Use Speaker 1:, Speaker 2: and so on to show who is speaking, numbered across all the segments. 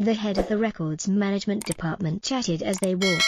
Speaker 1: The head of the records management department chatted as they walked.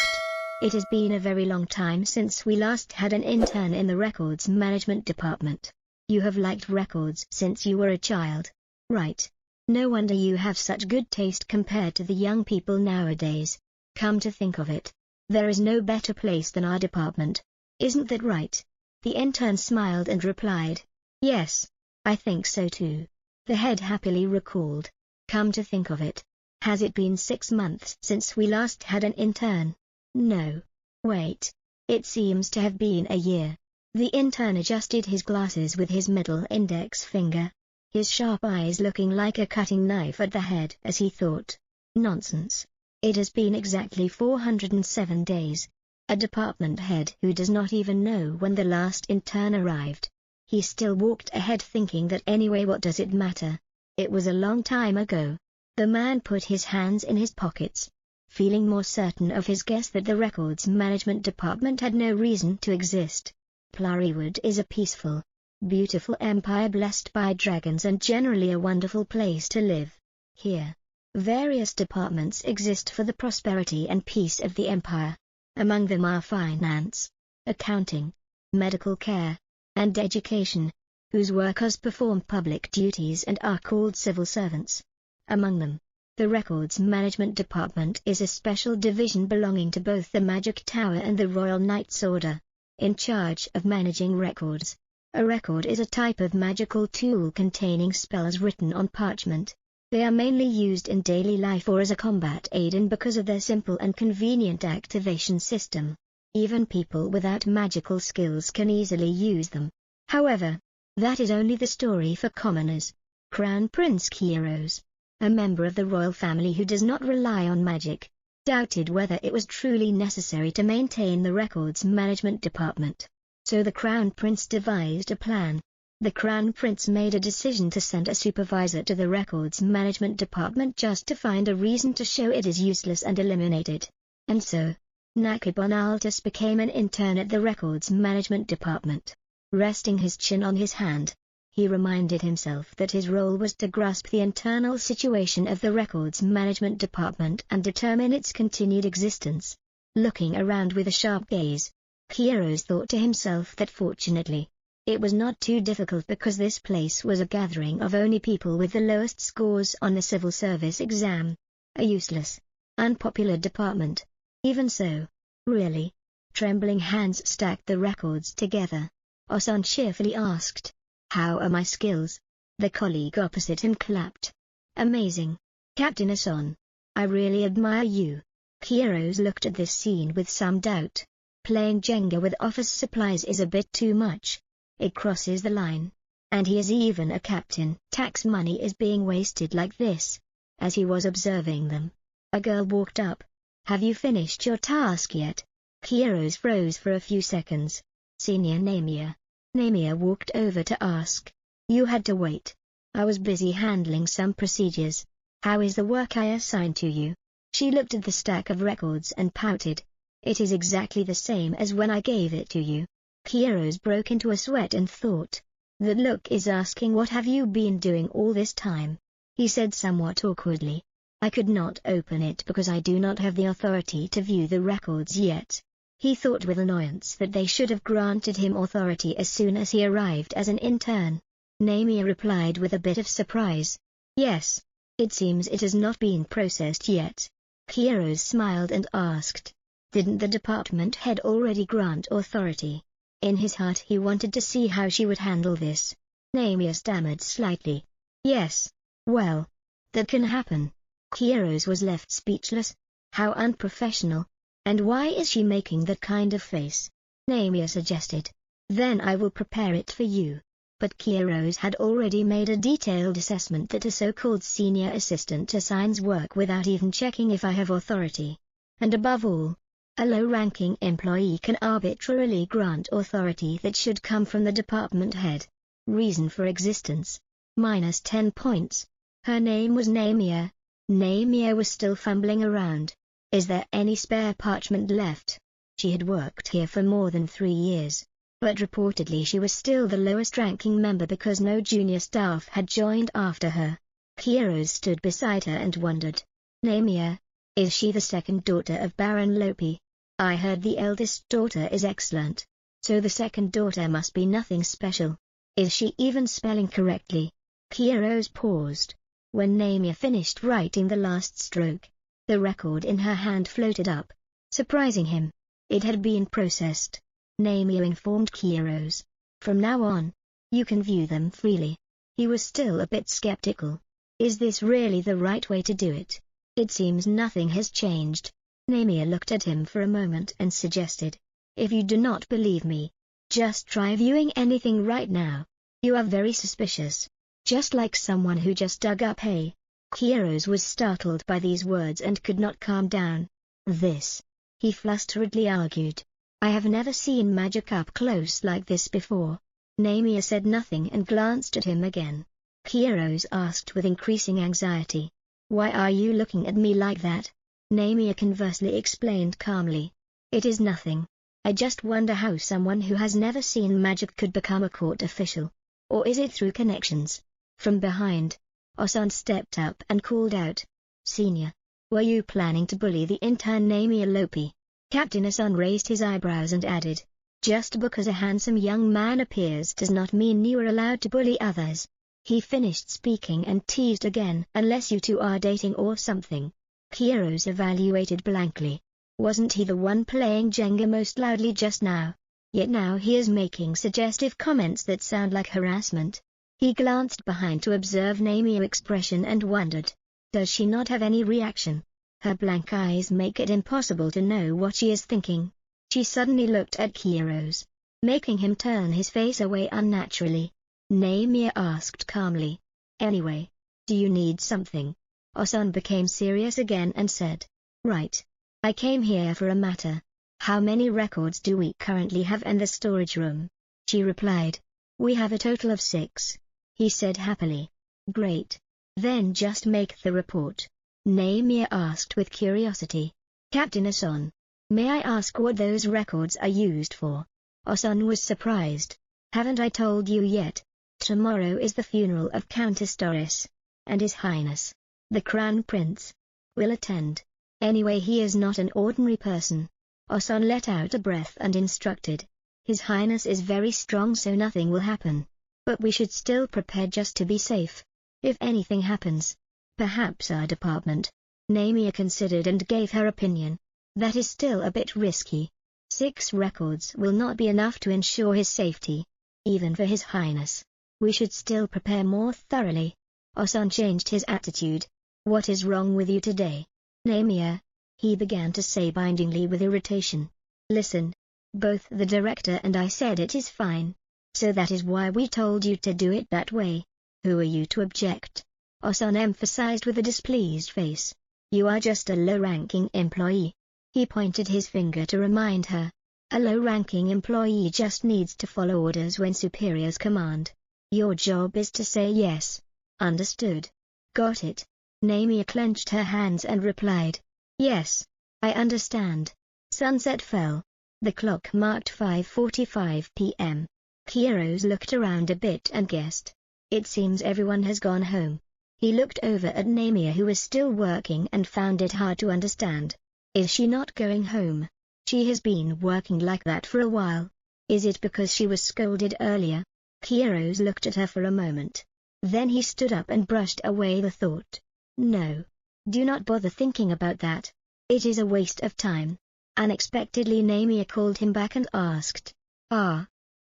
Speaker 1: It has been a very long time since we last had an intern in the records management department. You have liked records since you were a child. Right. No wonder you have such good taste compared to the young people nowadays. Come to think of it, there is no better place than our department. Isn't that right? The intern smiled and replied, yes, I think so too. The head happily recalled, come to think of it, has it been 6 months since we last had an intern? No. Wait. It seems to have been a year. The intern adjusted his glasses with his middle index finger, his sharp eyes looking like a cutting knife at the head as he thought, nonsense. It has been exactly 407 days. A department head who does not even know when the last intern arrived. He still walked ahead thinking that anyway what does it matter? It was a long time ago. The man put his hands in his pockets, feeling more certain of his guess that the records management department had no reason to exist. Plurrywood is a peaceful, beautiful empire blessed by dragons and generally a wonderful place to live. Here, various departments exist for the prosperity and peace of the empire. Among them are finance, accounting, medical care, and education, whose workers perform public duties and are called civil servants. Among them, the Records Management Department is a special division belonging to both the Magic Tower and the Royal Knights Order, in charge of managing records. A record is a type of magical tool containing spells written on parchment. They are mainly used in daily life or as a combat aid, and because of their simple and convenient activation system, even people without magical skills can easily use them. However, that is only the story for commoners. Crown Prince Kairos, a member of the royal family who does not rely on magic, doubted whether it was truly necessary to maintain the records management department. So the Crown Prince devised a plan. The Crown Prince made a decision to send a supervisor to the records management department just to find a reason to show it is useless and eliminate it. And so, Nakabon Altus became an intern at the records management department. Resting his chin on his hand, he reminded himself that his role was to grasp the internal situation of the records management department and determine its continued existence. Looking around with a sharp gaze, Kairos thought to himself that fortunately, it was not too difficult because this place was a gathering of only people with the lowest scores on the civil service exam. A useless, unpopular department. Even so, really, trembling hands stacked the records together. Osan cheerfully asked, how are my skills? The colleague opposite him clapped. Amazing. Captain Osan, I really admire you. Kairos looked at this scene with some doubt. Playing Jenga with office supplies is a bit too much. It crosses the line. And he is even a captain. Tax money is being wasted like this. As he was observing them, a girl walked up. Have you finished your task yet? Kairos froze for a few seconds. Senior Namia. Namia walked over to ask. You had to wait. I was busy handling some procedures. How is the work I assigned to you? She looked at the stack of records and pouted. It is exactly the same as when I gave it to you. Kairos broke into a sweat and thought. That look is asking what have you been doing all this time? He said somewhat awkwardly. I could not open it because I do not have the authority to view the records yet. He thought with annoyance that they should have granted him authority as soon as he arrived as an intern. Namia replied with a bit of surprise. Yes, it seems it has not been processed yet. Kairos smiled and asked. Didn't the department head already grant authority? In his heart he wanted to see how she would handle this. Namia stammered slightly. Yes, well, that can happen. Kairos was left speechless. How unprofessional. And why is she making that kind of face? Namia suggested. Then I will prepare it for you. But Kairos had already made a detailed assessment that a so-called senior assistant assigns work without even checking if I have authority. And above all, a low-ranking employee can arbitrarily grant authority that should come from the department head. Reason for existence. Minus 10 points. Her name was Namia. Namia was still fumbling around. Is there any spare parchment left? She had worked here for more than 3 years, but reportedly she was still the lowest-ranking member because no junior staff had joined after her. Kairos stood beside her and wondered. Namia. Is she the second daughter of Baron Lopi? I heard the eldest daughter is excellent. So the second daughter must be nothing special. Is she even spelling correctly? Kairos paused. When Namia finished writing the last stroke, the record in her hand floated up, surprising him. It had been processed. Namia informed Kairos. From now on, you can view them freely. He was still a bit skeptical. Is this really the right way to do it? It seems nothing has changed. Namia looked at him for a moment and suggested, if you do not believe me, just try viewing anything right now. You are very suspicious. Just like someone who just dug up hay. Kairos was startled by these words and could not calm down. This, he flusteredly argued. I have never seen magic up close like this before. Namia said nothing and glanced at him again. Kairos asked with increasing anxiety. Why are you looking at me like that? Namia conversely explained calmly. It is nothing. I just wonder how someone who has never seen magic could become a court official. Or is it through connections? From behind, Osan stepped up and called out. Senior, were you planning to bully the intern Namia Lopi? Captain Osan raised his eyebrows and added. Just because a handsome young man appears does not mean you are allowed to bully others. He finished speaking and teased again. Unless you two are dating or something. Kairos evaluated blankly. Wasn't he the one playing Jenga most loudly just now? Yet now he is making suggestive comments that sound like harassment. He glanced behind to observe Namia's expression and wondered. Does she not have any reaction? Her blank eyes make it impossible to know what she is thinking. She suddenly looked at Kairos, making him turn his face away unnaturally. Namia asked calmly. Anyway, do you need something? Osan became serious again and said. Right. I came here for a matter. How many records do we currently have in the storage room? She replied. We have a total of 6. He said happily. Great. Then just make the report. Namia asked with curiosity. Captain Osan, may I ask what those records are used for? Osan was surprised. Haven't I told you yet? Tomorrow is the funeral of Countess Doris, and His Highness, the Crown Prince, will attend. Anyway, he is not an ordinary person. Osan let out a breath and instructed. His Highness is very strong, so nothing will happen. But we should still prepare just to be safe. If anything happens, perhaps our department. Namia considered and gave her opinion. That is still a bit risky. 6 records will not be enough to ensure his safety. Even for His Highness, we should still prepare more thoroughly. Osan changed his attitude. What is wrong with you today? Namia, he began to say bindingly with irritation. Listen. Both the director and I said it is fine. So that is why we told you to do it that way. Who are you to object? Osan emphasized with a displeased face. You are just a low-ranking employee. He pointed his finger to remind her. A low-ranking employee just needs to follow orders when superiors command. Your job is to say yes. Understood? Got it? Namia clenched her hands and replied. Yes, I understand. Sunset fell. The clock marked 5:45 p.m. Kairos looked around a bit and guessed. It seems everyone has gone home. He looked over at Namia, who was still working, and found it hard to understand. Is she not going home? She has been working like that for a while. Is it because she was scolded earlier? Kairos looked at her for a moment. Then he stood up and brushed away the thought. No. Do not bother thinking about that. It is a waste of time. Unexpectedly Namia called him back and asked.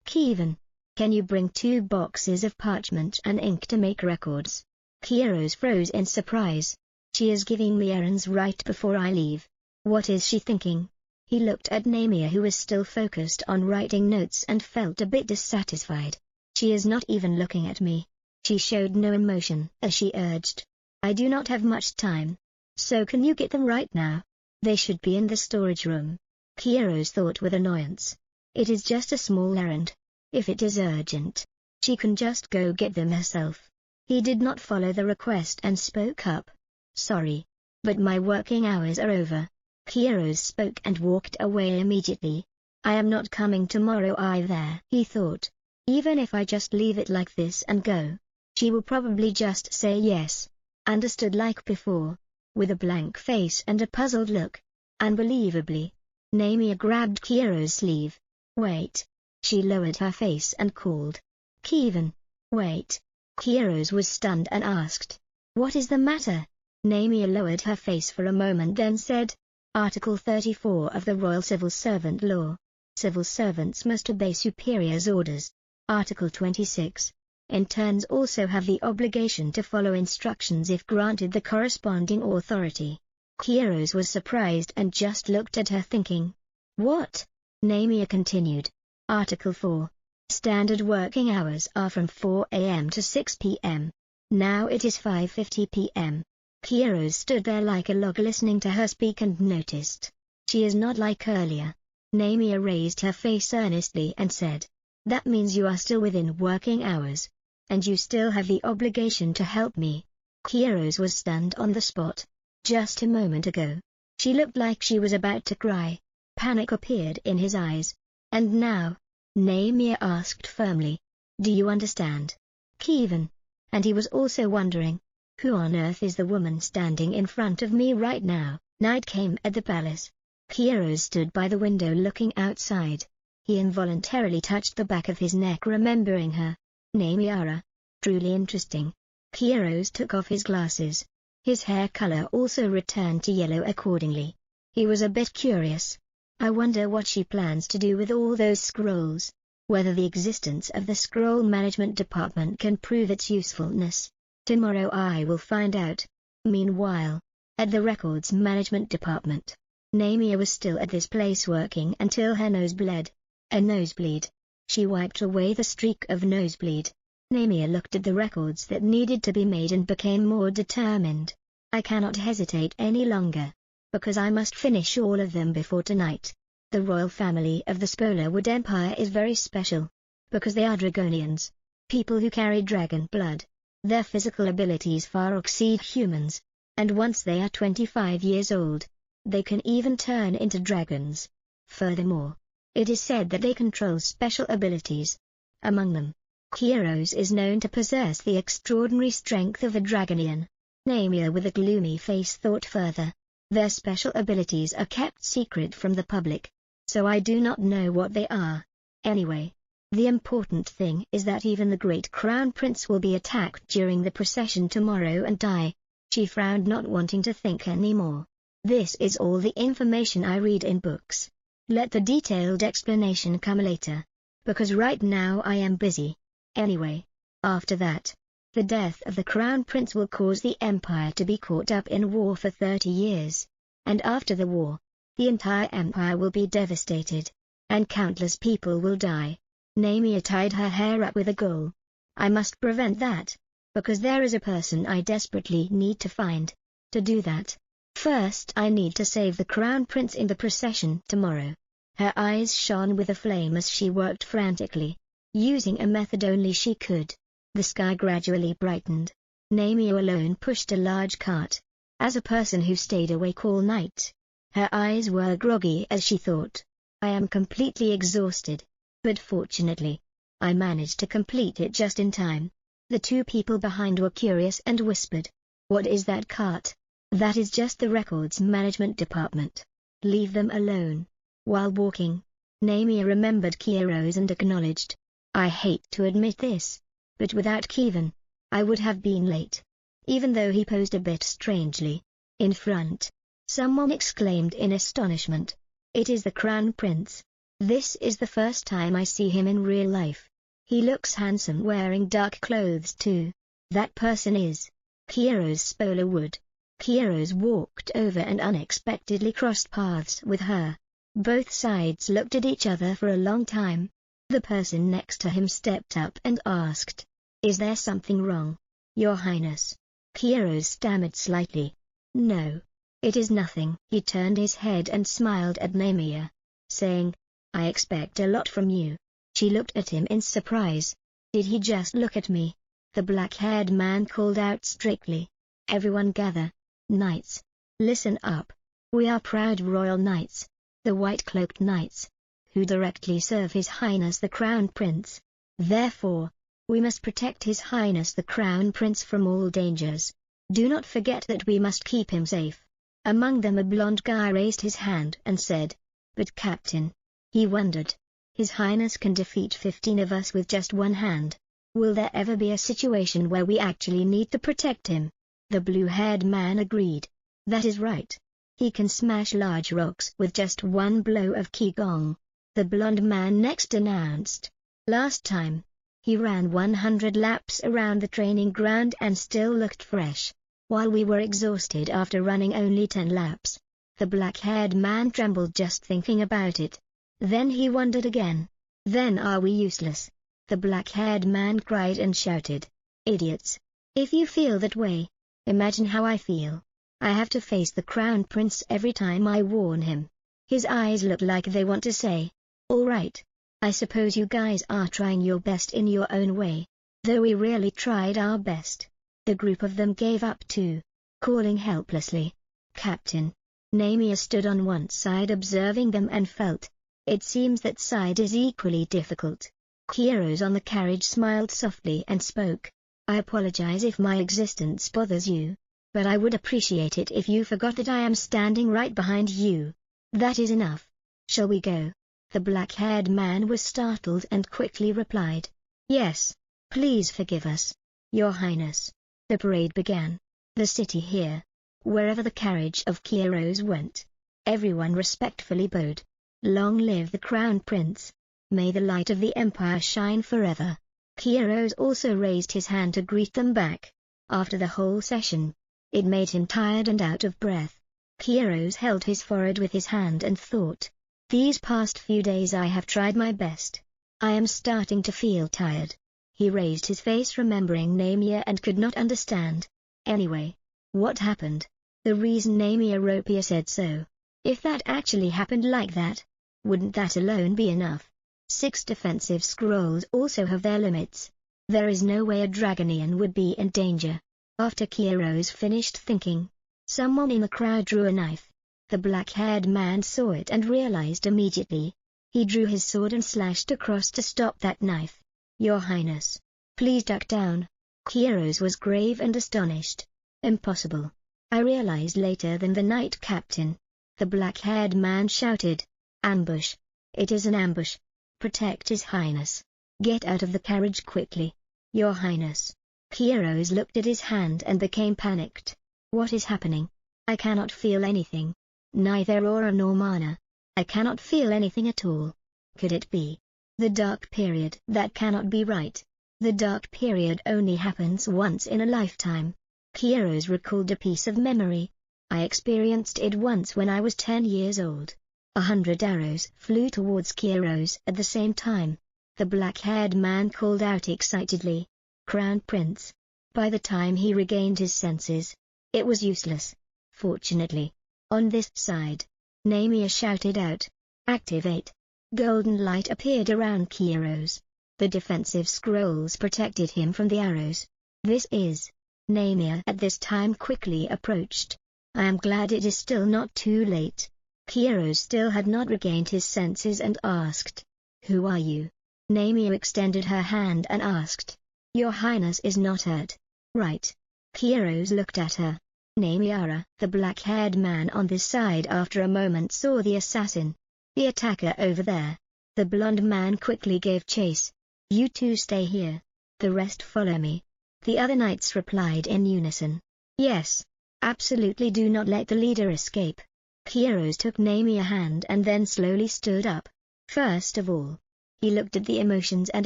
Speaker 1: Kevin, can you bring 2 boxes of parchment and ink to make records? Kairos froze in surprise. She is giving me errands right before I leave. What is she thinking? He looked at Namia, who was still focused on writing notes, and felt a bit dissatisfied. She is not even looking at me. She showed no emotion as she urged. I do not have much time. So can you get them right now? They should be in the storage room. Kairos thought with annoyance. It is just a small errand. If it is urgent, she can just go get them herself. He did not follow the request and spoke up. Sorry, but my working hours are over. Kairos spoke and walked away immediately. I am not coming tomorrow either, he thought. Even if I just leave it like this and go, she will probably just say yes. Understood like before. with a blank face and a puzzled look. Unbelievably, Namia grabbed Kiero's sleeve. "Wait." She lowered her face and called, "Kievan, wait." Kieros was stunned and asked, "What is the matter?" Namia lowered her face for a moment then said, "Article 34 of the Royal Civil Servant Law. Civil servants must obey superiors' orders. Article 26. Interns also have the obligation to follow instructions if granted the corresponding authority." Kieros was surprised and just looked at her thinking. "What?" Namia continued. Article 4. Standard working hours are from 4 a.m. to 6 p.m. Now it is 5:50 p.m. Kieros stood there like a log listening to her speak and noticed. She is not like earlier. Namia raised her face earnestly and said, "That means you are still within working hours. And you still have the obligation to help me." Kieros was stunned on the spot. Just a moment ago, she looked like she was about to cry. Panic appeared in his eyes. "And now?" Namia asked firmly. "Do you understand, Kievan?" And he was also wondering, who on earth is the woman standing in front of me right now? Night came at the palace. Kieros stood by the window looking outside. He involuntarily touched the back of his neck remembering her. Namia. Truly interesting. Kieros took off his glasses. His hair color also returned to yellow accordingly. He was a bit curious. I wonder what she plans to do with all those scrolls. Whether the existence of the Scroll Management Department can prove its usefulness. Tomorrow I will find out. Meanwhile, at the Records Management Department, Namia was still at this place working until her nose bled. A nosebleed. She wiped away the streak of nosebleed. Namia looked at the records that needed to be made and became more determined. "I cannot hesitate any longer, because I must finish all of them before tonight. The royal family of the Spolarwood Empire is very special, because they are Dragonians, people who carry dragon blood. Their physical abilities far exceed humans, and once they are 25 years old, they can even turn into dragons. Furthermore, it is said that they control special abilities. Among them, Kieros is known to possess the extraordinary strength of a Dragonian." Namia with a gloomy face thought further. "Their special abilities are kept secret from the public, so I do not know what they are. Anyway, the important thing is that even the great Crown Prince will be attacked during the procession tomorrow and die." She frowned, not wanting to think anymore. "This is all the information I read in books. Let the detailed explanation come later, because right now I am busy. Anyway, after that, the death of the Crown Prince will cause the Empire to be caught up in war for 30 years. And after the war, the entire Empire will be devastated, and countless people will die." Namia tied her hair up with a goal. "I must prevent that, because there is a person I desperately need to find. To do that, first I need to save the Crown Prince in the procession tomorrow." Her eyes shone with a flame as she worked frantically, using a method only she could. The sky gradually brightened. Namia alone pushed a large cart. As a person who stayed awake all night, her eyes were groggy as she thought, "I am completely exhausted. But fortunately, I managed to complete it just in time." The two people behind were curious and whispered, "What is that cart?" "That is just the Records Management Department. Leave them alone." While walking, Namia remembered Kieros and acknowledged, "I hate to admit this, but without Kievan, I would have been late." Even though he posed a bit strangely. In front, someone exclaimed in astonishment, "It is the Crown Prince. This is the first time I see him in real life. He looks handsome wearing dark clothes too. That person is Kieros Spolarwood." Kieros walked over and unexpectedly crossed paths with her. Both sides looked at each other for a long time. The person next to him stepped up and asked, "Is there something wrong, Your Highness?" Kieros stammered slightly. "No, it is nothing." He turned his head and smiled at Namia, saying, "I expect a lot from you." She looked at him in surprise. "Did he just look at me?" The black-haired man called out strictly, "Everyone gather. Knights, listen up. We are proud royal knights, the white-cloaked knights, who directly serve His Highness the Crown Prince. Therefore, we must protect His Highness the Crown Prince from all dangers. Do not forget that we must keep him safe." Among them a blonde guy raised his hand and said, "But Captain," he wondered, "His Highness can defeat 15 of us with just one hand. Will there ever be a situation where we actually need to protect him?" The blue-haired man agreed. "That is right. He can smash large rocks with just one blow of qigong." The blonde man next announced, "Last time, he ran 100 laps around the training ground and still looked fresh, while we were exhausted after running only 10 laps. The black-haired man trembled just thinking about it. Then he wondered again. "Then are we useless?" The black-haired man cried and shouted, "Idiots! If you feel that way, imagine how I feel. I have to face the Crown Prince every time I warn him." His eyes look like they want to say, "All right. I suppose you guys are trying your best in your own way, though we really tried our best." The group of them gave up too, calling helplessly, "Captain." Namia stood on one side observing them and felt, it seems that side is equally difficult. Heroes on the carriage smiled softly and spoke, "I apologize if my existence bothers you, but I would appreciate it if you forgot that I am standing right behind you. That is enough. Shall we go?" The black-haired man was startled and quickly replied, "Yes, please forgive us, Your Highness." The parade began. The city here. Wherever the carriage of heroes went, everyone respectfully bowed. "Long live the Crown Prince. May the light of the Empire shine forever." Heroes also raised his hand to greet them back. After the whole session, it made him tired and out of breath. Heroes held his forehead with his hand and thought, "These past few days I have tried my best. I am starting to feel tired." He raised his face remembering Namia and could not understand. Anyway, what happened? The reason Namia Ropia said so. If that actually happened like that, wouldn't that alone be enough? 6 defensive scrolls also have their limits. There is no way a Dragonian would be in danger. After Kiros finished thinking, someone in the crowd drew a knife. The black-haired man saw it and realized immediately. He drew his sword and slashed across to stop that knife. "Your Highness, please duck down." Kiros was grave and astonished. "Impossible. I realized later than the night, Captain." The black-haired man shouted, "Ambush! It is an ambush! Protect His Highness! Get out of the carriage quickly!" "Your Highness." Kiros looked at his hand and became panicked. "What is happening? I cannot feel anything. Neither aura nor mana. I cannot feel anything at all. Could it be the dark period? That cannot be right. The dark period only happens once in a lifetime." Kiros recalled a piece of memory. "I experienced it once when I was 10 years old." 100 arrows flew towards Kiros at the same time. The black-haired man called out excitedly, "Crown Prince!" By the time he regained his senses, it was useless. Fortunately, on this side, Namia shouted out, "Activate!" Golden light appeared around Kiros. The defensive scrolls protected him from the arrows. "This is..." Namia at this time quickly approached. "I am glad it is still not too late." Kiros still had not regained his senses and asked, "Who are you?" Namia extended her hand and asked, "Your Highness is not hurt, right?" Kiros looked at her. Namiara, the black-haired man on this side after a moment saw the assassin. "The attacker over there." The blonde man quickly gave chase. "You two stay here. The rest follow me." The other knights replied in unison, "Yes, absolutely, do not let the leader escape." Kiros took Namia's hand and then slowly stood up. First of all, he looked at the emotions and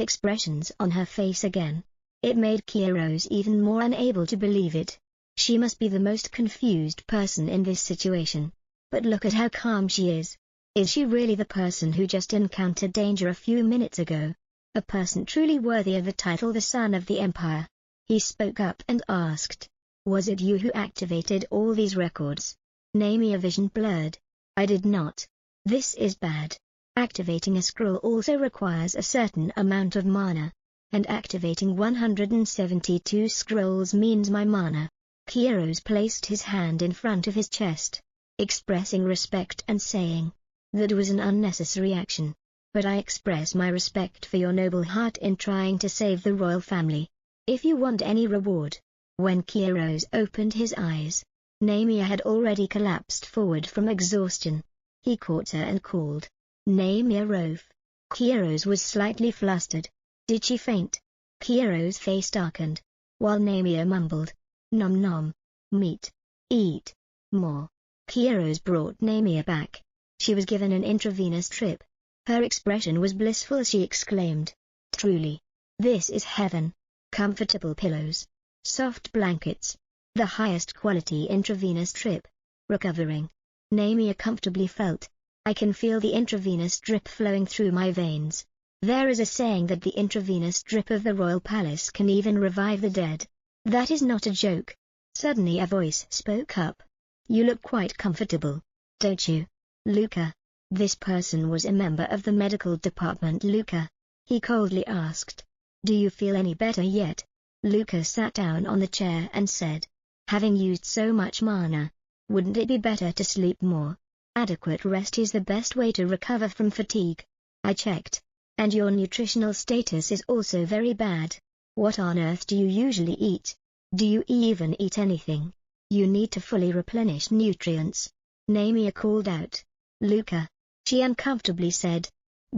Speaker 1: expressions on her face again. It made Kiros even more unable to believe it. She must be the most confused person in this situation. But look at how calm she is. Is she really the person who just encountered danger a few minutes ago? A person truly worthy of the title the Son of the Empire. He spoke up and asked, "Was it you who activated all these records?" Namia vision blurred. "I did not. This is bad. Activating a scroll also requires a certain amount of mana, and activating 172 scrolls means my mana." Kiros placed his hand in front of his chest, expressing respect and saying, "That was an unnecessary action, but I express my respect for your noble heart in trying to save the royal family. If you want any reward, When Kairos opened his eyes, Namia had already collapsed forward from exhaustion. He caught her and called, "Namia Rofe." Kairos was slightly flustered. Did she faint? Kairos' face darkened, while Namia mumbled, "Nom nom. Meat. Eat. More." Kairos brought Namia back. She was given an intravenous drip. Her expression was blissful as she exclaimed, "Truly. This is heaven. Comfortable pillows. Soft blankets. The highest quality intravenous drip. Recovering." Namia comfortably felt, "I can feel the intravenous drip flowing through my veins. There is a saying that the intravenous drip of the royal palace can even revive the dead. That is not a joke." Suddenly a voice spoke up. "You look quite comfortable, don't you, Luca?" This person was a member of the medical department. "Luca?" he coldly asked. "Do you feel any better yet?" Luca sat down on the chair and said, "Having used so much mana, wouldn't it be better to sleep more? Adequate rest is the best way to recover from fatigue. I checked, and your nutritional status is also very bad. What on earth do you usually eat? Do you even eat anything? You need to fully replenish nutrients." Namia called out. "Luca," she uncomfortably said,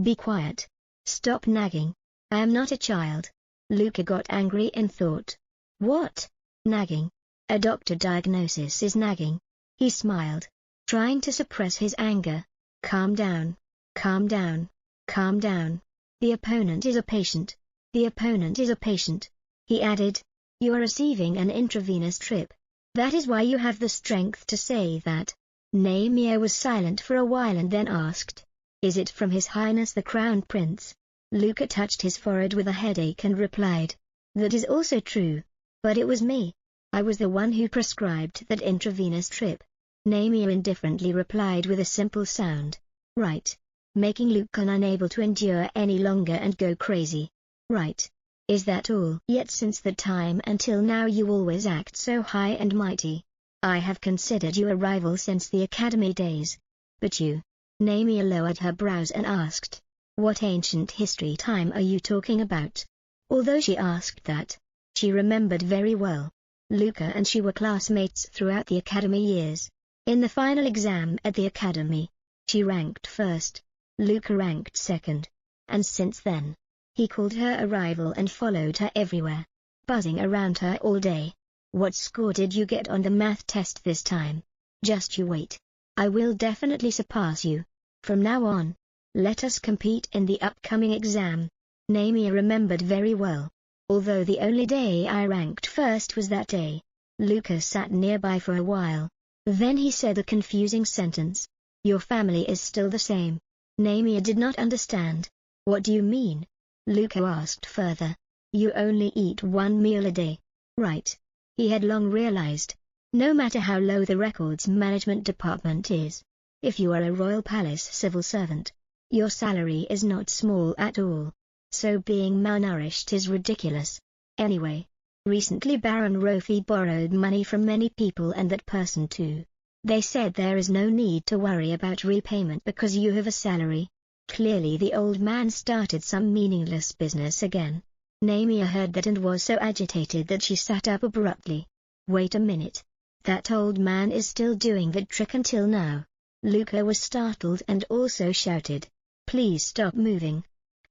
Speaker 1: "be quiet. Stop nagging. I am not a child." Luca got angry in thought. What? Nagging? A doctor diagnosis is nagging. He smiled, trying to suppress his anger. "Calm down. Calm down. Calm down. The opponent is a patient. The opponent is a patient." He added, "You are receiving an intravenous drip. That is why you have the strength to say that." Namia was silent for a while and then asked, "Is it from His Highness the Crown Prince?" Luca touched his forehead with a headache and replied, "That is also true. But it was me. I was the one who prescribed that intravenous drip." Namia indifferently replied with a simple sound, "Right," making Luca unable to endure any longer and go crazy. "Right. Is that all?" "Yet since that time until now you always act so high and mighty. I have considered you a rival since the academy days. But you..." Namia lowered her brows and asked, "What ancient history time are you talking about?" Although she asked that, she remembered very well. Luca and she were classmates throughout the academy years. In the final exam at the academy, she ranked first. Luca ranked second. And since then, he called her a rival and followed her everywhere, buzzing around her all day. "What score did you get on the math test this time? Just you wait. I will definitely surpass you. From now on, let us compete in the upcoming exam." Namia remembered very well. "Although the only day I ranked first was that day." Luca sat nearby for a while. Then he said a confusing sentence. "Your family is still the same." Namia did not understand. "What do you mean?" Luca asked further. "You only eat one meal a day, right?" He had long realized, no matter how low the records management department is, if you are a royal palace civil servant, your salary is not small at all. So being malnourished is ridiculous. Anyway, recently Baron Rofi borrowed money from many people and that person too. They said there is no need to worry about repayment because you have a salary. Clearly the old man started some meaningless business again. Namia heard that and was so agitated that she sat up abruptly. "Wait a minute. That old man is still doing that trick until now." Luca was startled and also shouted, "Please stop moving.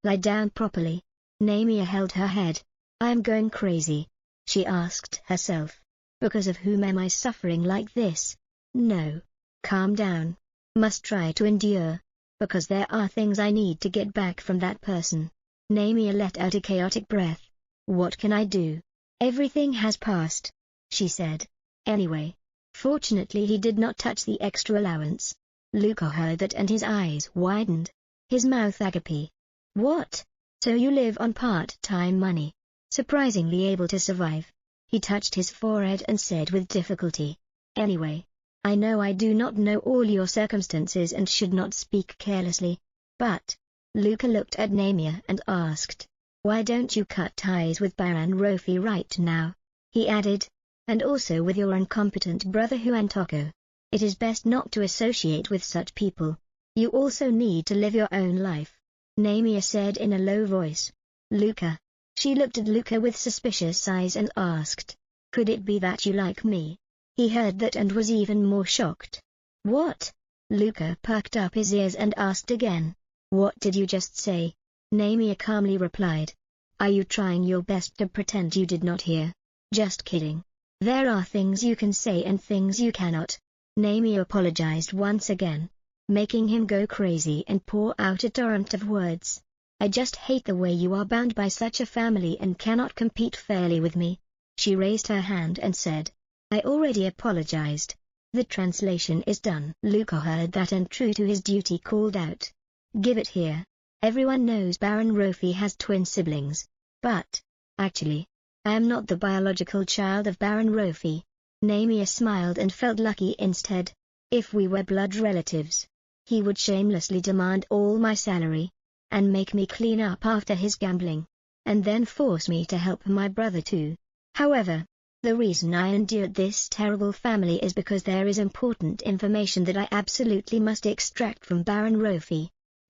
Speaker 1: Lie down properly." Namia held her head. "I am going crazy," she asked herself. "Because of whom am I suffering like this? No. Calm down. Must try to endure. Because there are things I need to get back from that person." Namia let out a chaotic breath. "What can I do? Everything has passed," she said. "Anyway, fortunately he did not touch the extra allowance." Luca heard that and his eyes widened. His mouth agape. "What? So you live on part-time money? Surprisingly able to survive." He touched his forehead and said with difficulty, "Anyway, I know I do not know all your circumstances and should not speak carelessly. But..." Luca looked at Namia and asked, "Why don't you cut ties with Baron Rofi right now?" He added, "And also with your incompetent brother Juan Tocco. It is best not to associate with such people. You also need to live your own life." Namia said in a low voice. "Luca." She looked at Luca with suspicious eyes and asked, Could it be that you like me? He heard that and was even more shocked. What? Luca perked up his ears and asked again. What did you just say? Namia calmly replied. Are you trying your best to pretend you did not hear? Just kidding. There are things you can say and things you cannot. Namia apologized once again, making him go crazy and pour out a torrent of words. I just hate the way you are bound by such a family and cannot compete fairly with me. She raised her hand and said. I already apologized. The translation is done. Luca heard that and true to his duty called out. Give it here. Everyone knows Baron Rofi has twin siblings. But, actually, I am not the biological child of Baron Rofi. Namia smiled and felt lucky instead. If we were blood relatives, he would shamelessly demand all my salary, and make me clean up after his gambling, and then force me to help my brother too. However, the reason I endured this terrible family is because there is important information that I absolutely must extract from Baron Rofi.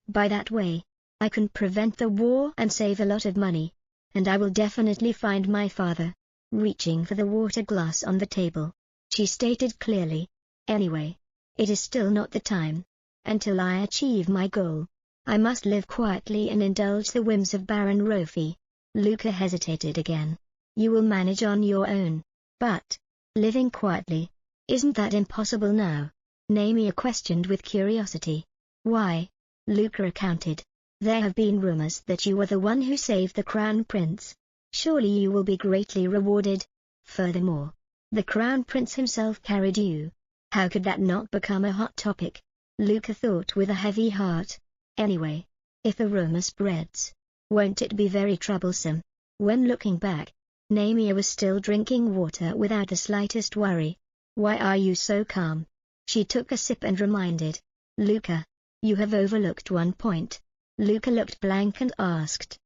Speaker 1: By that way, I can prevent the war and save a lot of money, and I will definitely find my father. Reaching for the water glass on the table, she stated clearly. Anyway, it is still not the time. Until I achieve my goal, I must live quietly and indulge the whims of Baron Rofi. Luca hesitated again. You will manage on your own. But, living quietly, isn't that impossible now? Namia questioned with curiosity. Why? Luca accounted. There have been rumors that you were the one who saved the Crown Prince. Surely you will be greatly rewarded. Furthermore, the Crown Prince himself carried you. How could that not become a hot topic? Luca thought with a heavy heart. Anyway, if the rumor spreads, won't it be very troublesome? When looking back, Namia was still drinking water without the slightest worry. Why are you so calm? She took a sip and reminded. Luca, you have overlooked one point. Luca looked blank and asked.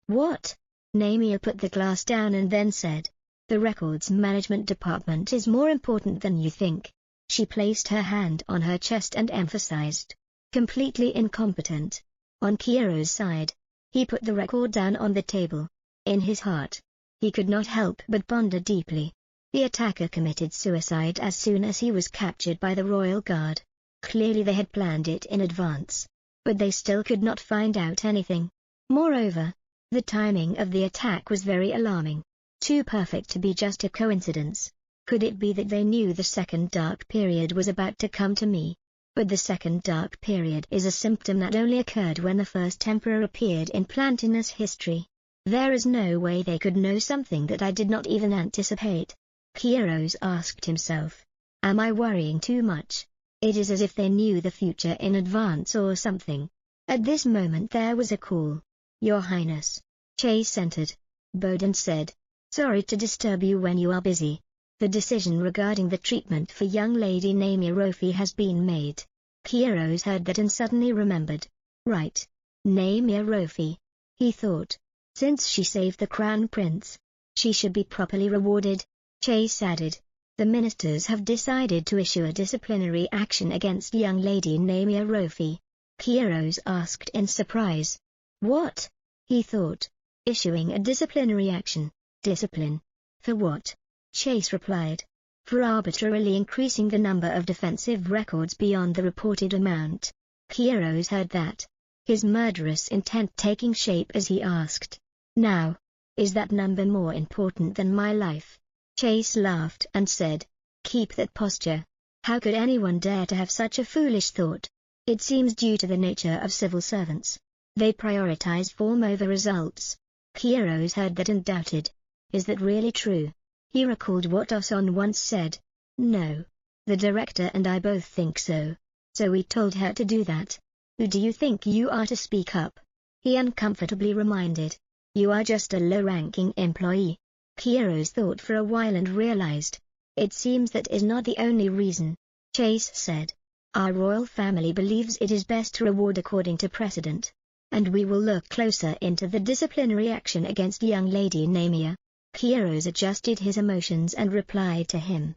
Speaker 1: What? Namia put the glass down and then said. The records management department is more important than you think. She placed her hand on her chest and emphasized. Completely incompetent. On Kiero's side, he put the record down on the table. In his heart, he could not help but ponder deeply. The attacker committed suicide as soon as he was captured by the Royal Guard. Clearly they had planned it in advance, but they still could not find out anything. Moreover, the timing of the attack was very alarming. Too perfect to be just a coincidence. Could it be that they knew the second dark period was about to come to me? But the second dark period is a symptom that only occurred when the first emperor appeared in Plantinus history. There is no way they could know something that I did not even anticipate. Kieros asked himself. Am I worrying too much? It is as if they knew the future in advance or something. At this moment there was a call. Your Highness. Chase entered. Bowden said. Sorry to disturb you when you are busy. The decision regarding the treatment for young Lady Namia Rofi has been made. Kieros heard that and suddenly remembered. Right. Namia Rofi. He thought. Since she saved the Crown Prince, she should be properly rewarded. Chase added. The ministers have decided to issue a disciplinary action against young Lady Namia Rofi. Kieros asked in surprise. What? He thought. Issuing a disciplinary action. Discipline. For what? Chase replied. For arbitrarily increasing the number of defensive records beyond the reported amount. Kieros heard that. His murderous intent taking shape as he asked. Now, is that number more important than my life? Chase laughed and said. Keep that posture. How could anyone dare to have such a foolish thought? It seems due to the nature of civil servants. They prioritize form over results. Kieros heard that and doubted. Is that really true? He recalled what Oson once said. No. The director and I both think so. So we told her to do that. Who do you think you are to speak up? He uncomfortably reminded. You are just a low-ranking employee. Kieros thought for a while and realized. It seems that is not the only reason. Chase said. Our royal family believes it is best to reward according to precedent. And we will look closer into the disciplinary action against young Lady Namia. Kieros adjusted his emotions and replied to him.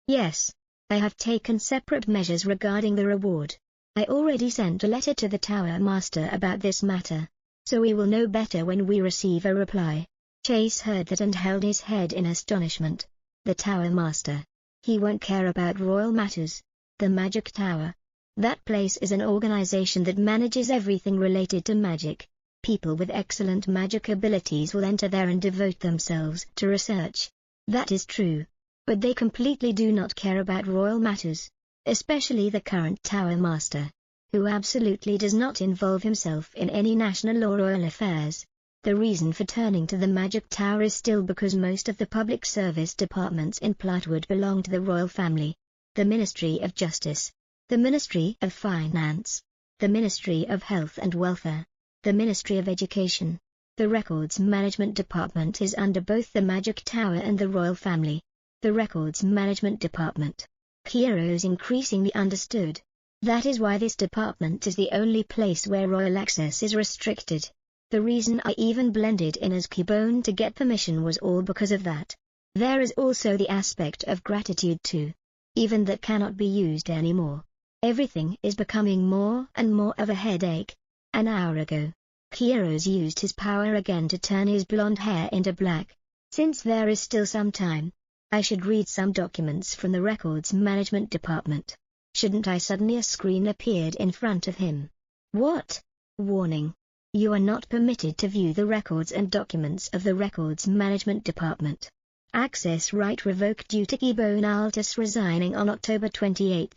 Speaker 1: Yes. I have taken separate measures regarding the reward. I already sent a letter to the Tower Master about this matter. So we will know better when we receive a reply. Chase heard that and held his head in astonishment. The Tower Master. He won't care about royal matters. The Magic Tower. That place is an organization that manages everything related to magic. People with excellent magic abilities will enter there and devote themselves to research. That is true. But they completely do not care about royal matters. Especially the current Tower Master, who absolutely does not involve himself in any national or royal affairs. The reason for turning to the Magic Tower is still because most of the public service departments in Platwood belong to the royal family. The Ministry of Justice, the Ministry of Finance, the Ministry of Health and Welfare, the Ministry of Education. The Records Management Department is under both the Magic Tower and the royal family. The Records Management Department. Heroes increasingly understood. That is why this department is the only place where royal access is restricted. The reason I even blended in as Keybone to get permission was all because of that. There is also the aspect of gratitude too. Even that cannot be used anymore. Everything is becoming more and more of a headache. An hour ago, Heroes used his power again to turn his blonde hair into black. Since there is still some time, I should read some documents from the Records Management Department. Shouldn't I? Suddenly a screen appeared in front of him. What? Warning. You are not permitted to view the records and documents of the Records Management Department. Access right revoked due to Keybone Altus resigning on October 28.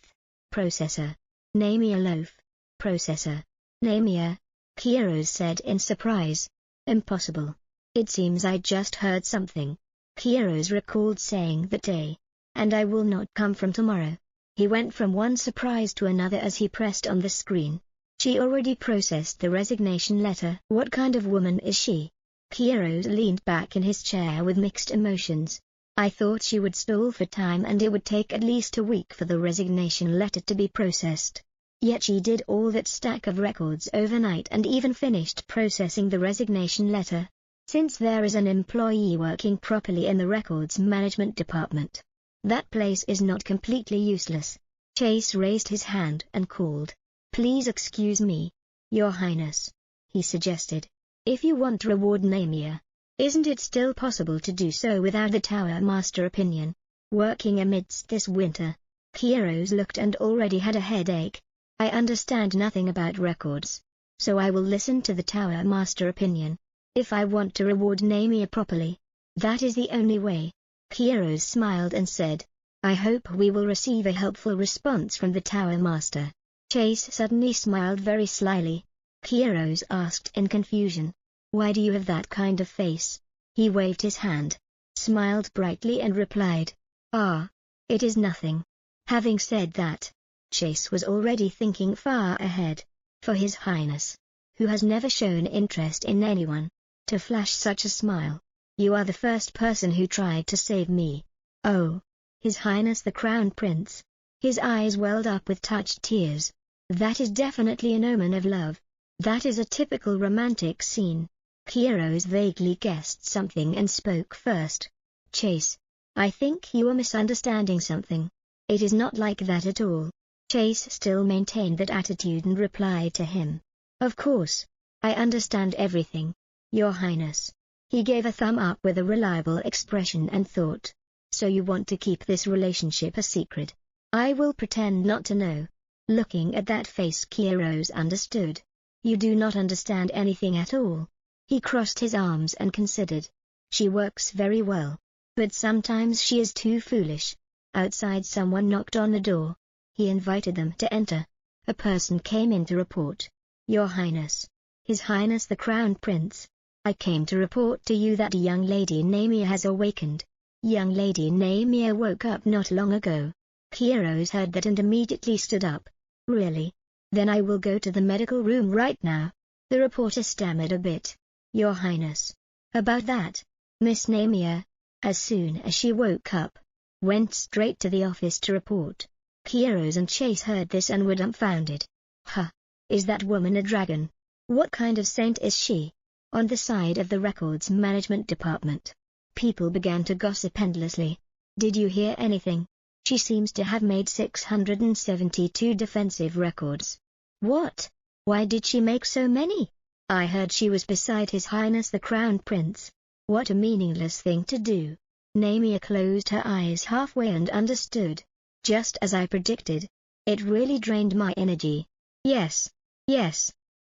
Speaker 1: Processor. Namia Loaf. Processor. Namia. Heroes said in surprise. Impossible. It seems I just heard something. Heroes recalled saying that day. And I will not come from tomorrow. He went from one surprise to another as he pressed on the screen. She already processed the resignation letter. What kind of woman is she? Heroes leaned back in his chair with mixed emotions. I thought she would stall for time and it would take at least a week for the resignation letter to be processed. Yet she did all that stack of records overnight and even finished processing the resignation letter. Since there is an employee working properly in the Records Management Department, that place is not completely useless. Chase raised his hand and called. Please excuse me, Your Highness, he suggested. If you want to reward Namia, isn't it still possible to do so without the Tower Master opinion? Working amidst this winter, Heroes looked and already had a headache. I understand nothing about records, so I will listen to the Tower Master opinion. If I want to reward Namia properly, that is the only way. Heroes smiled and said, I hope we will receive a helpful response from the Tower Master. Chase suddenly smiled very slyly. Heroes asked in confusion, why do you have that kind of face? He waved his hand, smiled brightly and replied, ah, it is nothing. Having said that, Chase was already thinking far ahead. For His Highness, who has never shown interest in anyone, to flash such a smile. You are the first person who tried to save me. Oh, His Highness the Crown Prince. His eyes welled up with touched tears. That is definitely an omen of love. That is a typical romantic scene. Heroes vaguely guessed something and spoke first. Chase, I think you are misunderstanding something. It is not like that at all. Chase still maintained that attitude and replied to him. Of course, I understand everything, Your Highness. He gave a thumb up with a reliable expression and thought. So you want to keep this relationship a secret? I will pretend not to know. Looking at that face, Heroes understood. You do not understand anything at all. He crossed his arms and considered. She works very well, but sometimes she is too foolish. Outside someone knocked on the door. He invited them to enter. A person came in to report. Your Highness, His Highness the Crown Prince, I came to report to you that young Lady Namia has awakened. Young Lady Namia woke up not long ago. Heroes heard that and immediately stood up. Really? Then I will go to the medical room right now. The reporter stammered a bit. Your Highness. About that, Miss Namia, as soon as she woke up, went straight to the office to report. Heroes and Chase heard this and were dumbfounded. Huh. Is that woman a dragon? What kind of saint is she? On the side of the Records Management Department, people began to gossip endlessly. Did you hear anything? She seems to have made 672 defensive records. What? Why did she make so many? I heard she was beside His Highness the Crown Prince. What a meaningless thing to do. Namia closed her eyes halfway and understood. Just as I predicted. It really drained my energy. Yes.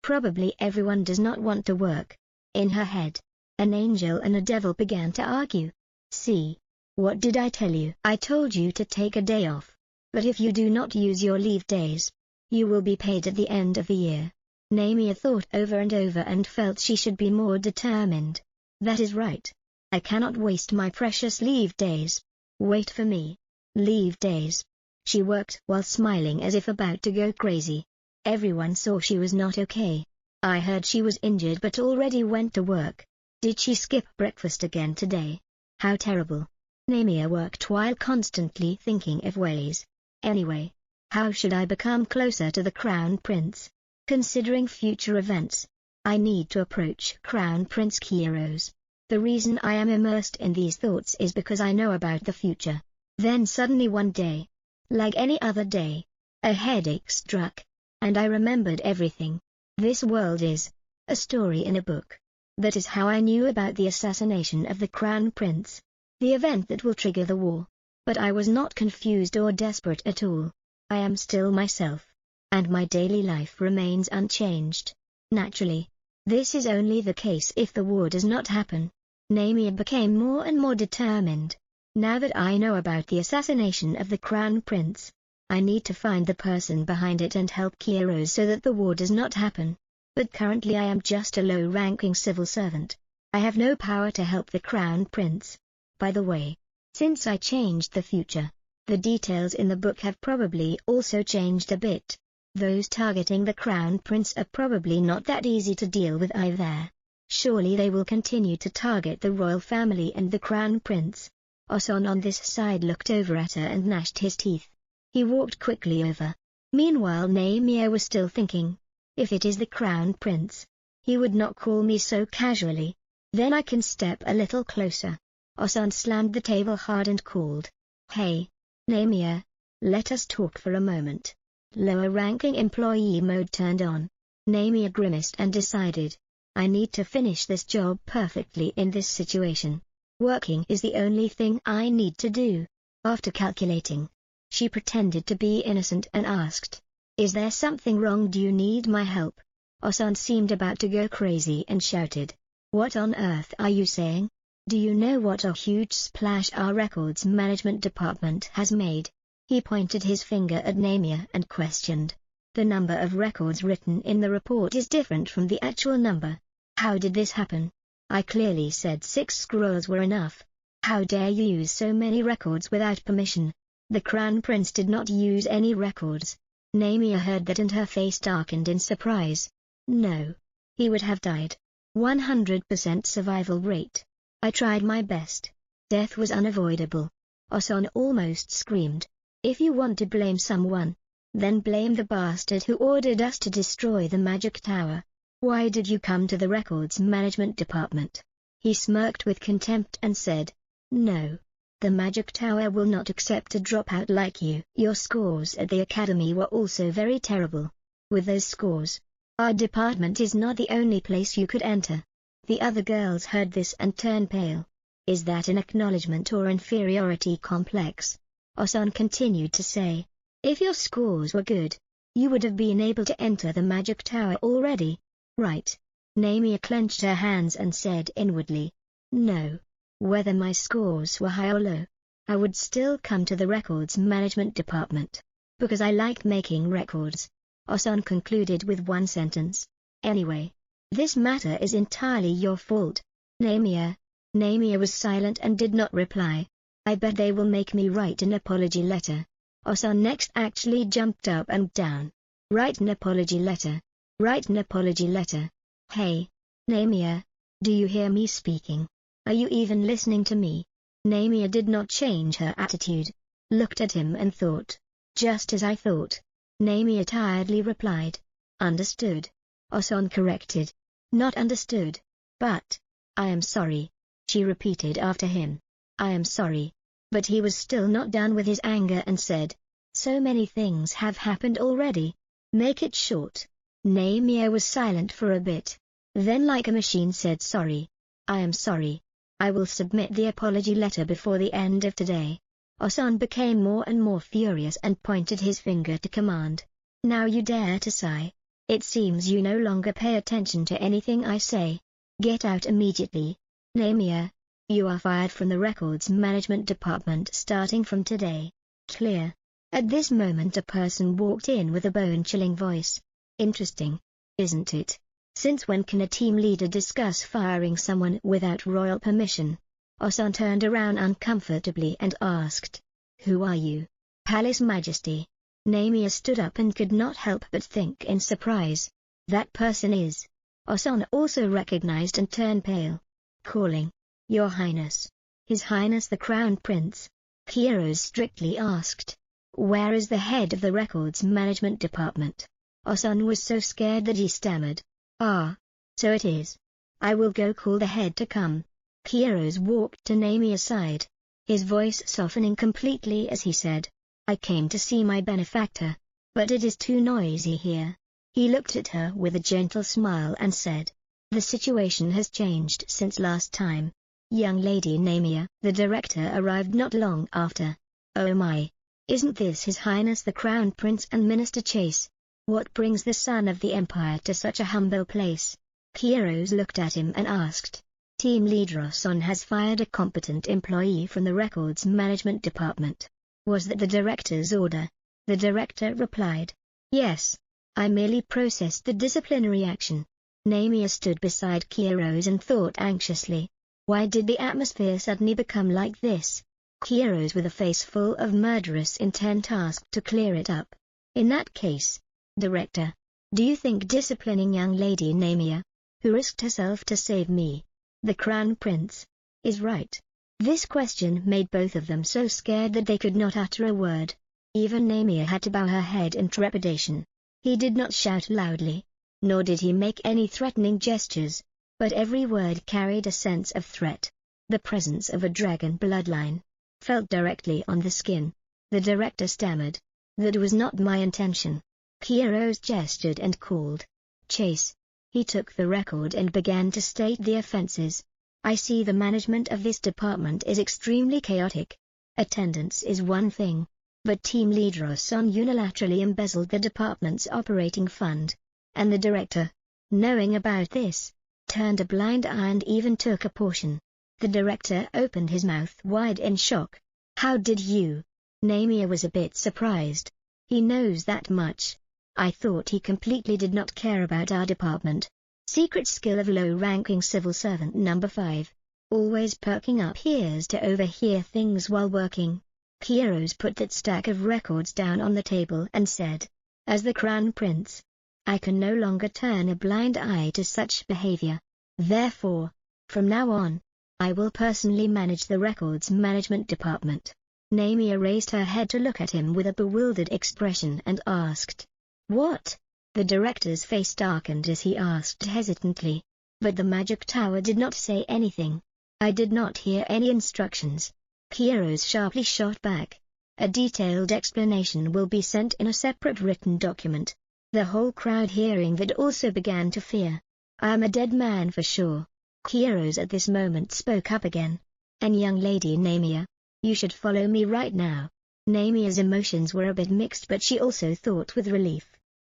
Speaker 1: Probably everyone does not want to work. In her head, an angel and a devil began to argue. See. What did I tell you? I told you to take a day off. But if you do not use your leave days, you will be paid at the end of the year. Namia thought over and over and felt she should be more determined. That is right. I cannot waste my precious leave days. Wait for me. Leave days. She worked while smiling as if about to go crazy. Everyone saw she was not okay. I heard she was injured but already went to work. Did she skip breakfast again today? How terrible. Namia worked while constantly thinking of ways. Anyway, how should I become closer to the Crown Prince? Considering future events, I need to approach Crown Prince Kiros. The reason I am immersed in these thoughts is because I know about the future. Then suddenly one day, like any other day, a headache struck, and I remembered everything. This world is a story in a book. That is how I knew about the assassination of the Crown Prince, the event that will trigger the war. But I was not confused or desperate at all. I am still myself, and my daily life remains unchanged. Naturally, this is only the case if the war does not happen. Namia became more and more determined. Now that I know about the assassination of the Crown Prince, I need to find the person behind it and help Kiros so that the war does not happen. But currently I am just a low-ranking civil servant. I have no power to help the Crown Prince. By the way, since I changed the future, the details in the book have probably also changed a bit. Those targeting the Crown Prince are probably not that easy to deal with either. Surely they will continue to target the royal family and the Crown Prince. Oson on this side looked over at her and gnashed his teeth. He walked quickly over. Meanwhile Namia was still thinking. If it is the Crown Prince, he would not call me so casually. Then I can step a little closer. Oson slammed the table hard and called. Hey, Namia, let us talk for a moment. Lower-ranking employee mode turned on. Namia grimaced and decided. I need to finish this job perfectly in this situation. Working is the only thing I need to do. After calculating, she pretended to be innocent and asked, Is there something wrong? Do you need my help? Oson seemed about to go crazy and shouted. What on earth are you saying? Do you know what a huge splash our records management department has made? He pointed his finger at Namia and questioned. The number of records written in the report is different from the actual number. How did this happen? I clearly said 6 scrolls were enough. How dare you use so many records without permission? The Crown Prince did not use any records. Namia heard that and her face darkened in surprise. No. He would have died. 100% survival rate. I tried my best. Death was unavoidable. Oson almost screamed. If you want to blame someone, then blame the bastard who ordered us to destroy the magic tower. Why did you come to the records management department? He smirked with contempt and said, No. The magic tower will not accept a dropout like you. Your scores at the academy were also very terrible. With those scores, our department is not the only place you could enter. The other girls heard this and turned pale. Is that an acknowledgement or inferiority complex? Oson continued to say. If your scores were good, you would have been able to enter the magic tower already. Right. Namia clenched her hands and said inwardly. No. Whether my scores were high or low, I would still come to the records management department. Because I like making records. Oson concluded with one sentence. Anyway, this matter is entirely your fault. Namia. Namia was silent and did not reply. I bet they will make me write an apology letter. Oson next actually jumped up and down. Write an apology letter. Write an apology letter. Hey, Namia, do you hear me speaking? Are you even listening to me? Namia did not change her attitude. Looked at him and thought. Just as I thought. Namia tiredly replied. Understood. Oson corrected. Not understood. But, I am sorry. She repeated after him. I am sorry. But he was still not done with his anger and said. So many things have happened already. Make it short. Namia was silent for a bit. Then like a machine said sorry. I am sorry. I will submit the apology letter before the end of today. Osan became more and more furious and pointed his finger to command. Now you dare to sigh. It seems you no longer pay attention to anything I say. Get out immediately. Namia, you are fired from the Records Management Department starting from today. Clear. At this moment a person walked in with a bone-chilling voice. Interesting, isn't it? Since when can a team leader discuss firing someone without royal permission? Osan turned around uncomfortably and asked, "Who are you?" "Palace Majesty." Namia stood up and could not help but think in surprise. That person is. Osan also recognized and turned pale. Calling, "Your Highness." "His Highness the Crown Prince?" Kairos strictly asked. "Where is the head of the Records Management Department?" Osan was so scared that he stammered. "Ah, so it is. I will go call the head to come." Kairos walked to Namia's side, his voice softening completely as he said, "I came to see my benefactor, but it is too noisy here." He looked at her with a gentle smile and said, "The situation has changed since last time. Young Lady Namia." The director arrived not long after. "Oh my! Isn't this His Highness the Crown Prince and Minister Chase? What brings the son of the Empire to such a humble place?" Kairos looked at him and asked. "Team leader Osan has fired a competent employee from the Records Management Department. Was that the director's order?" The director replied, "Yes. I merely processed the disciplinary action." Namia stood beside Kairos and thought anxiously. Why did the atmosphere suddenly become like this? Kairos with a face full of murderous intent asked to clear it up. "In that case, Director, do you think disciplining young Lady Namia, who risked herself to save me, the Crown Prince, is right?" This question made both of them so scared that they could not utter a word. Even Namia had to bow her head in trepidation. He did not shout loudly, nor did he make any threatening gestures, but every word carried a sense of threat. The presence of a dragon bloodline felt directly on the skin. The director stammered, "That was not my intention." Kairos gestured and called, "Chase." He took the record and began to state the offenses. "I see the management of this department is extremely chaotic. Attendance is one thing, but team leader Osan unilaterally embezzled the department's operating fund. And the director, knowing about this, turned a blind eye and even took a portion." The director opened his mouth wide in shock. "How did you?" Namia was a bit surprised. "He knows that much. I thought he completely did not care about our department." Secret skill of low-ranking civil servant number 5. Always perking up ears to overhear things while working. Kairos put that stack of records down on the table and said, "As the Crown Prince, I can no longer turn a blind eye to such behavior. Therefore, from now on, I will personally manage the Records Management Department." Namia raised her head to look at him with a bewildered expression and asked, "What?" The director's face darkened as he asked hesitantly. But the magic tower did not say anything. "I did not hear any instructions." Kairos sharply shot back. "A detailed explanation will be sent in a separate written document." The whole crowd hearing that also began to fear. "I am a dead man for sure." Kairos at this moment spoke up again. "And young Lady Namia, you should follow me right now." Namia's emotions were a bit mixed, but she also thought with relief.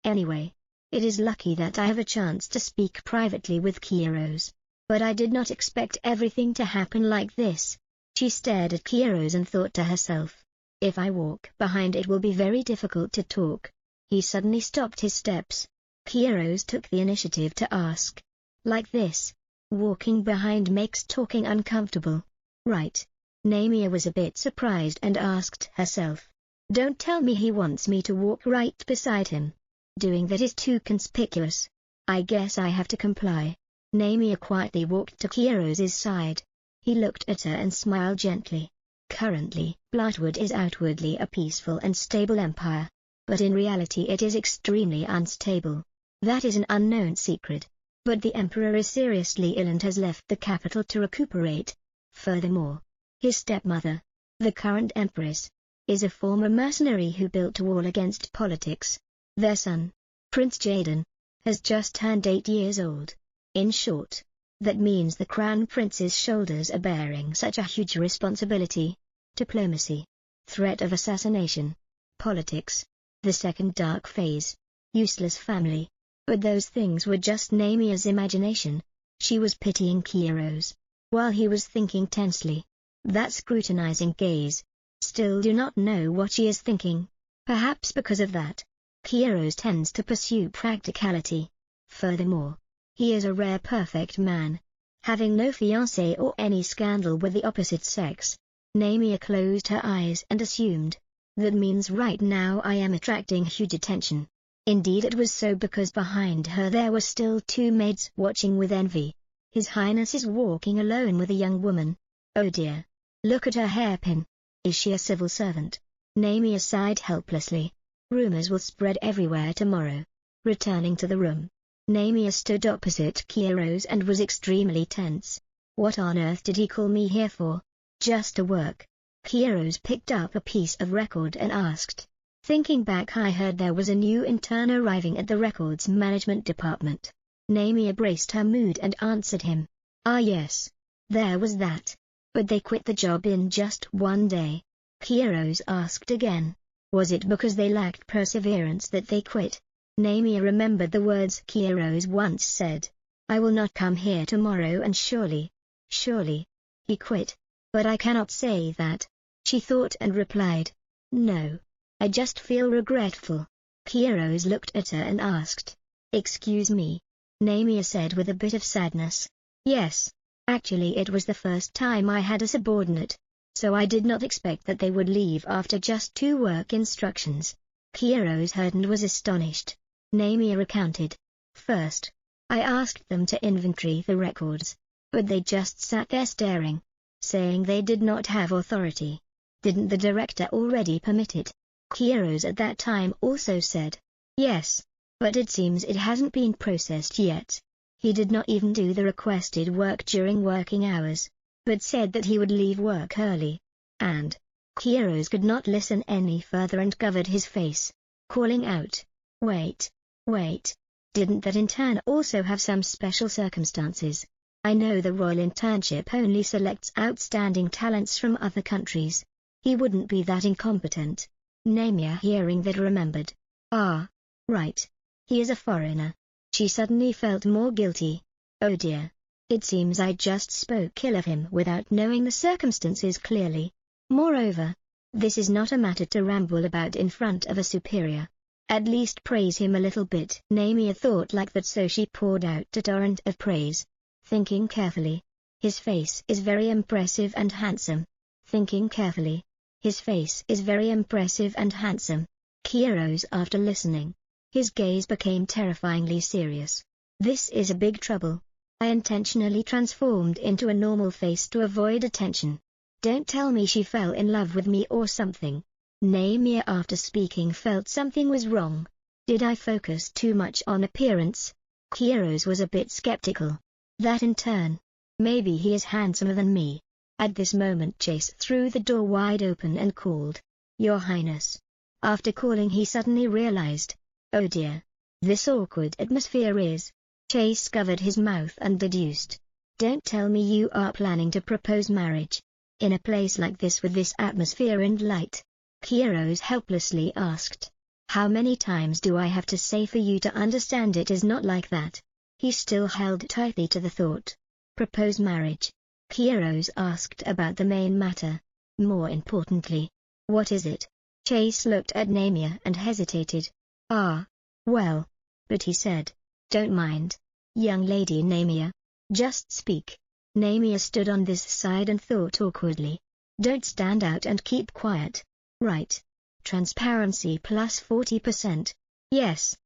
Speaker 1: "Anyway, it is lucky that I have a chance to speak privately with Kairos. But I did not expect everything to happen like this." She stared at Kairos and thought to herself, "If I walk behind it will be very difficult to talk." He suddenly stopped his steps. Kairos took the initiative to ask, "Like this? Walking behind makes talking uncomfortable, right?" Namia was a bit surprised and asked herself, "Don't tell me he wants me to walk right beside him. Doing that is too conspicuous. I guess I have to comply." Namia quietly walked to Kairos' side. He looked at her and smiled gently. "Currently, Bloodwood is outwardly a peaceful and stable empire, but in reality it is extremely unstable. That is an unknown secret. But the emperor is seriously ill and has left the capital to recuperate. Furthermore, his stepmother, the current empress, is a former mercenary who built a wall against politics. Their son, Prince Jaden, has just turned 8 years old. In short, That means the Crown Prince's shoulders are bearing such a huge responsibility. Diplomacy. Threat of assassination. Politics. The second dark phase. Useless family. But those things were just Namia's imagination. She was pitying Kiros. While he was thinking tensely. That scrutinizing gaze. Still do not know what she is thinking. Perhaps because of that. Kiros tends to pursue practicality. Furthermore, he is a rare perfect man. Having no fiancé or any scandal with the opposite sex. Namia closed her eyes and assumed. That means right now I am attracting huge attention. Indeed it was so, because behind her there were still two maids watching with envy. His Highness is walking alone with a young woman. Oh dear. Look at her hairpin. Is she a civil servant? Namia sighed helplessly. Rumors will spread everywhere tomorrow. Returning to the room. Namia stood opposite Kiros and was extremely tense. What on earth did he call me here for? Just to work. Kiros picked up a piece of record and asked. Thinking back, I heard there was a new intern arriving at the records management department. Namia braced her mood and answered him. Ah yes. There was that. But they quit the job in just one day. Kiros asked again. Was it because they lacked perseverance that they quit? Namia remembered the words Kiros once said. I will not come here tomorrow, and surely, he quit. But I cannot say that. She thought and replied. No. I just feel regretful. Kiros looked at her and asked. Excuse me. Namia said with a bit of sadness. Yes. Actually it was the first time I had a subordinate. So I did not expect that they would leave after just 2 work instructions. Kiros heard and was astonished. Namia recounted. First, I asked them to inventory the records. But they just sat there staring. Saying they did not have authority. Didn't the director already permit it? Kiros at that time also said. Yes. But it seems it hasn't been processed yet. He did not even do the requested work during working hours. But said that he would leave work early. And Kiros could not listen any further and covered his face, calling out, Wait. Didn't that intern also have some special circumstances? I know the royal internship only selects outstanding talents from other countries. He wouldn't be that incompetent. Namia hearing that remembered. Ah. Right. He is a foreigner. She suddenly felt more guilty. Oh dear. It seems I just spoke ill of him without knowing the circumstances clearly. Moreover, this is not a matter to ramble about in front of a superior. At least praise him a little bit. Namia thought like that, so she poured out a torrent of praise. Thinking carefully. His face is very impressive and handsome. Thinking carefully. His face is very impressive and handsome. Kiros after listening. His gaze became terrifyingly serious. This is a big trouble. I intentionally transformed into a normal face to avoid attention. Don't tell me she fell in love with me or something. Namia after speaking felt something was wrong. Did I focus too much on appearance? Kiros was a bit skeptical. That in turn. Maybe he is handsomer than me. At this moment Chase threw the door wide open and called. Your Highness. After calling he suddenly realized. Oh dear. This awkward atmosphere is. Chase covered his mouth and deduced. Don't tell me you are planning to propose marriage. In a place like this with this atmosphere and light. Kiros helplessly asked. How many times do I have to say for you to understand it is not like that? He still held tightly to the thought. Propose marriage. Kiros asked about the main matter. More importantly. What is it? Chase looked at Namia and hesitated. Ah. Well. But he said. Don't mind. Young lady Namia. Just speak. Namia stood on this side and thought awkwardly. Don't stand out and keep quiet. Right. Transparency plus 40%. Yes.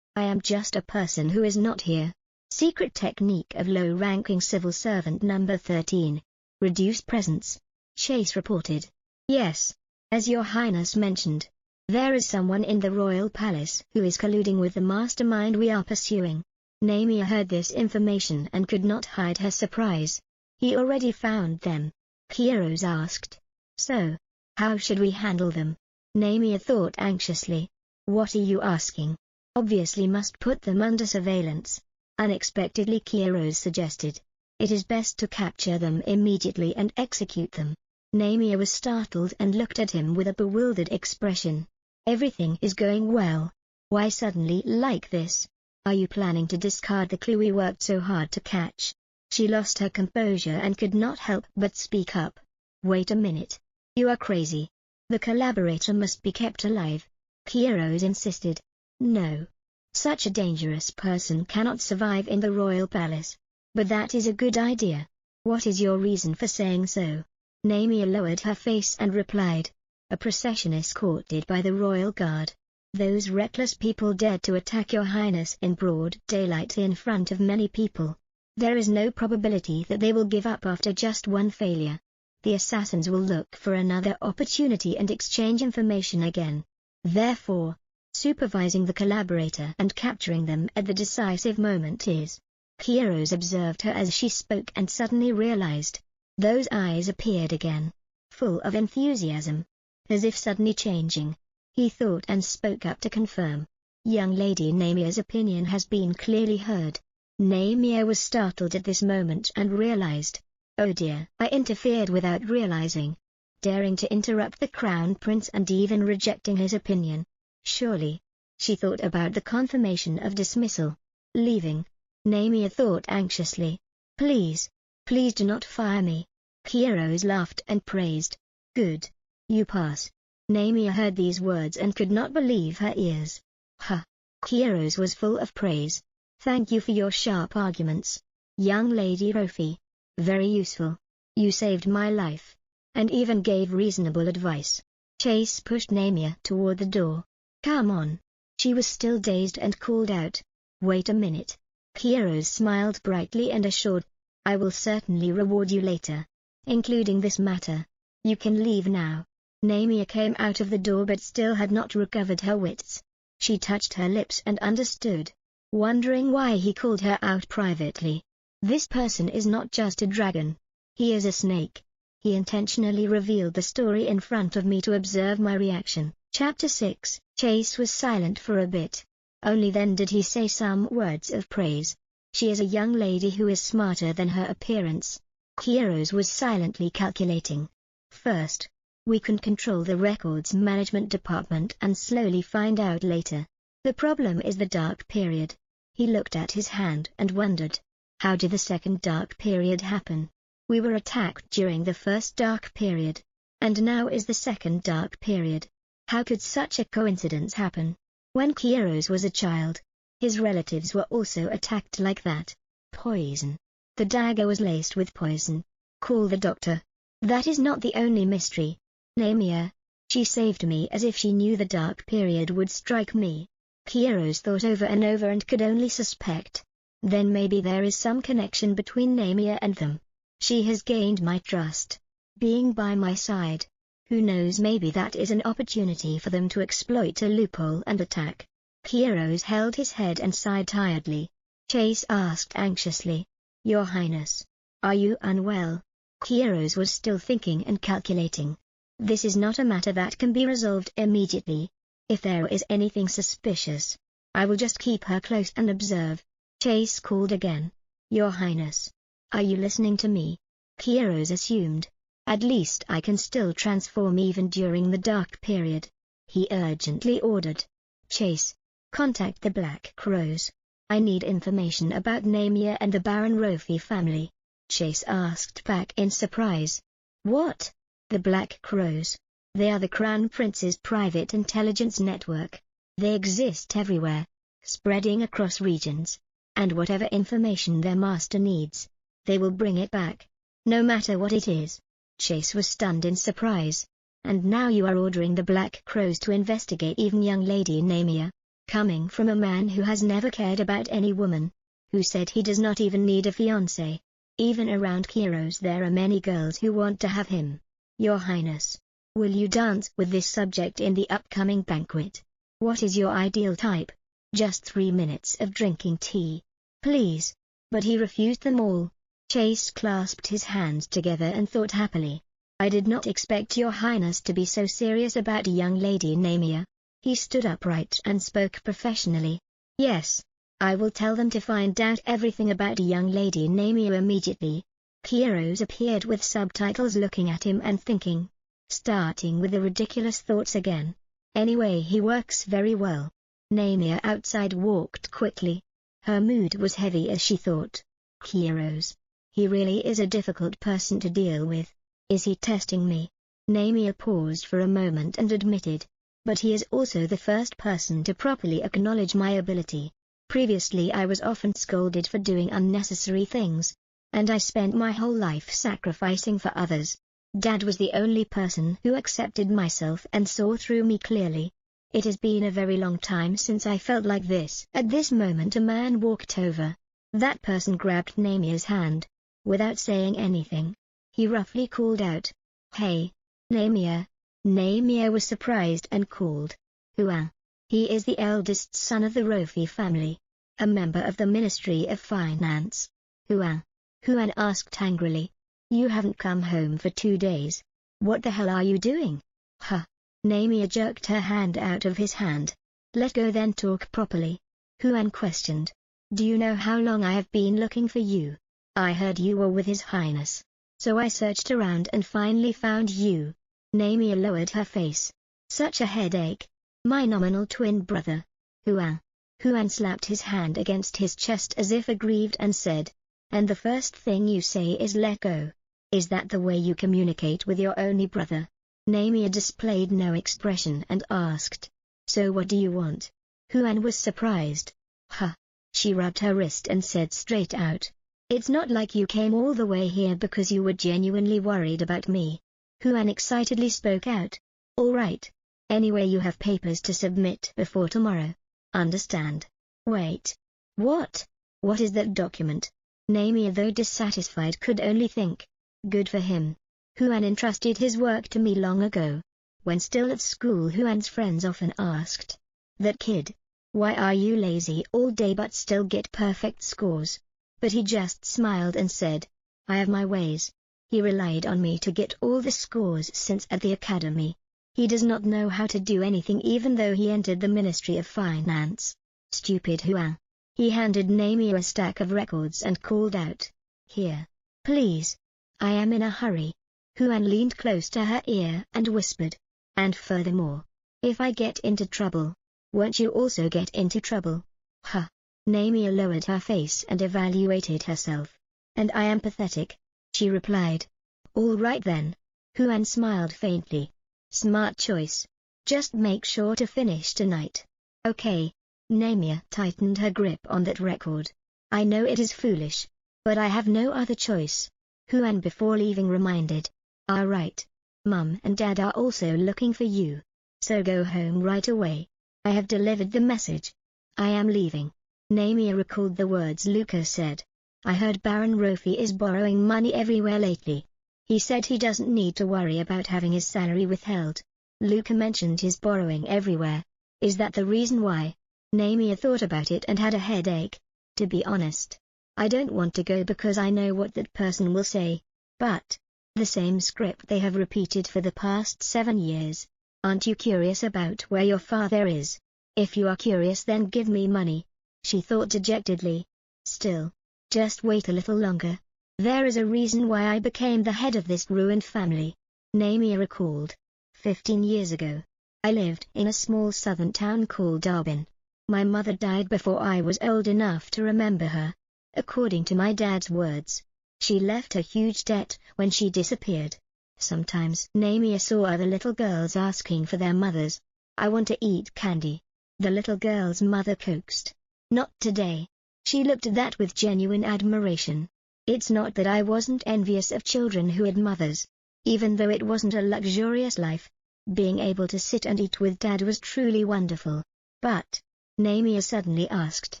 Speaker 1: I am just a person who is not here. Secret technique of low-ranking civil servant number 13. Reduce presence. Chase reported. Yes. As your Highness mentioned. There is someone in the royal palace who is colluding with the mastermind we are pursuing. Namia heard this information and could not hide her surprise. He already found them. Kiros asked. So, how should we handle them? Namia thought anxiously. What are you asking? Obviously must put them under surveillance. Unexpectedly Kiros suggested. It is best to capture them immediately and execute them. Namia was startled and looked at him with a bewildered expression. Everything is going well. Why suddenly like this? Are you planning to discard the clue we worked so hard to catch? She lost her composure and could not help but speak up. Wait a minute. You are crazy. The collaborator must be kept alive. Kiros insisted. No. Such a dangerous person cannot survive in the royal palace. But that is a good idea. What is your reason for saying so? Namia lowered her face and replied. A procession escorted by the royal guard. Those reckless people dared to attack your highness in broad daylight in front of many people. There is no probability that they will give up after just one failure. The assassins will look for another opportunity and exchange information again. Therefore, supervising the collaborator and capturing them at the decisive moment is. Kiros observed her as she spoke and suddenly realized. Those eyes appeared again, full of enthusiasm, as if suddenly changing. He thought and spoke up to confirm. Young Lady Namia's opinion has been clearly heard. Namia was startled at this moment and realized. Oh dear, I interfered without realizing. Daring to interrupt the Crown Prince and even rejecting his opinion. Surely. She thought about the confirmation of dismissal. Leaving. Namia thought anxiously. Please do not fire me. Kiros laughed and praised. Good. You pass. Namia heard these words and could not believe her ears. Ha! Kiros was full of praise. Thank you for your sharp arguments. Young Lady Rofi. Very useful. You saved my life. And even gave reasonable advice. Chase pushed Namia toward the door. Come on. She was still dazed and called out. Wait a minute. Kiros smiled brightly and assured. I will certainly reward you later. Including this matter. You can leave now. Namia came out of the door but still had not recovered her wits. She touched her lips and understood. Wondering why he called her out privately. This person is not just a dragon. He is a snake. He intentionally revealed the story in front of me to observe my reaction. Chapter 6. Chase was silent for a bit. Only then did he say some words of praise. She is a young lady who is smarter than her appearance. Kiros was silently calculating. First, we can control the records management department and slowly find out later. The problem is the dark period. He looked at his hand and wondered. How did the second dark period happen? We were attacked during the first dark period. And now is the second dark period. How could such a coincidence happen? When Kiros was a child, his relatives were also attacked like that. Poison. The dagger was laced with poison. Call the doctor. That is not the only mystery. Namia. She saved me as if she knew the dark period would strike me. Kiros thought over and over and could only suspect. Then maybe there is some connection between Namia and them. She has gained my trust. Being by my side. Who knows, maybe that is an opportunity for them to exploit a loophole and attack. Kiros held his head and sighed tiredly. Chase asked anxiously. Your Highness. Are you unwell? Kiros was still thinking and calculating. This is not a matter that can be resolved immediately. If there is anything suspicious, I will just keep her close and observe. Chase called again. Your Highness. Are you listening to me? Kiros assumed. At least I can still transform even during the dark period. He urgently ordered. Chase. Contact the Black Crows. I need information about Namia and the Baron Rofi family. Chase asked back in surprise. What? The Black Crows. They are the Crown Prince's private intelligence network. They exist everywhere, spreading across regions. And whatever information their master needs, they will bring it back. No matter what it is. Chase was stunned in surprise. And now you are ordering the Black Crows to investigate even young Lady Namia? Coming from a man who has never cared about any woman. Who said he does not even need a fiancé. Even around Kiros there are many girls who want to have him. Your Highness. Will you dance with this subject in the upcoming banquet? What is your ideal type? Just 3 minutes of drinking tea. Please. But he refused them all. Chase clasped his hands together and thought happily. I did not expect your Highness to be so serious about young Lady Namia. He stood upright and spoke professionally. Yes. I will tell them to find out everything about young lady Namia immediately. Heroes appeared with subtitles looking at him and thinking. Starting with the ridiculous thoughts again. Anyway, he works very well. Namia outside walked quickly. Her mood was heavy as she thought. Heroes. He really is a difficult person to deal with. Is he testing me? Namia paused for a moment and admitted. But he is also the first person to properly acknowledge my ability. Previously I was often scolded for doing unnecessary things. And I spent my whole life sacrificing for others. Dad was the only person who accepted myself and saw through me clearly. It has been a very long time since I felt like this. At this moment a man walked over. That person grabbed Namia's hand. Without saying anything, he roughly called out, "Hey, Namia." Namia was surprised and called, "Hua." He is the eldest son of the Rofi family, a member of the Ministry of Finance. "Hua?" Huan asked angrily. "You haven't come home for 2 days. What the hell are you doing?" "Huh." Namia jerked her hand out of his hand. "Let go then talk properly." Huan questioned. "Do you know how long I have been looking for you? I heard you were with His Highness. So I searched around and finally found you." Namia lowered her face. "Such a headache. My nominal twin brother." "Huan." Huan slapped his hand against his chest as if aggrieved and said, "And the first thing you say is let go. Is that the way you communicate with your only brother?" Namia displayed no expression and asked, "So what do you want?" Huan was surprised. "Huh." She rubbed her wrist and said straight out, "It's not like you came all the way here because you were genuinely worried about me." Huan excitedly spoke out, "All right. Anyway, you have papers to submit before tomorrow. Understand?" "Wait. What? What is that document?" Namia, though dissatisfied, could only think. Good for him. Huan entrusted his work to me long ago. When still at school, Huan's friends often asked, "That kid. Why are you lazy all day but still get perfect scores?" But he just smiled and said, "I have my ways." He relied on me to get all the scores since at the academy. He does not know how to do anything even though he entered the Ministry of Finance. Stupid Huan. He handed Namia a stack of records and called out, "Here. Please. I am in a hurry." Huan leaned close to her ear and whispered, "And furthermore, if I get into trouble, won't you also get into trouble?" "Huh." Namia lowered her face and evaluated herself. "And I am pathetic," she replied. "All right then." Huan smiled faintly. "Smart choice. Just make sure to finish tonight." "Okay." Namia tightened her grip on that record. "I know it is foolish, but I have no other choice." Huan before leaving reminded, "All right. Mum and Dad are also looking for you. So go home right away. I have delivered the message. I am leaving." Namia recalled the words Luca said. "I heard Baron Rofi is borrowing money everywhere lately. He said he doesn't need to worry about having his salary withheld. Luca mentioned his borrowing everywhere. Is that the reason why?" Namia thought about it and had a headache. "To be honest, I don't want to go because I know what that person will say. But the same script they have repeated for the past 7 years. Aren't you curious about where your father is? If you are curious, then give me money." She thought dejectedly. "Still, just wait a little longer. There is a reason why I became the head of this ruined family." Namia recalled. 15 years ago, I lived in a small southern town called Arbin. My mother died before I was old enough to remember her. According to my dad's words, she left a huge debt when she disappeared. Sometimes Namia saw other little girls asking for their mothers. "I want to eat candy." The little girl's mother coaxed. "Not today." She looked at that with genuine admiration. It's not that I wasn't envious of children who had mothers. Even though it wasn't a luxurious life, being able to sit and eat with Dad was truly wonderful. But Namia suddenly asked,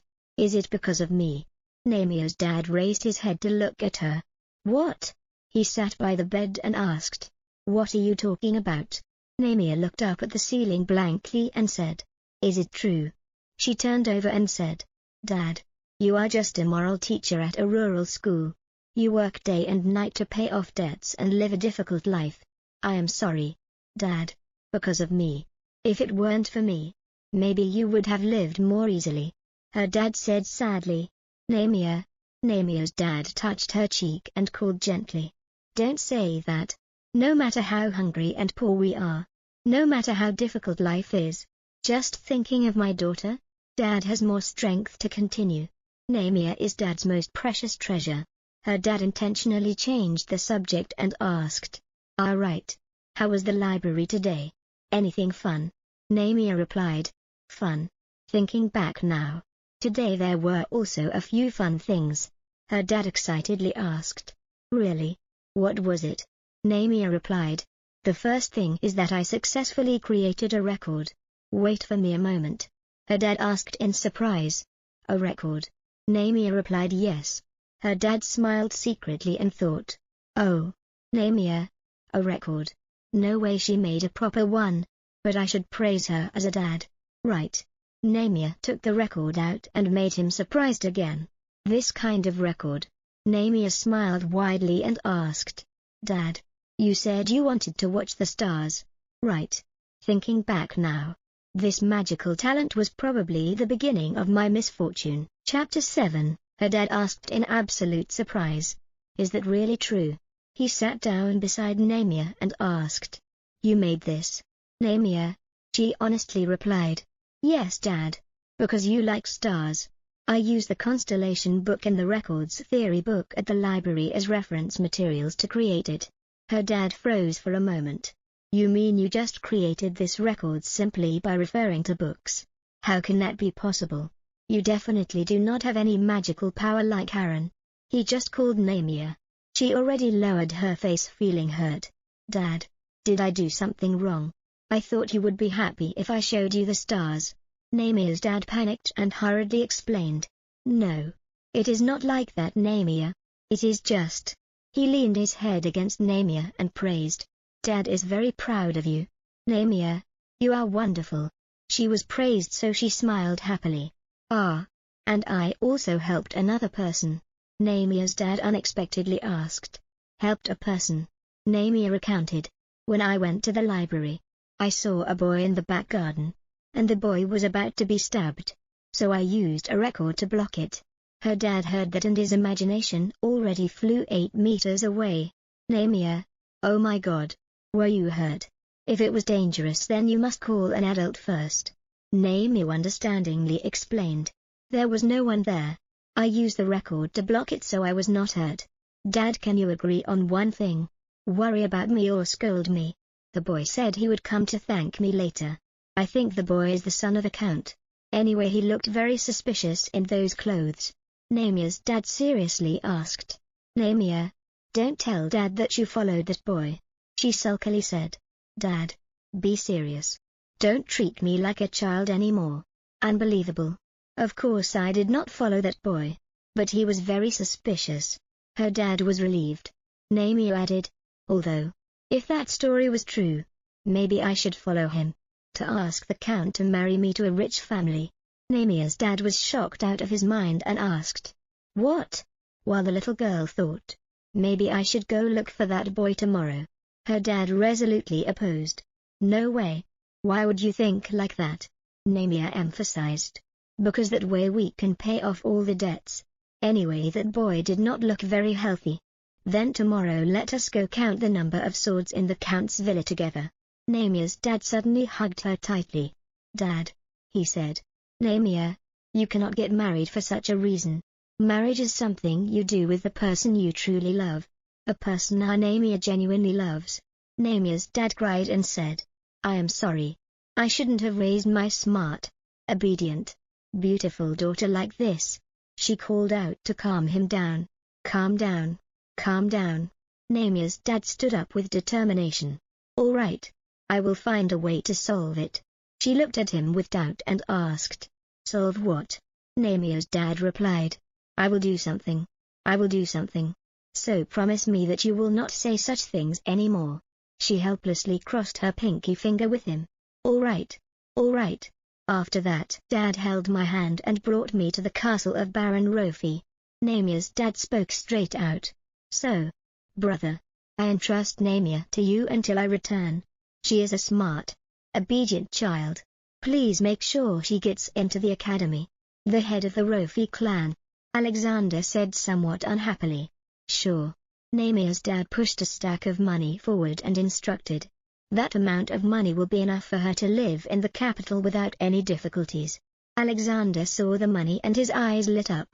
Speaker 1: "Is it because of me?" Namia's dad raised his head to look at her. "What?" He sat by the bed and asked, "What are you talking about?" Namia looked up at the ceiling blankly and said, "Is it true?" She turned over and said, "Dad, you are just a moral teacher at a rural school. You work day and night to pay off debts and live a difficult life. I am sorry, Dad, because of me. If it weren't for me, maybe you would have lived more easily." her dad said sadly. Namia. Namia's dad touched her cheek and called gently. Don't say that. No matter how hungry and poor we are, no matter how difficult life is, just thinking of my daughter, Dad has more strength to continue. Namia is Dad's most precious treasure. Her dad intentionally changed the subject and asked. All right. How was the library today? Anything fun? Namia replied. Fun. Thinking back now. Today there were also a few fun things. Her dad excitedly asked. Really? What was it? Namia replied. The first thing is that I successfully created a record. Wait for me a moment. Her dad asked in surprise. A record? Namia replied yes. Her dad smiled secretly and thought. Oh, Namia. A record. No way she made a proper one. But I should praise her as a dad. Right. Namia took the record out and made him surprised again. This kind of record. Namia smiled widely and asked. Dad, you said you wanted to watch the stars. Right. Thinking back now. This magical talent was probably the beginning of my misfortune. Chapter 7, her dad asked in absolute surprise. Is that really true? He sat down beside Namia and asked. You made this? Namia? She honestly replied. Yes, Dad. Because you like stars. I used the constellation book and the records theory book at the library as reference materials to create it. Her dad froze for a moment. You mean you just created this record simply by referring to books? How can that be possible? You definitely do not have any magical power like Aaron. He just called Namia. She already lowered her face, feeling hurt. Dad, did I do something wrong? I thought you would be happy if I showed you the stars. Namia's dad panicked and hurriedly explained. No. It is not like that, Namia. It is just. He leaned his head against Namia and praised. Dad is very proud of you. Namia, you are wonderful. She was praised, so she smiled happily. Ah. And I also helped another person. Namia's dad unexpectedly asked. Helped a person? Namia recounted. When I went to the library, I saw a boy in the back garden. And the boy was about to be stabbed. So I used a record to block it. Her dad heard that and his imagination already flew 8 meters away. Namia. Oh my God. Were you hurt? If it was dangerous, then you must call an adult first. Namia understandingly explained. There was no one there. I used the record to block it, so I was not hurt. Dad, can you agree on one thing? Worry about me or scold me. The boy said he would come to thank me later. I think the boy is the son of a count. Anyway, he looked very suspicious in those clothes. Namia's dad seriously asked. Namia, don't tell Dad that you followed that boy. She sulkily said. Dad, be serious. Don't treat me like a child anymore. Unbelievable. Of course I did not follow that boy. But he was very suspicious. Her dad was relieved. Namia added. Although, if that story was true, maybe I should follow him. To ask the count to marry me to a rich family. Namia's dad was shocked out of his mind and asked. What? While the little girl thought. Maybe I should go look for that boy tomorrow. Her dad resolutely opposed. No way. Why would you think like that? Namia emphasized. Because that way we can pay off all the debts. Anyway, that boy did not look very healthy. Then tomorrow let us go count the number of swords in the count's villa together. Namia's dad suddenly hugged her tightly. Dad, he said. Namia, you cannot get married for such a reason. Marriage is something you do with the person you truly love. A person Namia genuinely loves. Namia's dad cried and said. I am sorry. I shouldn't have raised my smart, obedient, beautiful daughter like this. She called out to calm him down. Calm down. Calm down. Namia's dad stood up with determination. All right. I will find a way to solve it. She looked at him with doubt and asked. Solve what? Namia's dad replied. I will do something. I will do something. So promise me that you will not say such things anymore. She helplessly crossed her pinky finger with him. All right. All right. After that, Dad held my hand and brought me to the castle of Baron Rofi. Namia's dad spoke straight out. So, brother, I entrust Namia to you until I return. She is a smart, obedient child. Please make sure she gets into the academy. the head of the Rofi clan. Alexander said somewhat unhappily. Sure. Namia's dad pushed a stack of money forward and instructed. That amount of money will be enough for her to live in the capital without any difficulties. Alexander saw the money and his eyes lit up.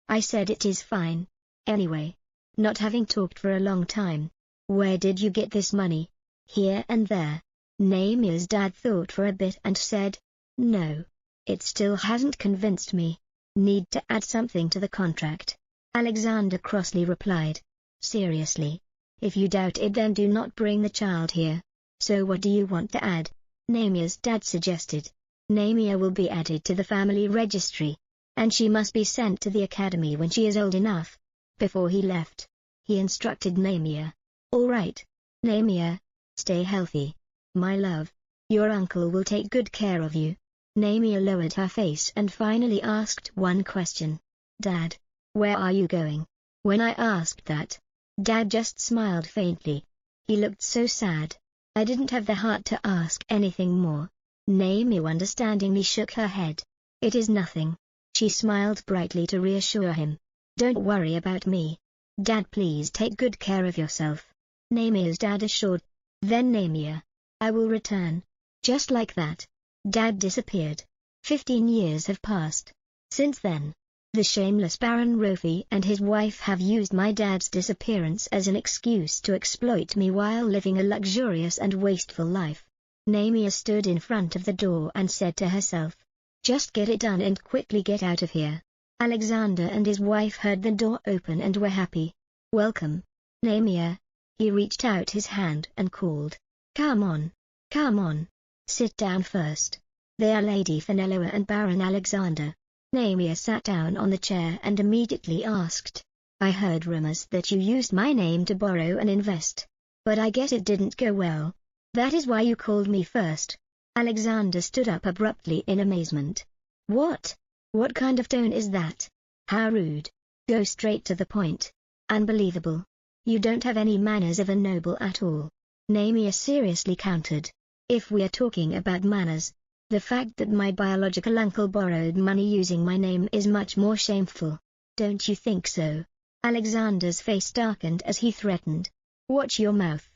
Speaker 1: I said it is fine. Anyway, not having talked for a long time, where did you get this money? Here and there. Namia's dad thought for a bit and said, no. It still hasn't convinced me. Need to add something to the contract. Alexander crossly replied. Seriously. If you doubt it, then do not bring the child here. So what do you want to add? Namia's dad suggested. Namia will be added to the family registry, and she must be sent to the academy when she is old enough. Before he left, he instructed Namia. All right, Namia, stay healthy. My love. Your uncle will take good care of you. Namia lowered her face and finally asked one question. Dad, where are you going? When I asked that, Dad just smiled faintly. He looked so sad. I didn't have the heart to ask anything more. Namia understandingly shook her head. It is nothing. She smiled brightly to reassure him. Don't worry about me. Dad, please take good care of yourself. Namia's dad assured. Then Namia. I will return. Just like that. Dad disappeared. 15 years have passed. Since then, the shameless Baron Rofi and his wife have used my dad's disappearance as an excuse to exploit me while living a luxurious and wasteful life. Namia stood in front of the door and said to herself, just get it done and quickly get out of here. Alexander and his wife heard the door open and were happy. Welcome, Namia. He reached out his hand and called. Come on. Come on. Sit down first. They are Lady Fenelloa and Baron Alexander. Namia sat down on the chair and immediately asked. I heard rumors that you used my name to borrow and invest. But I guess it didn't go well. That is why you called me first. Alexander stood up abruptly in amazement. What? What kind of tone is that? How rude. Go straight to the point. Unbelievable. You don't have any manners of a noble at all. Namia seriously countered. If we are talking about manners, the fact that my biological uncle borrowed money using my name is much more shameful. Don't you think so? Alexander's face darkened as he threatened. Watch your mouth,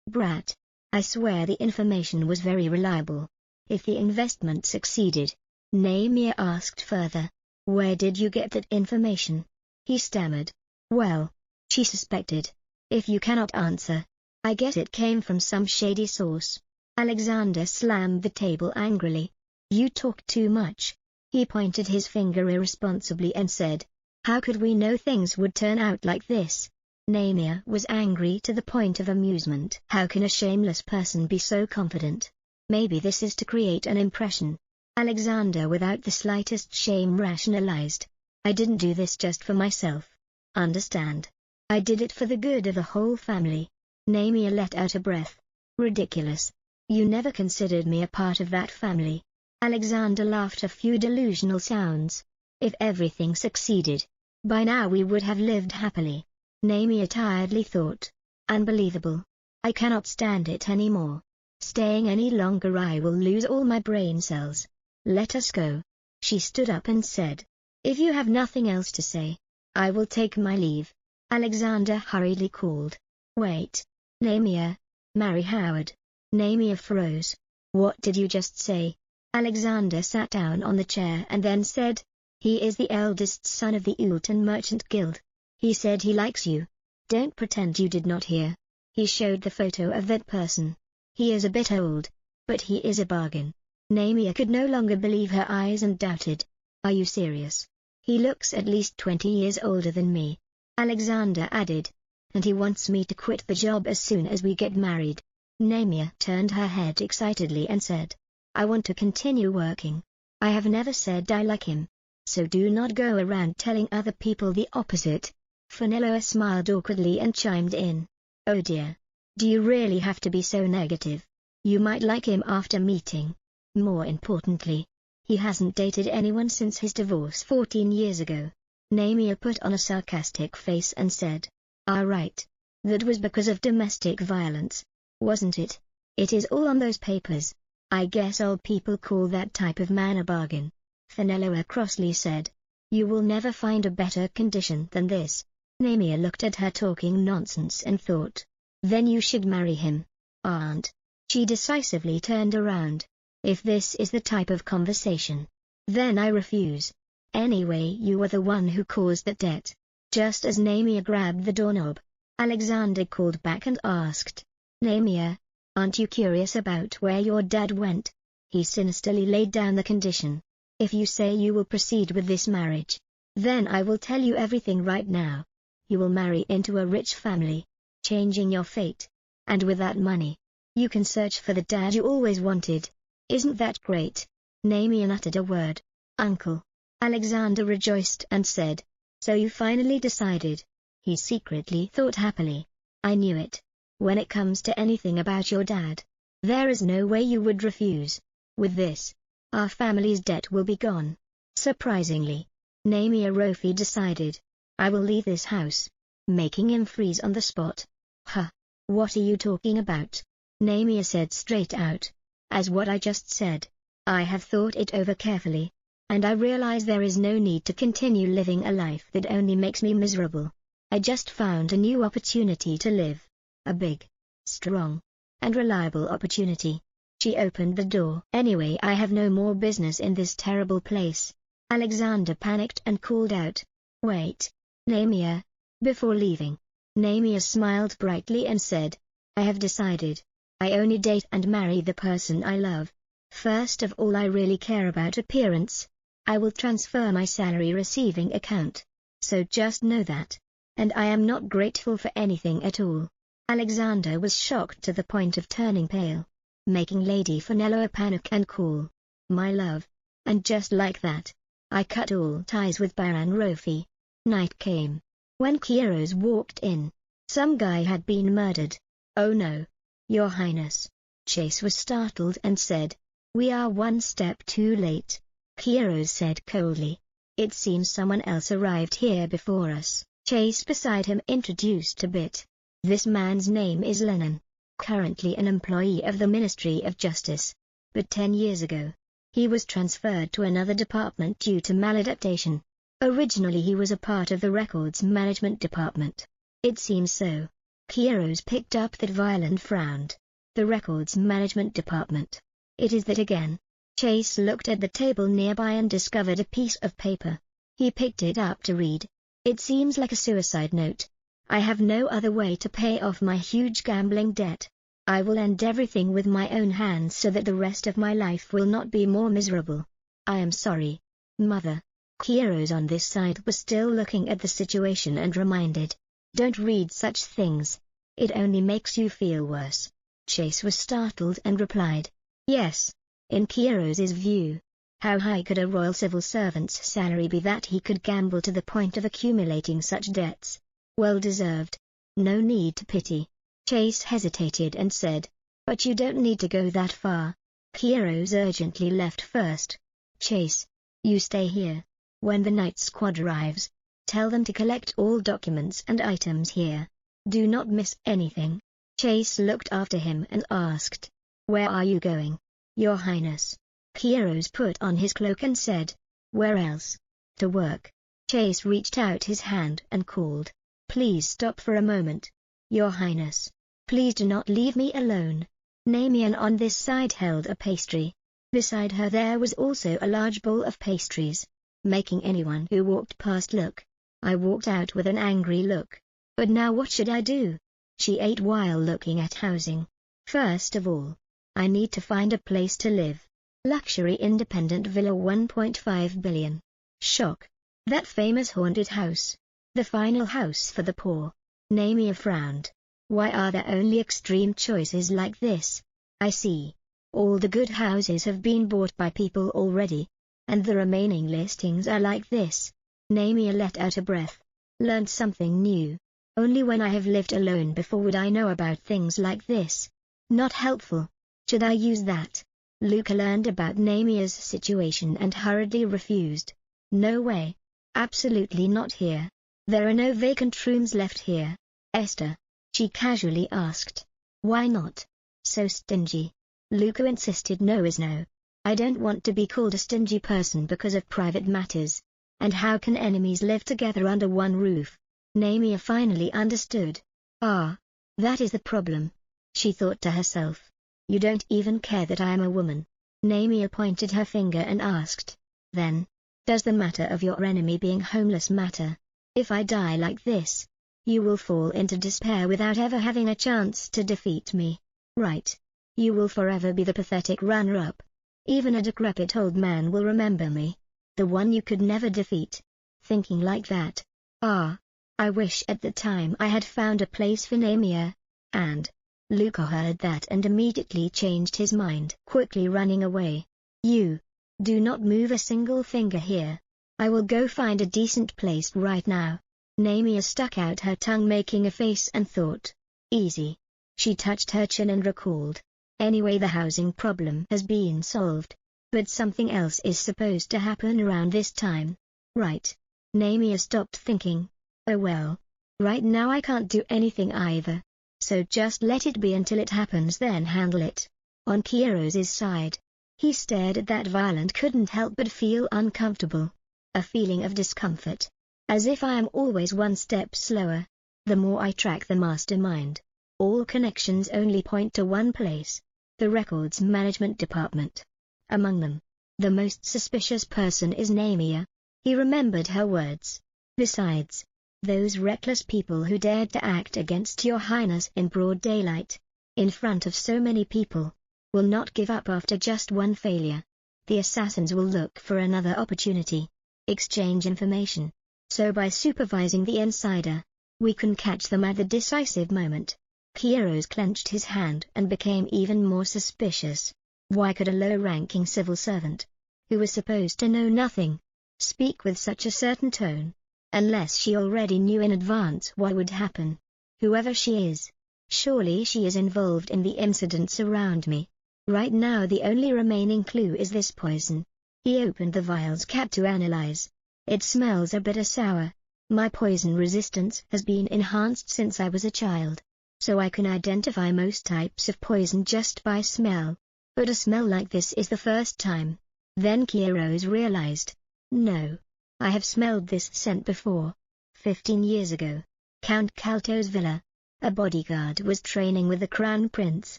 Speaker 1: brat. I swear the information was very reliable. If the investment succeeded, Namia asked further. Where did you get that information? He stammered. Well, she suspected. If you cannot answer, I guess it came from some shady source. Alexander slammed the table angrily. You talk too much. He pointed his finger irresponsibly and said, how could we know things would turn out like this? Namia was angry to the point of amusement. How can a shameless person be so confident? Maybe this is to create an impression. Alexander without the slightest shame rationalized. I didn't do this just for myself. Understand? I did it for the good of the whole family. Namia let out a breath. Ridiculous. You never considered me a part of that family. Alexander laughed a few delusional sounds. If everything succeeded, by now we would have lived happily. Namia tiredly thought. Unbelievable. I cannot stand it anymore. Staying any longer I will lose all my brain cells. Let us go. She stood up and said. If you have nothing else to say, I will take my leave. Alexander hurriedly called. Wait. Namia. Marry Howard. Namia froze. What did you just say? Alexander sat down on the chair and then said. He is the eldest son of the Ulton Merchant Guild. He said he likes you. Don't pretend you did not hear. He showed the photo of that person. He is a bit old, but he is a bargain. Namia could no longer believe her eyes and doubted. Are you serious? He looks at least 20 years older than me. Alexander added. And he wants me to quit the job as soon as we get married. Namia turned her head excitedly and said. I want to continue working. I have never said I like him. So do not go around telling other people the opposite. Fenelloa smiled awkwardly and chimed in. Oh dear. Do you really have to be so negative? You might like him after meeting. More importantly, he hasn't dated anyone since his divorce 14 years ago. Namia put on a sarcastic face and said. Ah right. That was because of domestic violence, wasn't it? It is all on those papers. I guess old people call that type of man a bargain. Fenelloa crossly said. You will never find a better condition than this. Namia looked at her talking nonsense and thought, then you should marry him, aunt. She decisively turned around. If this is the type of conversation, then I refuse. Anyway, you were the one who caused that debt. Just as Namia grabbed the doorknob, Alexander called back and asked, Namia, aren't you curious about where your dad went? He sinisterly laid down the condition. If you say you will proceed with this marriage, then I will tell you everything right now. You will marry into a rich family, changing your fate. And with that money, you can search for the dad you always wanted. Isn't that great? Namia uttered a word. Uncle. Alexander rejoiced and said, so you finally decided. He secretly thought happily. I knew it. When it comes to anything about your dad, there is no way you would refuse. With this, our family's debt will be gone. Surprisingly, Namia Rofi decided, I will leave this house, making him freeze on the spot. Huh. What are you talking about? Namia said straight out. As what I just said. I have thought it over carefully, and I realize there is no need to continue living a life that only makes me miserable. I just found a new opportunity to live. A big, strong, and reliable opportunity. She opened the door. Anyway, I have no more business in this terrible place. Alexander panicked and called out, wait, Namia. Before leaving, Namia smiled brightly and said, I have decided. I only date and marry the person I love. First of all, I really care about appearance. I will transfer my salary receiving account. So just know that. And I am not grateful for anything at all. Alexander was shocked to the point of turning pale, making Lady Finello panic and call, my love. And just like that, I cut all ties with Baron Rofi. Night came. When Kiros walked in, some guy had been murdered. Oh no, Your Highness. Chase was startled and said, we are one step too late. Kiros said coldly, it seems someone else arrived here before us. Chase beside him introduced a bit. This man's name is Lennon, currently an employee of the Ministry of Justice. But 10 years ago, he was transferred to another department due to maladaptation. Originally he was a part of the Records Management Department. It seems so. Kiros picked up that vial and frowned. The Records Management Department. It is that again. Chase looked at the table nearby and discovered a piece of paper. He picked it up to read. It seems like a suicide note. I have no other way to pay off my huge gambling debt. I will end everything with my own hands so that the rest of my life will not be more miserable. I am sorry, Mother. Kiros on this side was still looking at the situation and reminded, don't read such things. It only makes you feel worse. Chase was startled and replied, yes. In Kiros's view, how high could a royal civil servant's salary be that he could gamble to the point of accumulating such debts? Well deserved. No need to pity. Chase hesitated and said, but you don't need to go that far. Kiros urgently left first. Chase, you stay here. When the night squad arrives, tell them to collect all documents and items here. Do not miss anything. Chase looked after him and asked, where are you going? Your Highness. Kiros put on his cloak and said, where else? To work. Chase reached out his hand and called, please stop for a moment. Your Highness. Please do not leave me alone. Namia on this side held a pastry. Beside her there was also a large bowl of pastries, making anyone who walked past look. I walked out with an angry look. But now what should I do? She ate while looking at housing. First of all, I need to find a place to live. Luxury independent villa 1.5 billion. Shock. That famous haunted house. The final house for the poor. Namia frowned. Why are there only extreme choices like this? I see. All the good houses have been bought by people already, and the remaining listings are like this. Namia let out a breath. Learned something new. Only when I have lived alone before would I know about things like this. Not helpful. Should I use that? Luca learned about Namia's situation and hurriedly refused. No way. Absolutely not here. There are no vacant rooms left here. Esther, she casually asked. Why not? So stingy. Luca insisted no is no. I don't want to be called a stingy person because of private matters. And how can enemies live together under one roof? Namia finally understood. Ah, that is the problem, she thought to herself. You don't even care that I am a woman. Namia pointed her finger and asked, then, does the matter of your enemy being homeless matter? If I die like this, you will fall into despair without ever having a chance to defeat me. Right. You will forever be the pathetic runner-up. Even a decrepit old man will remember me. The one you could never defeat. Thinking like that. Ah. I wish at the time I had found a place for Namia. And Luca heard that and immediately changed his mind, quickly running away. You. Do not move a single finger here. I will go find a decent place right now. Namia stuck out her tongue making a face and thought. Easy. She touched her chin and recalled. Anyway, the housing problem has been solved. But something else is supposed to happen around this time. Right. Namia stopped thinking. Oh well. Right now I can't do anything either. So just let it be until it happens, then handle it. On Kiro's side. He stared at that vial and couldn't help but feel uncomfortable. A feeling of discomfort. As if I am always one step slower. The more I track the mastermind. All connections only point to one place. The records management department. Among them, the most suspicious person is Namia. He remembered her words. Besides, those reckless people who dared to act against your highness in broad daylight, in front of so many people, will not give up after just one failure. The assassins will look for another opportunity. Exchange information. So by supervising the insider, we can catch them at the decisive moment. Kiros clenched his hand and became even more suspicious. Why could a low-ranking civil servant, who was supposed to know nothing, speak with such a certain tone? Unless she already knew in advance what would happen. Whoever she is, surely she is involved in the incidents around me. Right now the only remaining clue is this poison. He opened the vial's cap to analyze. It smells a bit sour. My poison resistance has been enhanced since I was a child. So I can identify most types of poison just by smell. But a smell like this is the first time. Then Kiros realized. No. I have smelled this scent before. 15 years ago. Count Kalto's villa. A bodyguard was training with the crown prince.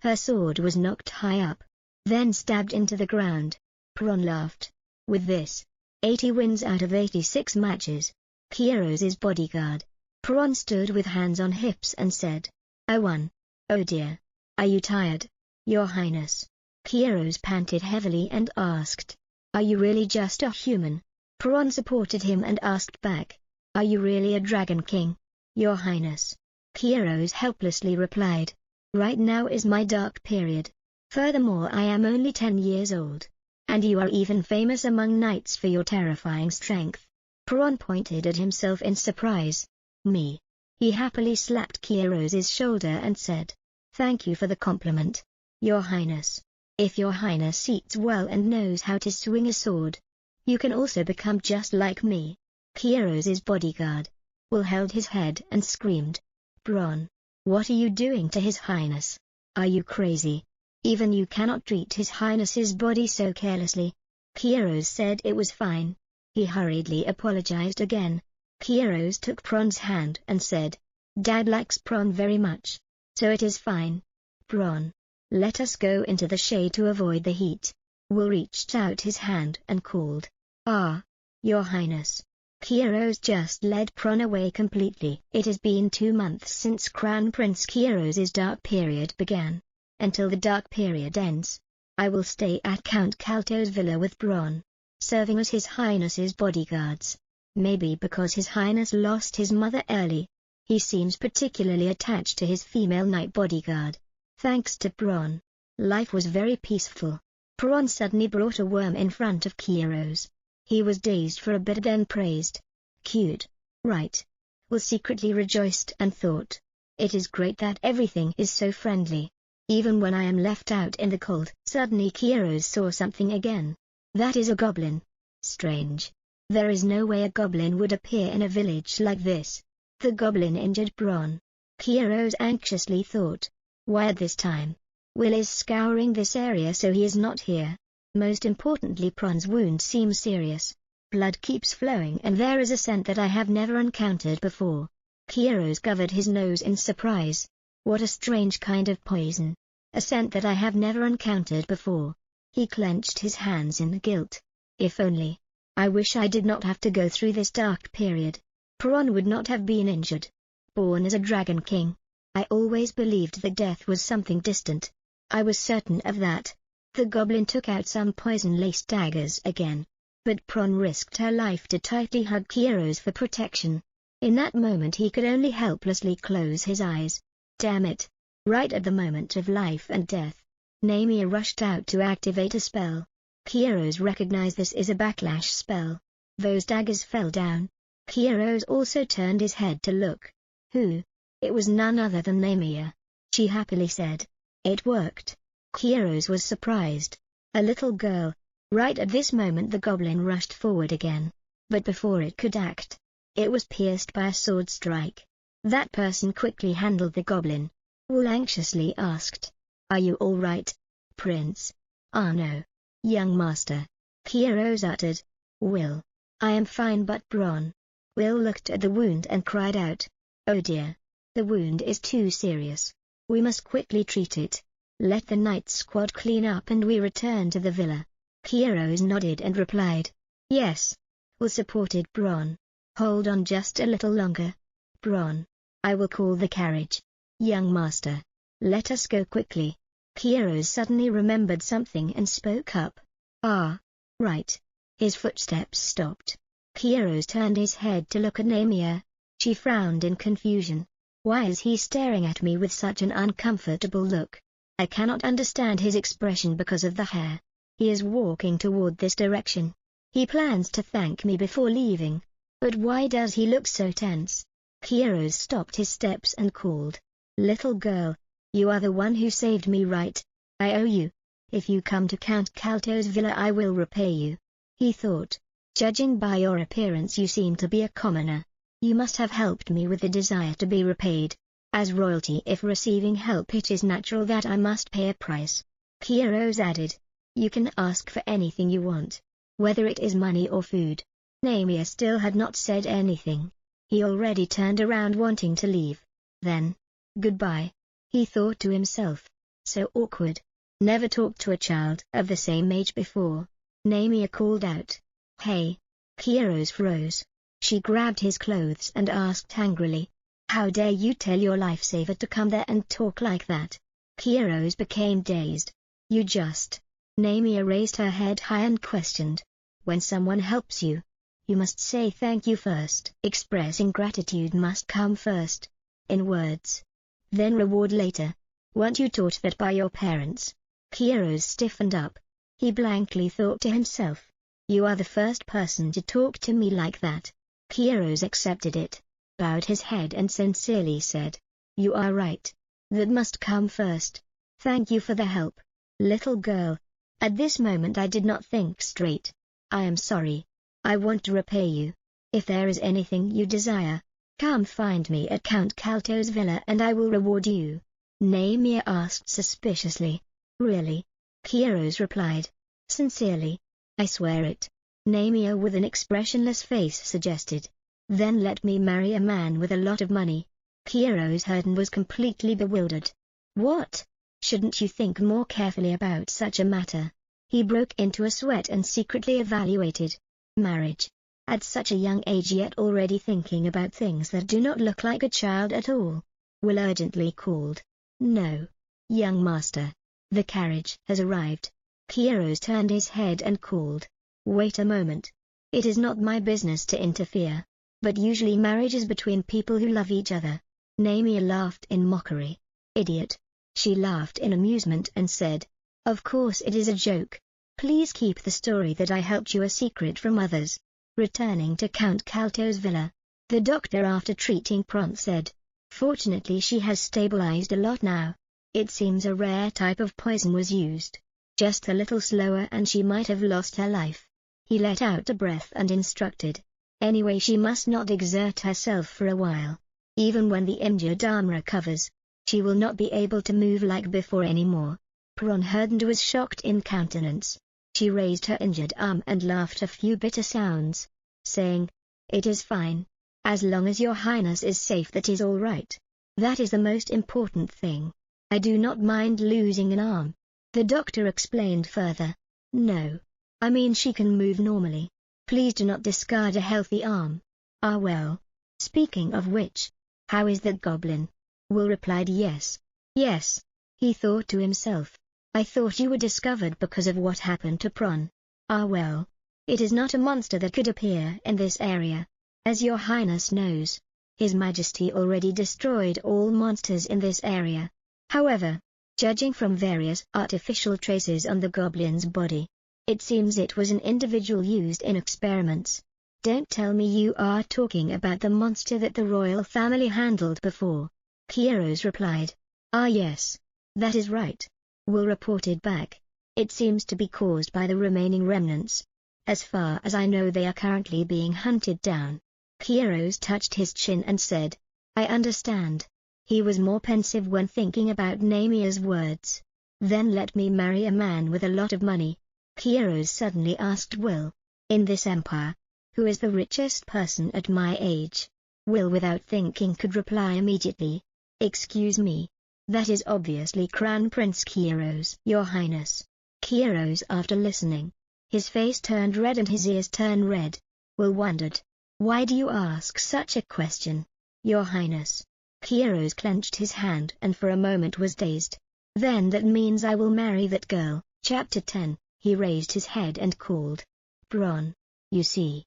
Speaker 1: Her sword was knocked high up. Then stabbed into the ground. Pron laughed. With this, 80 wins out of 86 matches. Kiros' bodyguard. Pron stood with hands on hips and said. I won. Oh dear. Are you tired, Your Highness? Kiros panted heavily and asked. Are you really just a human? Pron supported him and asked back. Are you really a dragon king, Your Highness? Kiros helplessly replied. Right now is my dark period. Furthermore, I am only 10 years old. And you are even famous among knights for your terrifying strength. Pron pointed at himself in surprise. Me. He happily slapped Kiros' shoulder and said. Thank you for the compliment, Your Highness. If Your Highness eats well and knows how to swing a sword, you can also become just like me. Kiros' bodyguard. Will held his head and screamed. Pron, what are you doing to His Highness? Are you crazy? Even you cannot treat His Highness's body so carelessly. Kiros said it was fine. He hurriedly apologized again. Kiros took Pron's hand and said. Dad likes Pron very much. So it is fine. Pron, let us go into the shade to avoid the heat. Will reached out his hand and called. Ah, Your Highness. Kiros just led Pron away completely. It has been 2 months since Crown Prince Kiros' dark period began. Until the dark period ends, I will stay at Count Kalto's villa with Pron, serving as His Highness's bodyguards. Maybe because His Highness lost his mother early, he seems particularly attached to his female knight bodyguard. Thanks to Pron, life was very peaceful. Pron suddenly brought a worm in front of Kiros. He was dazed for a bit then praised. Cute. Right. Will secretly rejoiced and thought. It is great that everything is so friendly. Even when I am left out in the cold. Suddenly Kiros saw something again. That is a goblin. Strange. There is no way a goblin would appear in a village like this. The goblin injured Pron. Kiros anxiously thought. Why at this time? Will is scouring this area so he is not here. Most importantly, Pron's wound seems serious. Blood keeps flowing and there is a scent that I have never encountered before. Kairos covered his nose in surprise. What a strange kind of poison. A scent that I have never encountered before. He clenched his hands in guilt. If only. I wish I did not have to go through this dark period. Prawn would not have been injured. Born as a dragon king, I always believed that death was something distant. I was certain of that. The goblin took out some poison-laced daggers again. But Prawn risked her life to tightly hug Kairos for protection. In that moment he could only helplessly close his eyes. Damn it. Right at the moment of life and death, Namia rushed out to activate a spell. Kairos recognized this is a backlash spell. Those daggers fell down. Kairos also turned his head to look. Who? It was none other than Namia. She happily said. It worked. Kairos was surprised. A little girl. Right at this moment the goblin rushed forward again. But before it could act, it was pierced by a sword strike. That person quickly handled the goblin. Wool anxiously asked. Are you all right, Prince? Ah no. Young master. Kairos uttered. Will. I am fine but Prawn. Will looked at the wound and cried out. Oh dear. The wound is too serious. We must quickly treat it. Let the night squad clean up and we return to the villa. Kairos nodded and replied. Yes. Will supported Prawn. Hold on just a little longer. Prawn. I will call the carriage. Young master. Let us go quickly. Kairos suddenly remembered something and spoke up. Ah. Right. His footsteps stopped. Kairos turned his head to look at Namia. She frowned in confusion. Why is he staring at me with such an uncomfortable look? I cannot understand his expression because of the hair. He is walking toward this direction. He plans to thank me before leaving. But why does he look so tense? Kairos stopped his steps and called. Little girl. You are the one who saved me, right? I owe you. If you come to Count Kalto's villa I will repay you. He thought. Judging by your appearance you seem to be a commoner. You must have helped me with the desire to be repaid. As royalty, if receiving help it is natural that I must pay a price. Kairos added. You can ask for anything you want. Whether it is money or food. Namia still had not said anything. He already turned around wanting to leave. Then. Goodbye. He thought to himself. So awkward. Never talked to a child of the same age before. Namia called out. Hey. Kairos froze. She grabbed his clothes and asked angrily. How dare you tell your lifesaver to come there and talk like that? Kairos became dazed. You just. Namia raised her head high and questioned. When someone helps you, you must say thank you first. Expressing gratitude must come first. In words. Then reward later. Weren't you taught that by your parents? Kairos stiffened up. He blankly thought to himself. You are the first person to talk to me like that. Kairos accepted it, bowed his head and sincerely said. You are right. That must come first. Thank you for the help. Little girl. At this moment I did not think straight. I am sorry. I want to repay you. If there is anything you desire, come find me at Count Kalto's villa and I will reward you. Namia asked suspiciously. Really? Kairos replied. Sincerely. I swear it. Namia with an expressionless face suggested. Then let me marry a man with a lot of money. Kairos heard and was completely bewildered. What? Shouldn't you think more carefully about such a matter? He broke into a sweat and secretly evaluated. Marriage. At such a young age yet already thinking about things that do not look like a child at all. Will urgently called. No. Young master. The carriage has arrived. Kairos turned his head and called. Wait a moment. It is not my business to interfere. But usually marriage is between people who love each other. Namia laughed in mockery. Idiot. She laughed in amusement and said. Of course it is a joke. Please keep the story that I helped you a secret from others. Returning to Count Kalto's villa, the doctor after treating Prawn said. Fortunately she has stabilized a lot now. It seems a rare type of poison was used. Just a little slower and she might have lost her life. He let out a breath and instructed. Anyway she must not exert herself for a while. Even when the injured arm recovers, she will not be able to move like before anymore. Prawn heard and was shocked in countenance. She raised her injured arm and laughed a few bitter sounds, saying, "It is fine. As long as your highness is safe, that is all right. That is the most important thing. I do not mind losing an arm." The doctor explained further. "No. I mean she can move normally. Please do not discard a healthy arm." "Ah well. Speaking of which, how is that goblin?" Will replied, "Yes. Yes." He thought to himself, "I thought you were discovered because of what happened to Prawn. Ah well. It is not a monster that could appear in this area. As your highness knows, His Majesty already destroyed all monsters in this area. However, judging from various artificial traces on the goblin's body, it seems it was an individual used in experiments." "Don't tell me you are talking about the monster that the royal family handled before," Kairos replied. "Ah yes. That is right," Will reported back. "It seems to be caused by the remaining remnants. As far as I know, they are currently being hunted down." Kairos touched his chin and said, "I understand." He was more pensive when thinking about Namia's words. "Then let me marry a man with a lot of money," Kairos suddenly asked Will. "In this empire, who is the richest person at my age?" Will without thinking could reply immediately, "Excuse me. That is obviously Crown Prince Kairos, your highness." Kairos, after listening, his face turned red and his ears turned red. Will wondered, "Why do you ask such a question, your highness?" Kairos clenched his hand and for a moment was dazed. "Then that means I will marry that girl." Chapter 10. He raised his head and called, "Prawn. You see."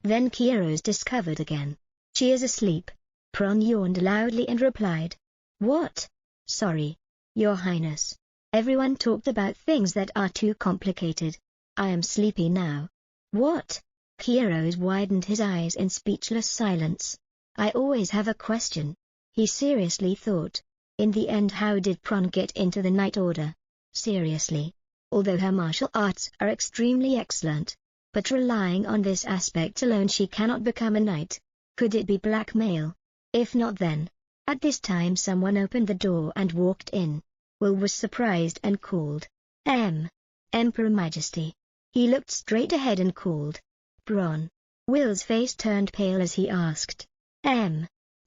Speaker 1: Then Kairos discovered again, "She is asleep." Prawn yawned loudly and replied, "What?" "Sorry, your highness. Everyone talked about things that are too complicated. I am sleepy now." "What?" Kairos widened his eyes in speechless silence. "I always have a question," he seriously thought. "In the end, how did Prawn get into the Knight Order? Seriously. Although her martial arts are extremely excellent, but relying on this aspect alone she cannot become a knight. Could it be blackmail? If not, then..." At this time someone opened the door and walked in. Will was surprised and called, Emperor Majesty." He looked straight ahead and called, "Prawn." Will's face turned pale as he asked,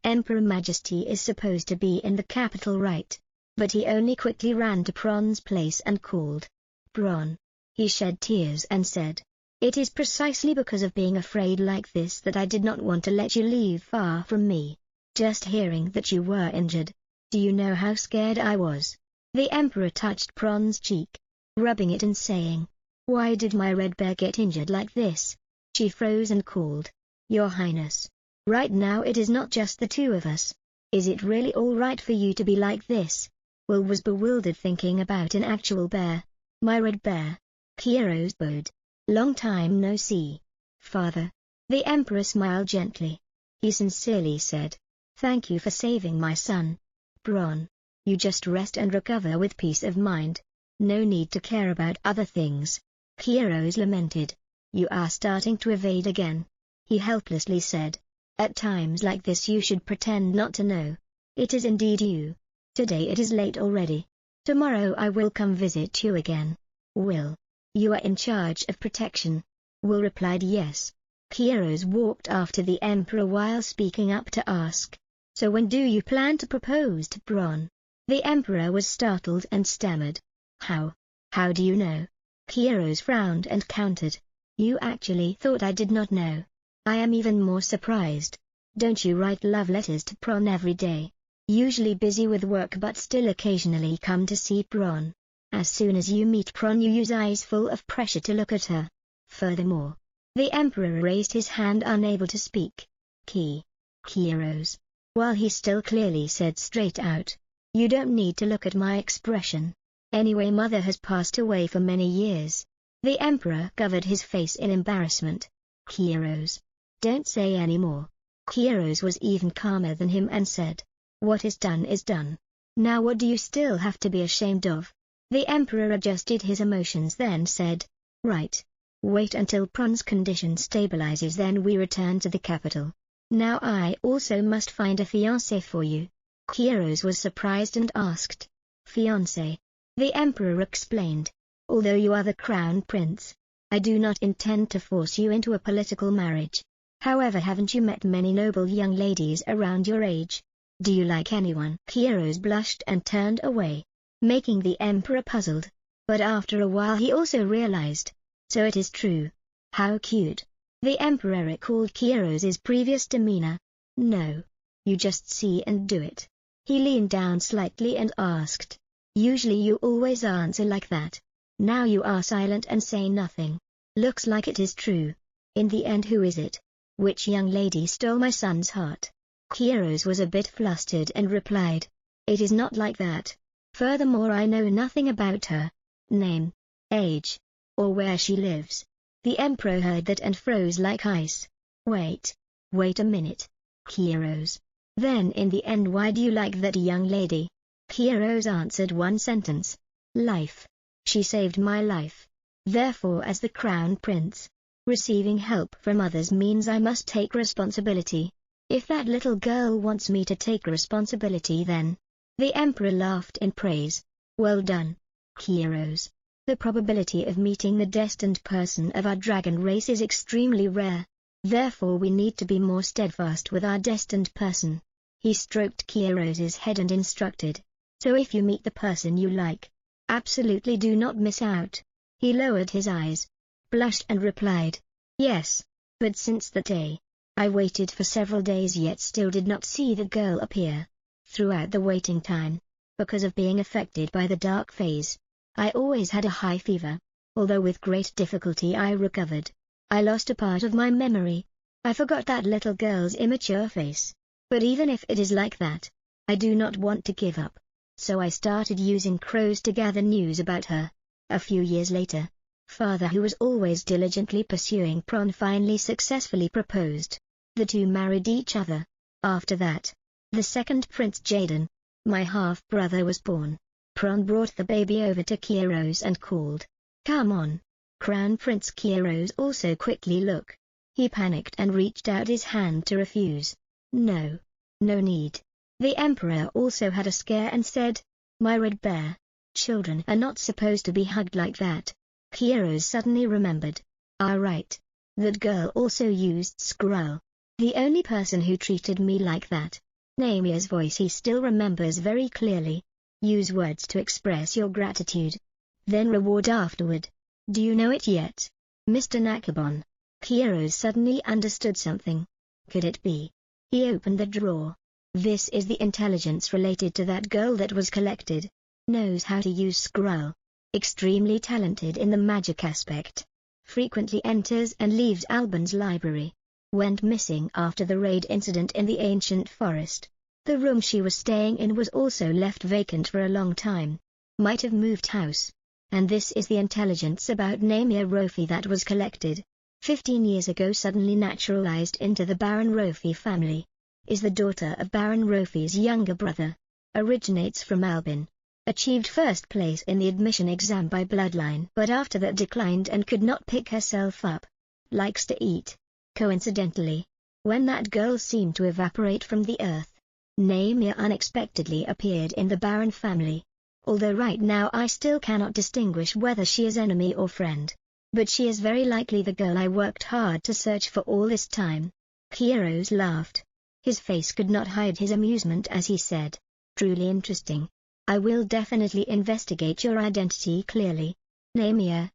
Speaker 1: Emperor Majesty is supposed to be in the capital, right?" But he only quickly ran to Prawn's place and called, "Prawn." He shed tears and said, "It is precisely because of being afraid like this that I did not want to let you leave far from me. Just hearing that you were injured, do you know how scared I was?" The Emperor touched Prawn's cheek, rubbing it and saying, "Why did my red bear get injured like this?" She froze and called, "Your Highness, right now it is not just the two of us. Is it really all right for you to be like this?" Will was bewildered thinking about an actual bear. "My red bear." Kairos bowed. "Long time no see, father." The Emperor smiled gently. He sincerely said, "Thank you for saving my son. Prawn, you just rest and recover with peace of mind. No need to care about other things." Kairos lamented, "You are starting to evade again." He helplessly said, "At times like this you should pretend not to know. It is indeed you. Today it is late already. Tomorrow I will come visit you again." "Will, you are in charge of protection?" Will replied, "Yes." Kairos walked after the Emperor while speaking up to ask, "So when do you plan to propose to Prawn?" The Emperor was startled and stammered, How do you know?" Kairos frowned and countered, "You actually thought I did not know? I am even more surprised. Don't you write love letters to Prawn every day? Usually busy with work but still occasionally come to see Prawn. As soon as you meet Prawn you use eyes full of pressure to look at her. Furthermore..." The Emperor raised his hand unable to speak. Kairos, while he still clearly said straight out, "You don't need to look at my expression. Anyway, mother has passed away for many years." The Emperor covered his face in embarrassment. "Kairos, don't say any more." Kairos was even calmer than him and said, "What is done is done. Now what do you still have to be ashamed of?" The Emperor adjusted his emotions then said, "Right. Wait until Prawn's condition stabilizes, then we return to the capital. Now I also must find a fiancé for you." Kairos was surprised and asked, "Fiancé?" The Emperor explained, Although you are the crown prince, I do not intend to force you into a political marriage. However, haven't you met many noble young ladies around your age? Do you like anyone?" Kairos blushed and turned away, making the emperor puzzled. But after a while he also realized. So it is true. How cute. The emperor recalled Kairos' previous demeanor. "No. You just see and do it." He leaned down slightly and asked. "Usually you always answer like that. Now you are silent and say nothing. Looks like it is true. In the end, who is it? Which young lady stole my son's heart?" Kairos was a bit flustered and replied. "It is not like that. Furthermore, I know nothing about her name, age, or where she lives." The emperor heard that and froze like ice. Wait a minute, Kairos. Then in the end, why do you like that young lady?" Kairos answered one sentence. "Life. She saved my life. Therefore, as the crown prince, receiving help from others means I must take responsibility. If that little girl wants me to take responsibility, then..." The emperor laughed in praise. "Well done, Kairos. The probability of meeting the destined person of our dragon race is extremely rare. Therefore we need to be more steadfast with our destined person." He stroked Kairos' head and instructed. "So if you meet the person you like, absolutely do not miss out." He lowered his eyes, blushed and replied, "Yes, but since that day, I waited for several days yet still did not see the girl appear. Throughout the waiting time, because of being affected by the dark phase, I always had a high fever. Although with great difficulty I recovered, I lost a part of my memory. I forgot that little girl's immature face. But even if it is like that, I do not want to give up. So I started using crows to gather news about her. A few years later, father, who was always diligently pursuing Pron, finally successfully proposed. The two married each other. After that, the second Prince Jaden, my half-brother, was born. Pron brought the baby over to Kairos and called, 'Come on, Crown Prince.' Kairos also quickly looked. He panicked and reached out his hand to refuse. No need. The emperor also had a scare and said, 'My red bear, children are not supposed to be hugged like that.' Kairos suddenly remembered. Right. That girl also used Skrull. The only person who treated me like that. Namia's voice he still remembers very clearly. Use words to express your gratitude. Then reward afterward. Do you know it yet, Mr. Nakabon?" Kairos suddenly understood something. Could it be? He opened the drawer. This is the intelligence related to that girl that was collected. Knows how to use Skrull. Extremely talented in the magic aspect. Frequently enters and leaves Alban's library. Went missing after the raid incident in the ancient forest. The room she was staying in was also left vacant for a long time. Might have moved house. And this is the intelligence about Namia Rofi that was collected. 15 years ago suddenly naturalized into the Baron Rofi family. Is the daughter of Baron Rofi's younger brother. Originates from Albin. Achieved first place in the admission exam by bloodline, but after that declined and could not pick herself up. Likes to eat. Coincidentally, when that girl seemed to evaporate from the earth, Namia unexpectedly appeared in the Baron family. Although right now I still cannot distinguish whether she is enemy or friend. But she is very likely the girl I worked hard to search for all this time." Kairos laughed. His face could not hide his amusement as he said, "Truly interesting. I will definitely investigate your identity clearly." Namia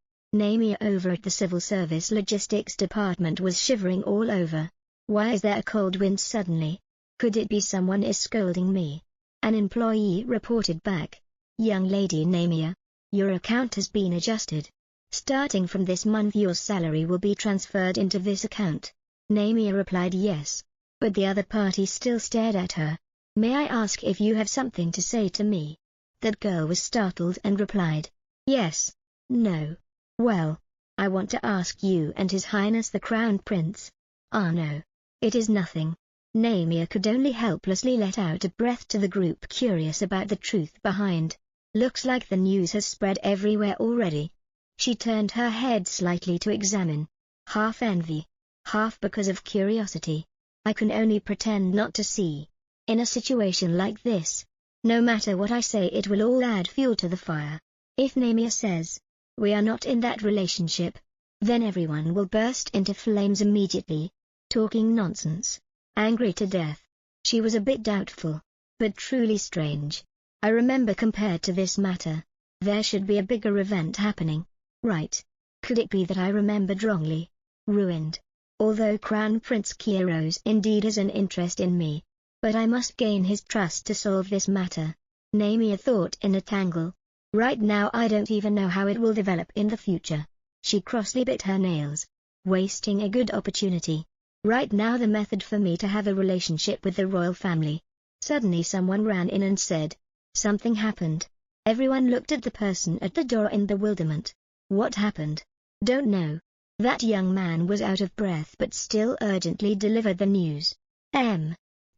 Speaker 1: over at the Civil Service Logistics Department was shivering all over. Why is there a cold wind suddenly? Could it be someone is scolding me? An employee reported back. "Young lady Namia, your account has been adjusted. Starting from this month your salary will be transferred into this account." Namia replied yes. But the other party still stared at her. "May I ask if you have something to say to me?" That girl was startled and replied, "Yes, no. Well, I want to ask you and His Highness the Crown Prince." "Ah no. It is nothing." Namia could only helplessly let out a breath to the group curious about the truth behind. Looks like the news has spread everywhere already. She turned her head slightly to examine. Half envy, half because of curiosity. I can only pretend not to see. In a situation like this, no matter what I say it will all add fuel to the fire. If Namia says, We are not in that relationship. Then everyone will burst into flames immediately. Talking nonsense. Angry to death. She was a bit doubtful. But truly strange. I remember compared to this matter, there should be a bigger event happening. Right. Could it be that I remembered wrongly? Ruined. Although Crown Prince Kairos indeed has an interest in me. But I must gain his trust to solve this matter. Namia thought in a tangle. Right now I don't even know how it will develop in the future. She crossly bit her nails. Wasting a good opportunity. Right now the method for me to have a relationship with the royal family. Suddenly someone ran in and said. Something happened. Everyone looked at the person at the door in bewilderment. What happened? Don't know. That young man was out of breath but still urgently delivered the news.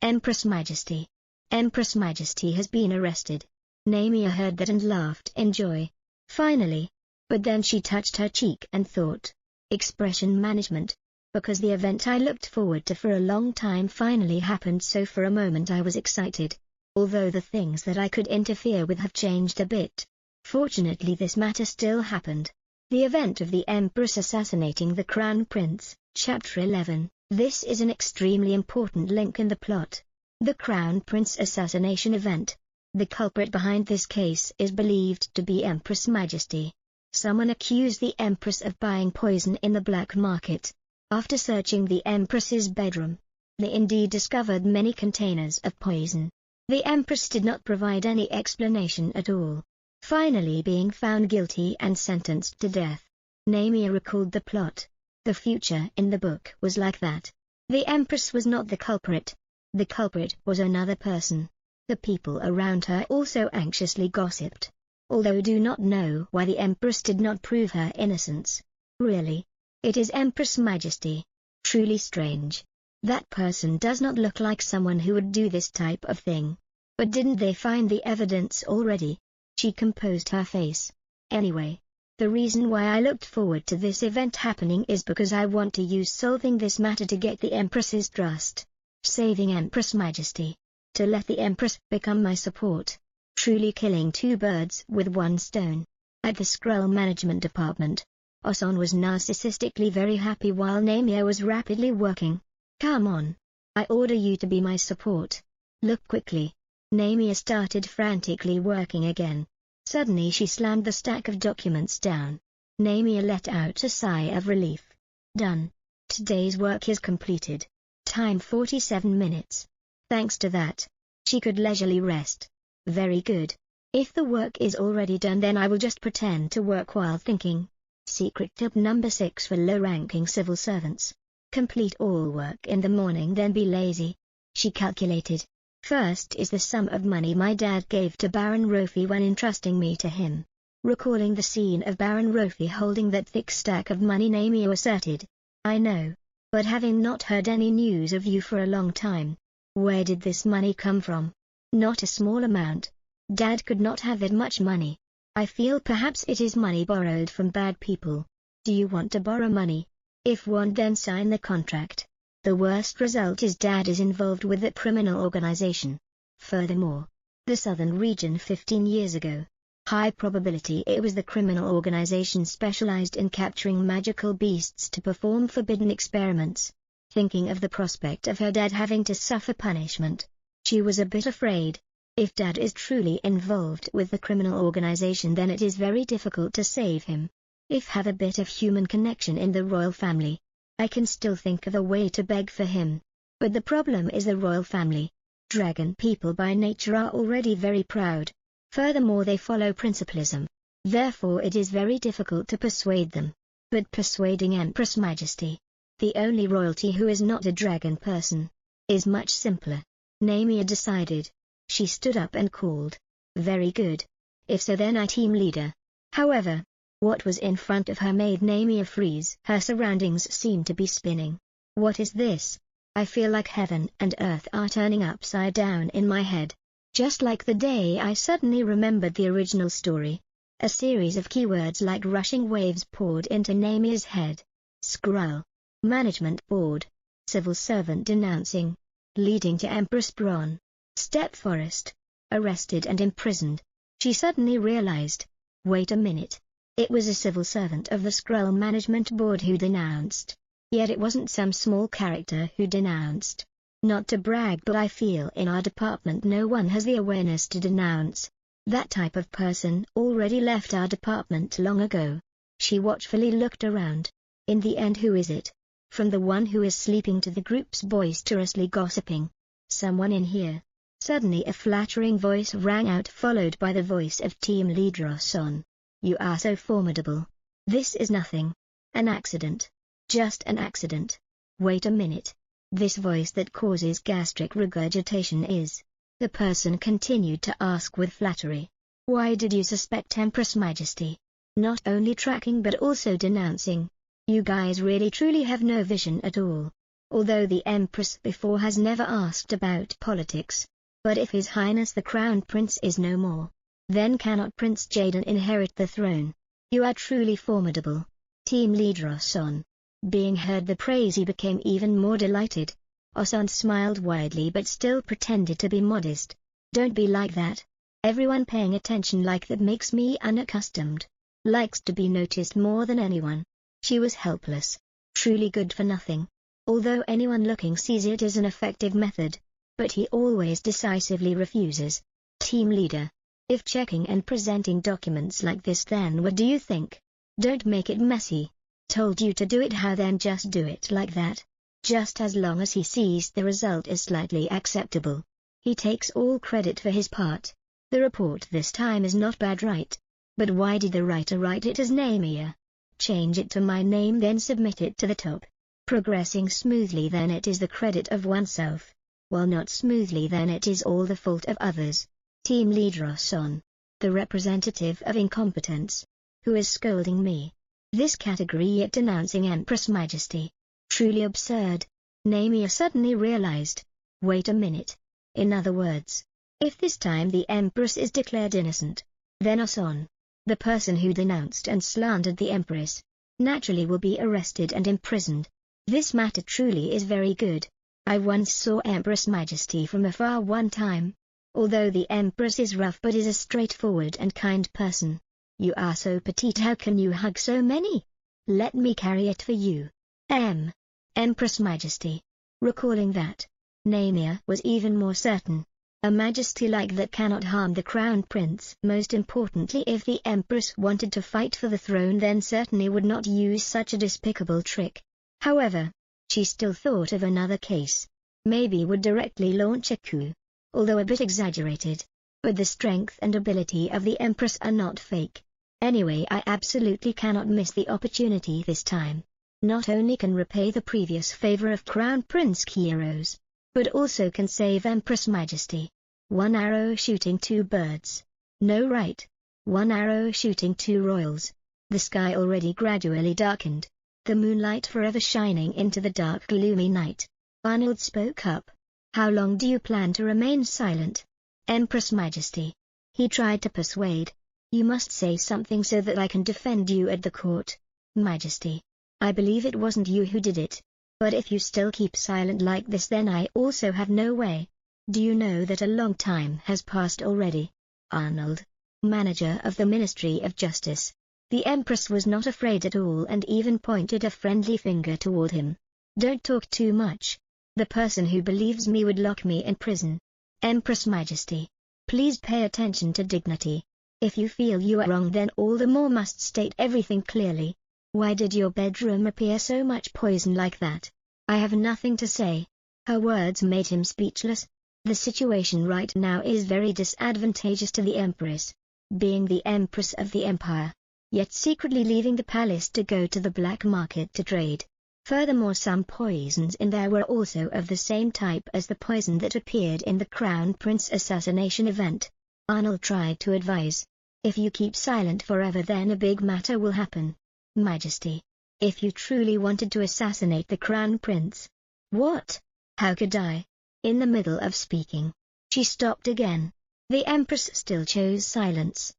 Speaker 1: Empress Majesty. Empress Majesty has been arrested. Namia heard that and laughed in joy. Finally. But then she touched her cheek and thought. Expression management. Because the event I looked forward to for a long time finally happened, so for a moment I was excited. Although the things that I could interfere with have changed a bit. Fortunately this matter still happened. The event of the Empress assassinating the Crown Prince, Chapter 11. This is an extremely important link in the plot. The Crown Prince assassination event. The culprit behind this case is believed to be Empress Majesty. Someone accused the Empress of buying poison in the black market. After searching the Empress's bedroom, they indeed discovered many containers of poison. The Empress did not provide any explanation at all. Finally being found guilty and sentenced to death. Namia recalled the plot. The future in the book was like that. The Empress was not the culprit. The culprit was another person. The people around her also anxiously gossiped. Although do not know why the Empress did not prove her innocence. Really. It is Empress Majesty. Truly strange. That person does not look like someone who would do this type of thing. But didn't they find the evidence already? She composed her face. Anyway, the reason why I looked forward to this event happening is because I want to use solving this matter to get the Empress's trust. Saving Empress Majesty. To let the Empress become my support. Truly killing two birds with one stone. At the Scroll Management Department. Oson was narcissistically very happy while Namia was rapidly working. Come on. I order you to be my support. Look quickly. Namia started frantically working again. Suddenly she slammed the stack of documents down. Namia let out a sigh of relief. Done. Today's work is completed. Time 47 minutes. Thanks to that, she could leisurely rest. Very good. If the work is already done then I will just pretend to work while thinking. Secret tip number 6 for low-ranking civil servants. Complete all work in the morning then be lazy. She calculated. First is the sum of money my dad gave to Baron Rofi when entrusting me to him. Recalling the scene of Baron Rofi holding that thick stack of money, Namia asserted. I know. But having not heard any news of you for a long time. Where did this money come from? Not a small amount. Dad could not have that much money. I feel perhaps it is money borrowed from bad people. Do you want to borrow money? If want then sign the contract. The worst result is Dad is involved with a criminal organization. Furthermore, the southern region 15 years ago. High probability it was the criminal organization specialized in capturing magical beasts to perform forbidden experiments. Thinking of the prospect of her dad having to suffer punishment, she was a bit afraid. If Dad is truly involved with the criminal organization then it is very difficult to save him. If have a bit of human connection in the royal family, I can still think of a way to beg for him. But the problem is the royal family. Dragon people by nature are already very proud. Furthermore they follow principalism. Therefore it is very difficult to persuade them. But persuading Empress Majesty, the only royalty who is not a dragon person, is much simpler. Namia decided. She stood up and called. Very good. If so then I team leader. However, what was in front of her made Namia freeze. Her surroundings seemed to be spinning. What is this? I feel like heaven and earth are turning upside down in my head. Just like the day I suddenly remembered the original story. A series of keywords like rushing waves poured into Namia's head. Scroll. Management Board. Civil servant denouncing. Leading to Empress Bronn. Step Forest. Arrested and imprisoned. She suddenly realized. Wait a minute. It was a civil servant of the Scroll Management Board who denounced. Yet it wasn't some small character who denounced. Not to brag, but I feel in our department no one has the awareness to denounce. That type of person already left our department long ago. She watchfully looked around. In the end, who is it? From the one who is sleeping to the groups boisterously gossiping. Someone in here. Suddenly a flattering voice rang out, followed by the voice of team leader Son. You are so formidable. This is nothing. An accident. Just an accident. Wait a minute. This voice that causes gastric regurgitation is. The person continued to ask with flattery. Why did you suspect Empress Majesty? Not only tracking but also denouncing. You guys really truly have no vision at all. Although the Empress before has never asked about politics. But if His Highness the Crown Prince is no more, then cannot Prince Jaden inherit the throne? You are truly formidable. Team leader Son. Being heard the praise, he became even more delighted. Osan smiled widely but still pretended to be modest. Don't be like that. Everyone paying attention like that makes me unaccustomed. Likes to be noticed more than anyone. She was helpless. Truly good for nothing. Although anyone looking sees it as an effective method. But he always decisively refuses. Team leader. If checking and presenting documents like this, then what do you think? Don't make it messy. Told you to do it, how then just do it like that. Just as long as he sees the result is slightly acceptable. He takes all credit for his part. The report this time is not bad, right? But why did the writer write it as Namia? Change it to my name, then submit it to the top. Progressing smoothly, then it is the credit of oneself. While not smoothly, then it is all the fault of others. Team leader Son. The representative of incompetence. Who is scolding me? This category yet denouncing Empress Majesty. Truly absurd. Namia suddenly realized. Wait a minute. In other words, if this time the Empress is declared innocent, then Son, the person who denounced and slandered the Empress, naturally will be arrested and imprisoned. This matter truly is very good. I once saw Empress Majesty from afar one time. Although the Empress is rough but is a straightforward and kind person. You are so petite, how can you hug so many? Let me carry it for you. Empress Majesty. Recalling that, Namia was even more certain. A majesty like that cannot harm the Crown Prince. Most importantly, if the Empress wanted to fight for the throne, then certainly would not use such a despicable trick. However, she still thought of another case. Maybe would directly launch a coup. Although a bit exaggerated. But the strength and ability of the Empress are not fake. Anyway, I absolutely cannot miss the opportunity this time. Not only can repay the previous favor of Crown Prince Kiros, but also can save Empress Majesty. One arrow shooting two birds. No, right. One arrow shooting two royals. The sky already gradually darkened. The moonlight forever shining into the dark gloomy night. Arnold spoke up. How long do you plan to remain silent? Empress Majesty. He tried to persuade. You must say something so that I can defend you at the court. Majesty. I believe it wasn't you who did it. But if you still keep silent like this, then I also have no way. Do you know that a long time has passed already? Arnold. Manager of the Ministry of Justice. The Empress was not afraid at all and even pointed a friendly finger toward him. Don't talk too much. The person who believes me would lock me in prison. Empress Majesty. Please pay attention to dignity. If you feel you are wrong, then all the more must state everything clearly. Why did your bedroom appear so much poison like that? I have nothing to say. Her words made him speechless. The situation right now is very disadvantageous to the Empress. Being the Empress of the Empire, yet secretly leaving the palace to go to the black market to trade. Furthermore, some poisons in there were also of the same type as the poison that appeared in the Crown Prince assassination event. Arnold tried to advise. If you keep silent forever, then a big matter will happen. Majesty. If you truly wanted to assassinate the Crown Prince. What? How could I? In the middle of speaking, she stopped again. The Empress still chose silence.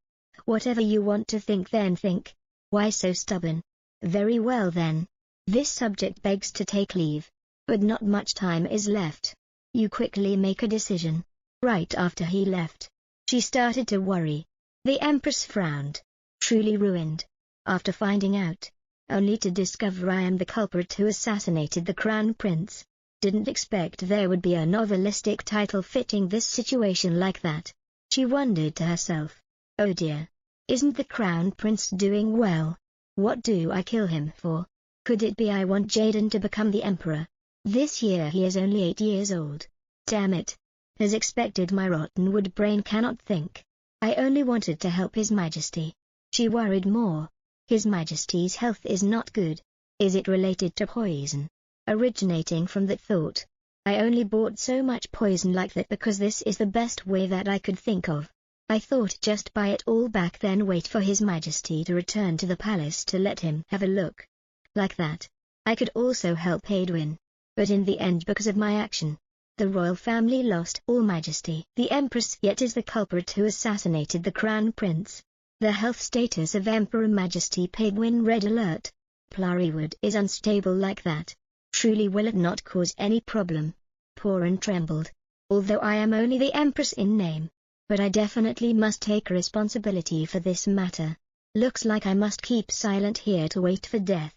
Speaker 1: Whatever you want to think, then think. Why so stubborn? Very well then. This subject begs to take leave. But not much time is left. You quickly make a decision. Right after he left, she started to worry. The Empress frowned. Truly ruined. after finding out, only to discover I am the culprit who assassinated the crown prince. Didn't expect there would be a novelistic title fitting this situation like that. She wondered to herself. Oh dear. Isn't the crown prince doing well? What do I kill him for? Could it be I want Jaden to become the emperor? This year he is only 8 years old. Damn it. As expected, my rotten wood brain cannot think. I only wanted to help His Majesty. She worried more. His Majesty's health is not good. Is it related to poison? Originating from that thought, I only bought so much poison like that because this is the best way that I could think of. I thought just buy it all back, then wait for His Majesty to return to the palace to let him have a look. Like that, I could also help Adwin. But in the end, because of my action, the royal family lost all majesty. The Empress yet is the culprit who assassinated the crown prince. The health status of Emperor Majesty Padwin red alert. Plurrywood is unstable like that. Truly will it not cause any problem? Poran trembled. Although I am only the Empress in name, but I definitely must take responsibility for this matter. Looks like I must keep silent here to wait for death.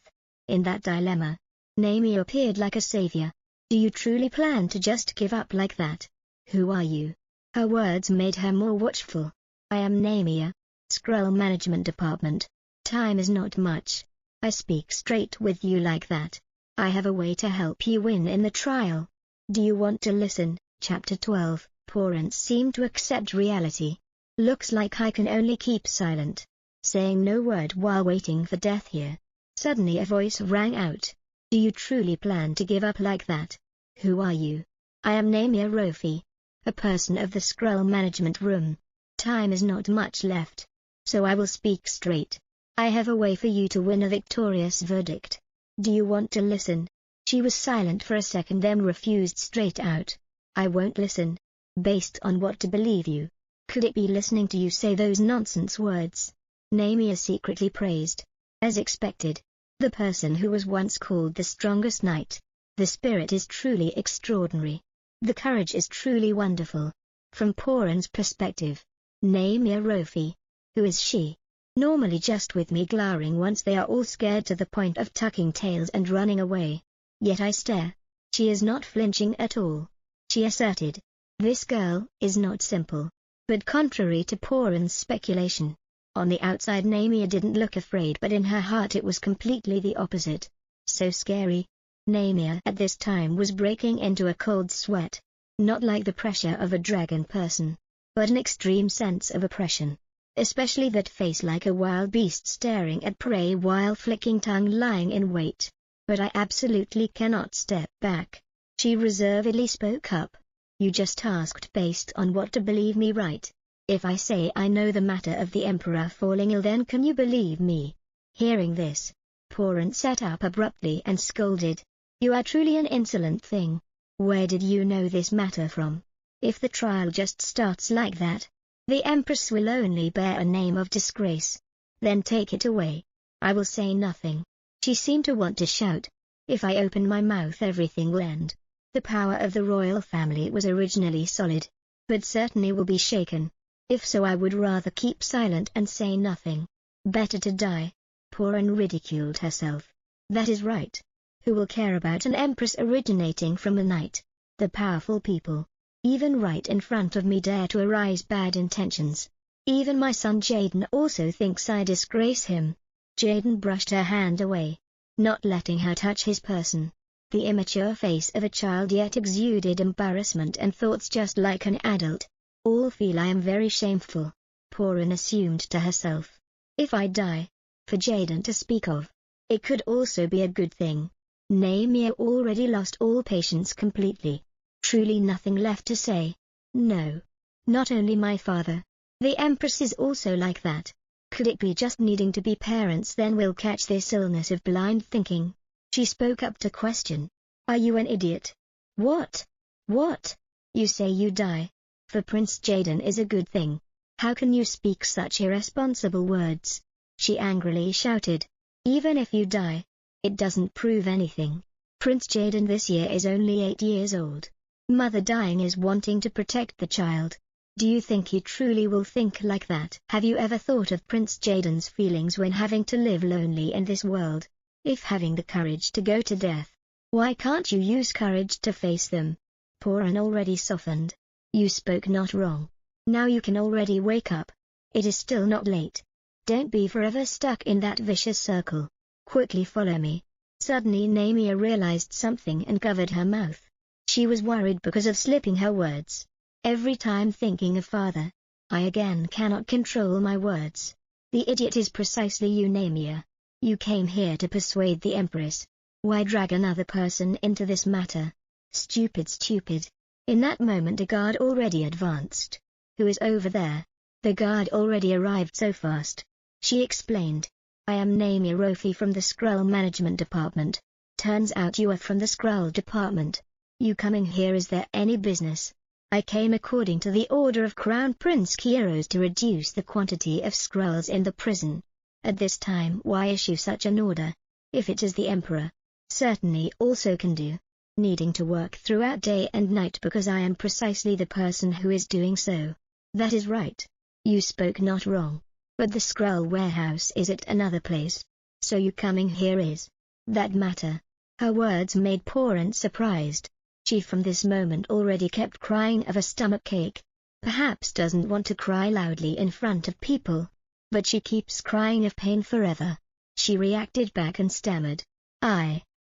Speaker 1: In that dilemma, Namia appeared like a savior. Do you truly plan to just give up like that? Who are you? Her words made her more watchful. I am Namia, Scroll Management Department. Time is not much. I speak straight with you like that. I have a way to help you win in the trial. Do you want to listen? Chapter 12. Poran seemed to accept reality. Looks like I can only keep silent, saying no word while waiting for death here. Suddenly a voice rang out. Do you truly plan to give up like that? Who are you? I am Namia Rofi, a person of the Scroll Management Room. Time is not much left, so I will speak straight. I have a way for you to win a victorious verdict. Do you want to listen? She was silent for a second, then refused straight out. I won't listen. Based on what to believe you? Could it be listening to you say those nonsense words? Namia secretly praised. As expected, the person who was once called the strongest knight. The spirit is truly extraordinary. The courage is truly wonderful. From Poran's perspective, Namia Rofi. Who is she? Normally just with me glowering once they are all scared to the point of tucking tails and running away. Yet I stare. She is not flinching at all. She asserted. This girl is not simple. But contrary to Poran's speculation, on the outside Namia didn't look afraid, but in her heart it was completely the opposite. So scary. Namia at this time was breaking into a cold sweat. Not like the pressure of a dragon person, but an extreme sense of oppression. Especially that face like a wild beast staring at prey while flicking tongue lying in wait. But I absolutely cannot step back. She reservedly spoke up. You just asked based on what to believe me, right? If I say I know the matter of the Emperor falling ill, then can you believe me? Hearing this, Poran sat up abruptly and scolded. You are truly an insolent thing. Where did you know this matter from? If the trial just starts like that, the Empress will only bear a name of disgrace. Then take it away. I will say nothing. She seemed to want to shout. If I open my mouth, everything will end. The power of the royal family was originally solid, but certainly will be shaken. If so, I would rather keep silent and say nothing. Better to die. Poran ridiculed herself. That is right. Who will care about an empress originating from a knight? The powerful people. Even right in front of me dare to arise bad intentions. Even my son Jaden also thinks I disgrace him. Jaden brushed her hand away, not letting her touch his person. The immature face of a child yet exuded embarrassment and thoughts just like an adult. All feel I am very shameful. Poran assumed to herself. If I die, for Jaden to speak of, it could also be a good thing. Namia already lost all patience completely. Truly nothing left to say. No. Not only my father. The Empress is also like that. Could it be just needing to be parents then will catch this illness of blind thinking? She spoke up to question. Are you an idiot? What? What? You say you die. For Prince Jaden is a good thing. How can you speak such irresponsible words? She angrily shouted. Even if you die, it doesn't prove anything. Prince Jaden this year is only 8 years old. Mother dying is wanting to protect the child. Do you think he truly will think like that? Have you ever thought of Prince Jaden's feelings when having to live lonely in this world? If having the courage to go to death, why can't you use courage to face them? Poran already softened. You spoke not wrong. Now you can already wake up. It is still not late. Don't be forever stuck in that vicious circle. Quickly follow me. Suddenly Namia realized something and covered her mouth. She was worried because of slipping her words. Every time thinking of father, I again cannot control my words. The idiot is precisely you, Namia. You came here to persuade the Empress. Why drag another person into this matter? Stupid, stupid. In that moment a guard already advanced. Who is over there? The guard already arrived so fast. She explained. I am Namia Rofi from the Scroll Management Department. Turns out you are from the Scroll Department. You coming here, is there any business? I came according to the order of Crown Prince Kieros to reduce the quantity of scrolls in the prison. At this time, why issue such an order? If it is the Emperor, certainly also can do. Needing to work throughout day and night because I am precisely the person who is doing so. That is right. You spoke not wrong. But the scroll warehouse is at another place. So you coming here is that matter? Her words made Poran surprised. She from this moment already kept crying of a stomachache. Perhaps doesn't want to cry loudly in front of people, but she keeps crying of pain forever. She reacted back and stammered.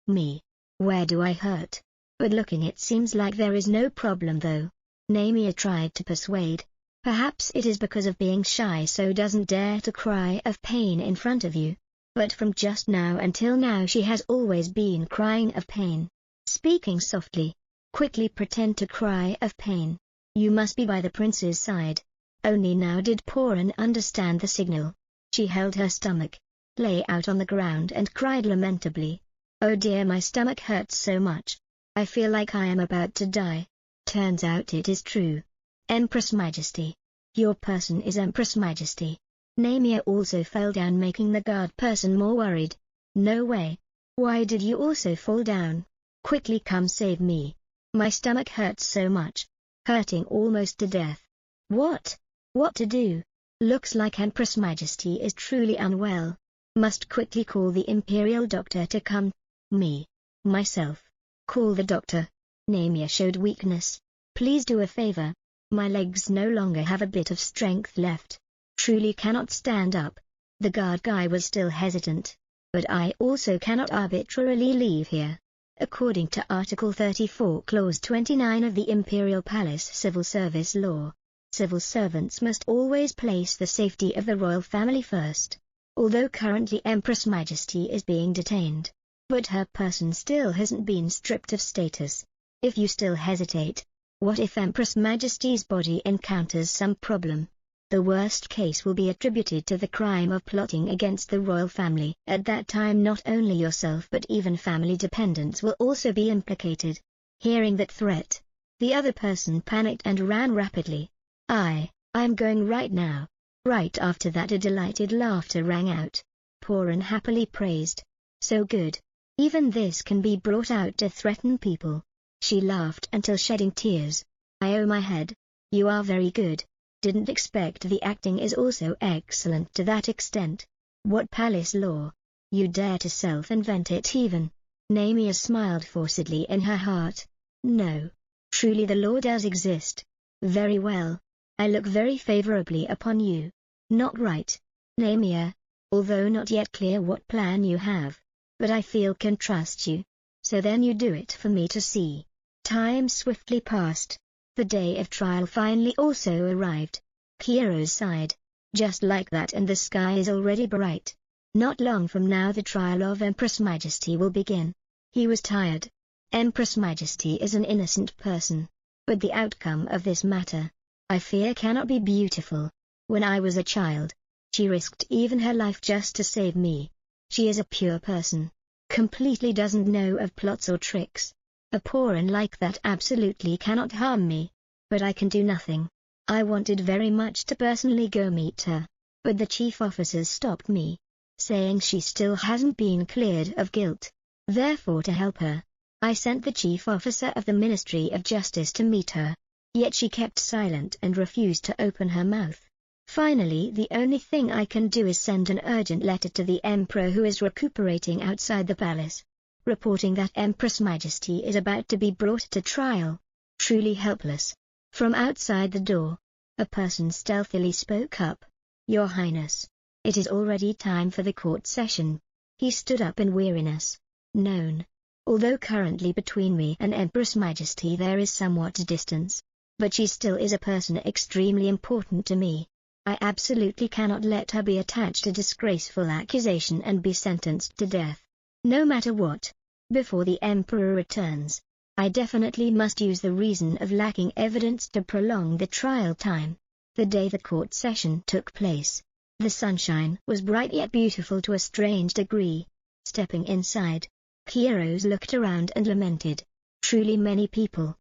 Speaker 1: Me. Where do I hurt? But looking, it seems like there is no problem though. Namia tried to persuade. Perhaps it is because of being shy so doesn't dare to cry of pain in front of you. But from just now until now she has always been crying of pain. Speaking softly. Quickly pretend to cry of pain. You must be by the prince's side. Only now did Poran understand the signal. She held her stomach, lay out on the ground and cried lamentably. Oh dear, my stomach hurts so much. I feel like I am about to die. Turns out it is true. Empress Majesty. Your person is Empress Majesty. Namia also fell down, making the guard person more worried. No way. Why did you also fall down? Quickly come save me. My stomach hurts so much. Hurting almost to death. What? What to do? Looks like Empress Majesty is truly unwell. Must quickly call the Imperial Doctor to come. Me. Myself. Call the doctor. Namia showed weakness. Please do a favor. My legs no longer have a bit of strength left. Truly cannot stand up. The guard guy was still hesitant. But I also cannot arbitrarily leave here. According to Article 34 Clause 29 of the Imperial Palace Civil Service Law, civil servants must always place the safety of the royal family first. Although currently Empress Majesty is being detained, but her person still hasn't been stripped of status. If you still hesitate, what if Empress Majesty's body encounters some problem? The worst case will be attributed to the crime of plotting against the royal family. At that time not only yourself but even family dependents will also be implicated. Hearing that threat, the other person panicked and ran rapidly. I'm going right now. Right after that a delighted laughter rang out. Poran happily praised. So good. Even this can be brought out to threaten people. She laughed until shedding tears. Oh my head. You are very good. Didn't expect the acting is also excellent to that extent. What palace law? You dare to self-invent it even. Namia smiled forcedly in her heart. No. Truly the law does exist. Very well. I look very favorably upon you. Not right, Namia. Although not yet clear what plan you have. But I feel can trust you. So then you do it for me to see. Time swiftly passed. The day of trial finally also arrived. Kieros sighed. Just like that, and the sky is already bright. Not long from now the trial of Empress Majesty will begin. He was tired. Empress Majesty is an innocent person. But the outcome of this matter, I fear, cannot be beautiful. When I was a child, she risked even her life just to save me. She is a pure person. Completely doesn't know of plots or tricks. A Poran like that absolutely cannot harm me. But I can do nothing. I wanted very much to personally go meet her. But the chief officers stopped me, saying she still hasn't been cleared of guilt. Therefore to help her, I sent the chief officer of the Ministry of Justice to meet her. Yet she kept silent and refused to open her mouth. Finally, the only thing I can do is send an urgent letter to the Emperor, who is recuperating outside the palace, reporting that Empress Majesty is about to be brought to trial. Truly helpless. From outside the door, a person stealthily spoke up. Your Highness, it is already time for the court session. He stood up in weariness. Known. Although currently between me and Empress Majesty there is somewhat distance, but she still is a person extremely important to me. I absolutely cannot let her be attached to disgraceful accusation and be sentenced to death. No matter what. Before the Emperor returns, I definitely must use the reason of lacking evidence to prolong the trial time. The day the court session took place, the sunshine was bright yet beautiful to a strange degree. Stepping inside, Kairos looked around and lamented. Truly many people.